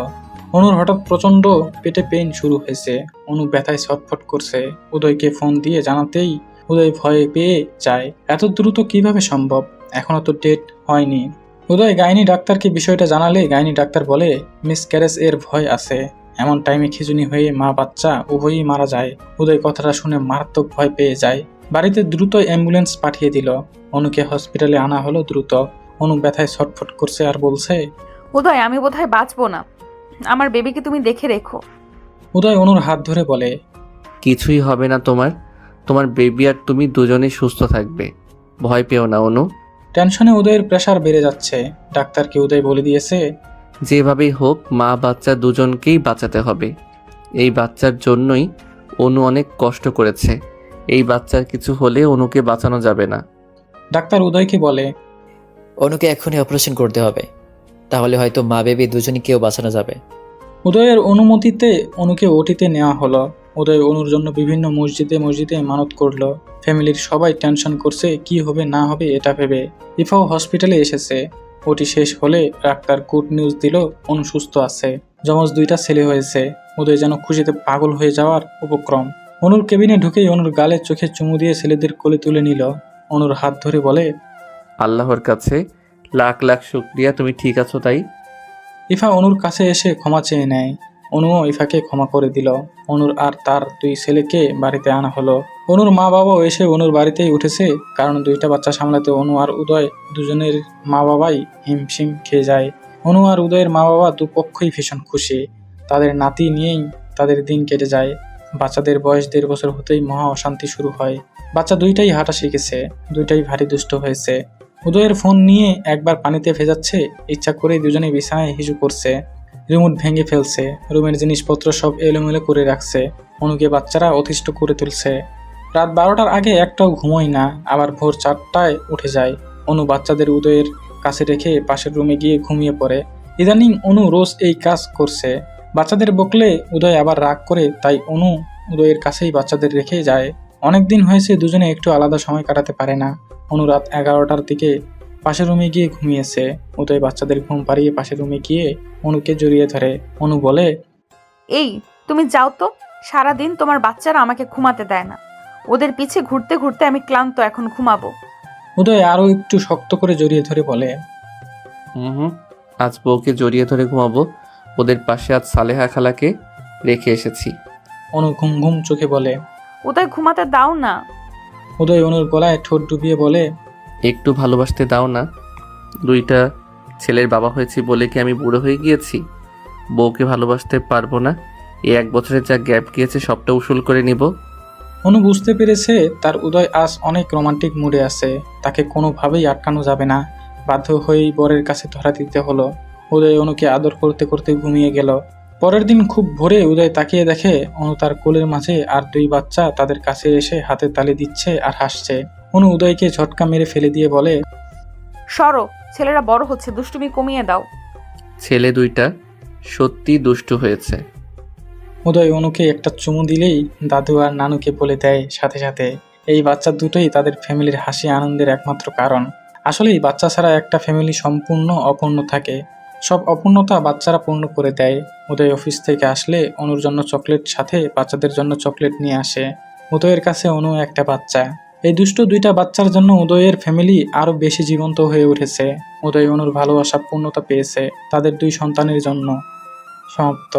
অনুর হঠাৎ প্রচন্ড পেটে পেইন শুরু হয়েছে। অনু ব্যথায় ছটফট করছে। উদয়কে ফোন দিয়ে জানাতেই উদয় ভয়ে পেয়ে যায়। এত দ্রুত কিভাবে সম্ভব? এখনো তো ডেট হয়নি। উদয় গাইনি ডাক্তারকে বিষয়টা জানালে গাইনি ডাক্তার বলে মিসক্যারেজ এর ভয় আছে। এমন টাইমে খিঁচুনি হয়ে মা বাচ্চা উভয়ই মারা যায়। উদয় কথাটা শুনে মারাত্মক ভয় পেয়ে যায়। বাড়িতে দ্রুত অ্যাম্বুলেন্স পাঠিয়ে দিল। অনুকে হসপিটালে আনা হলো দ্রুত। অনু ব্যথায় ছটফট করছে আর বলছে, উদয়, আমি বোধহয় বাঁচবো না, আমার বেবিকে তুমি দেখে রেখো। উদয় অনুর হাত ধরে বলে, কিছুই হবে না তোমার। তোমার বেবি আর তুমি দুজনেই সুস্থ থাকবে, ভয় পেও না অনু। টেনশনে উদয়ের প্রেসার বেড়ে যাচ্ছে। ডাক্তারকে উদয় বলে দিয়েছে, যেভাবেই হোক মা বাচ্চা দুজনকেই বাঁচাতে হবে। এই বাচ্চার জন্যই অনু অনেক কষ্ট করেছে। এই বাচ্চার কিছু হলে অনুকে বাঁচানো যাবে না। ডাক্তার উদয়কে বলে, অনুকে এখনই অপারেশন করতে হবে, তাহলে হয়তো মা বেবি দুজনই কেউ বাঁচানো যাবে। উদয়ের অনুমতিতে অনুকে ওটিতে নেওয়া হলো। উদয় অনুর জন্য বিভিন্ন মসজিদে মানত করলো। ফ্যামিলির সবাই টেনশন করছে কি হবে না হবে এটা ভেবে। ইফাও হসপিটালে এসেছে। ওটি শেষ হলে ডাক্তার গুড নিউজ দিল, অনু সুস্থ আছে। যমজ 2টা ছেলে হয়েছে। উদয় যেন খুশিতে পাগল হয়ে যাওয়ার উপক্রম। অনুর কেবিনে ঢুকেই অনুর গালে চোখে চুমু দিয়ে ছেলেদের কোলে তুলে নিল। অনুর হাত ধরে বলে, আল্লাহর কাছে লাখ লাখ শুকরিয়া, তুমি ঠিক আছো। তাই ইফা অনুর কাছে এসে ক্ষমা চেয়ে নেয়। অনুও ইফাকে ক্ষমা করে দিল। অনুর আর তার 2 ছেলেকে বাড়িতে আনা হলো। অনুর মা বাবাও এসে অনুর বাড়িতেই উঠেছে, কারণ 2টা বাচ্চা সামলাতে অনু আর উদয় দুজনের মা বাবাই হিমশিম খেয়ে যায়। অনু আর উদয়ের মা বাবা দুপক্ষই ভীষণ খুশি। তাদের নাতি নিয়েই তাদের দিন কেটে যায়। বাচ্চাদের বয়স 1.5 বছর হতেই মহা অশান্তি শুরু হয়। বাচ্চা 2টাই হাঁটা শিখেছে, 2টাই ভারী দুষ্ট হয়েছে। উদয়ের ফোন নিয়ে একবার পানিতে ভেজাচ্ছে, ইচ্ছা করে দুজনে বিছানায় হিসু করছে। রিমোট ভেঙে ফেলছে, রুমের জিনিসপত্র সব এলোমেলো করে রাখছে। অনুকে বাচ্চারা অতিষ্ঠ করে তুলছে। রাত 12টার আগে একটাও ঘুমোয় না, আবার ভোর 4টায় উঠে যায়। অনু বাচ্চাদের উদয়ের কাছে রেখে পাশের রুমে গিয়ে ঘুমিয়ে পড়ে। ইদানিং অনু রোজ এই কাজ করছে। বাচ্চাদের বকলে উদয় আবার রাগ করে, তাই অনু উদয়ের কাছেই বাচ্চাদের রেখে যায়। অনেকদিন হয়েছে দুজনে একটু আলাদা সময় কাটাতে পারে না। অনু রাত 11টার দিকে পাশের রুমে গিয়ে ঘুমিয়েছে। উদয় বাচ্চাদের ঘুম পাড়িয়ে পাশের রুমে গিয়ে অনুকে জড়িয়ে ধরে। অনু বলে, এই তুমি যাও তো, সারাদিন তোমার বাচ্চারা আমাকে ঘুমাতে দেয় না। ওদের পিছে ঘুরতে ঘুরতে আমি ক্লান্ত, এখন ঘুমাবো। উদয় আরো একটু শক্ত করে জড়িয়ে ধরে বলে, হুম, আজ বউকে জড়িয়ে ধরে ঘুমাবো। ওদের পাশে আজ সালেহা খালাকে রেখে এসেছি। অনু ঘুম ঘুম চোখে বলে। ওদের ঘুমাতে দাও না। উদয় অনুর গলায় ঠোঁট ডুবিয়ে বলে, একটু ভালোবাসতে দাও না। দুইটা ছেলের বাবা হয়েছি বলে কি আমি বুড়ো হয়ে গিয়েছি? বউকে ভালোবাসতে পারবো না? এই 1 বছরের যা গ্যাপ গিয়েছে সবটা উসুল করে নিব। অনু বুঝতে পেরেছে তার উদয় আজ অনেক রোমান্টিক মুডে আছে, তাকে কোনোভাবেই আটকানো যাবে না। বাধ্য হয়েই বরের কাছে ধরা দিতে হলো। উদয় অনুকে আদর করতে করতে ঘুমিয়ে গেল। পরের দিন খুব ভোরে উদয় তাকিয়ে দেখে অনু তার কোলের মাঝে আর 2 বাচ্চা তাদের কাছে এসে হাতে তালি দিচ্ছে আর হাসছে। অনু উদয়কে ঝটকা মেরে ফেলে দিয়ে বলে, সরো, ছেলেরা বড় হচ্ছে, দুষ্টুমি কমিয়ে দাও। ছেলে দুইটা সত্যি দুষ্টু হয়েছে। উদয় অনুকে একটা চুমু দিলেই দাদু আর নানুকে বলে দেয় সাথে সাথে। এই বাচ্চা দুটোই তাদের ফ্যামিলির হাসি আনন্দের একমাত্র কারণ। আসলে এই বাচ্চা ছাড়া একটা ফ্যামিলি সম্পূর্ণ অপূর্ণ থাকে। সব অপূর্ণতা বাচ্চারা পূর্ণ করে দেয়। উদয় অফিস থেকে আসলে অনুর জন্য চকলেট সাথে বাচ্চাদের জন্য চকলেট নিয়ে আসে। উদয়ের কাছে অনু একটা বাচ্চা। এই দুষ্ট 2টা বাচ্চার জন্য উদয়ের ফ্যামিলি আরো বেশি জীবন্ত হয়ে উঠেছে। উদয় অনুর ভালোবাসা পূর্ণতা পেয়েছে তাদের 2 সন্তানের জন্য। সমাপ্ত।